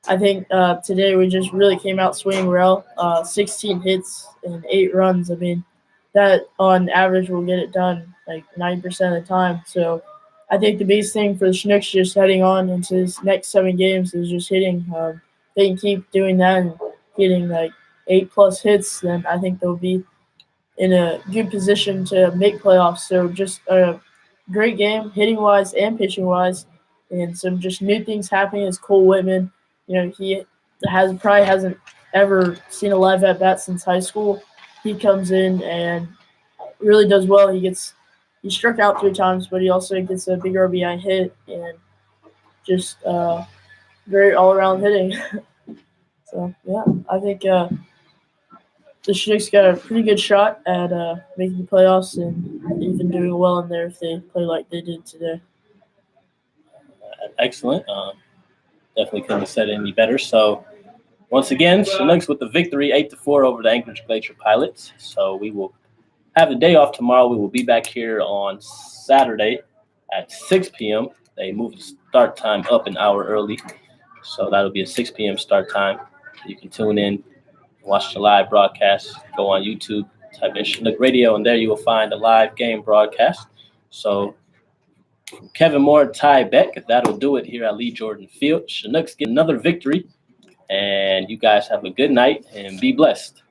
I think today we just really came out swinging well. 16 hits and 8 runs. I mean, that on average will get it done like 90% of the time. So I think the biggest thing for the Chinooks just heading on into this next 7 games is just hitting. They can keep doing that and getting like 8+ hits, then I think they'll be in a good position to make playoffs. So just a great game hitting-wise and pitching-wise, and some just new things happening as Cole Whitman. He probably hasn't ever seen a live at-bat since high school. He comes in and really does well. He struck out 3 times, but he also gets a big RBI hit and just very all-around hitting. So, yeah, I think the Chinooks got a pretty good shot at making the playoffs and even doing well in there if they play like they did today. Excellent. Definitely couldn't have said it any better. So, once again, Chinooks with the victory, 8-4 over the Anchorage Glacier Pilots. So, we will have the day off tomorrow. We will be back here on Saturday at 6 p.m. They moved the start time up an hour early, so that'll be a 6 p.m. start time. You can tune in, watch the live broadcast, go on YouTube, type in Chinook Radio, and there you will find the live game broadcast. So, from Kevin Moore and Ty Beck, that'll do it here at Lee Jordan Field. Chinooks get another victory, and you guys have a good night and be blessed.